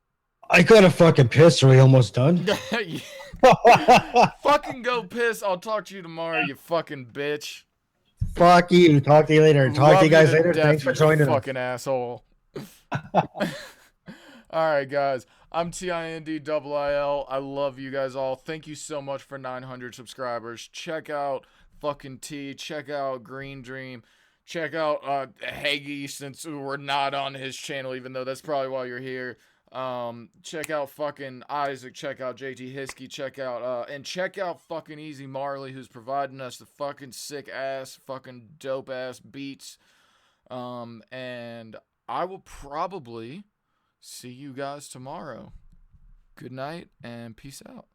I gotta fucking piss. Are we almost done? Fucking go piss. I'll talk to you tomorrow, you fucking bitch. Fuck you. Talk to you later. Talk Love to you guys to later. death, Thanks for you joining us. fucking asshole. All right, guys. I'm TINDIIL. I love you guys all. Thank you so much for 900 subscribers. Check out fucking T. Check out Green Dream. Check out Hagy, since we're not on his channel, even though that's probably why you're here. Check out fucking Isaac. Check out JT Hiskey. Check out fucking Easy Marley, who's providing us the fucking sick ass, fucking dope ass beats. And I will probably see you guys tomorrow. Good night and peace out.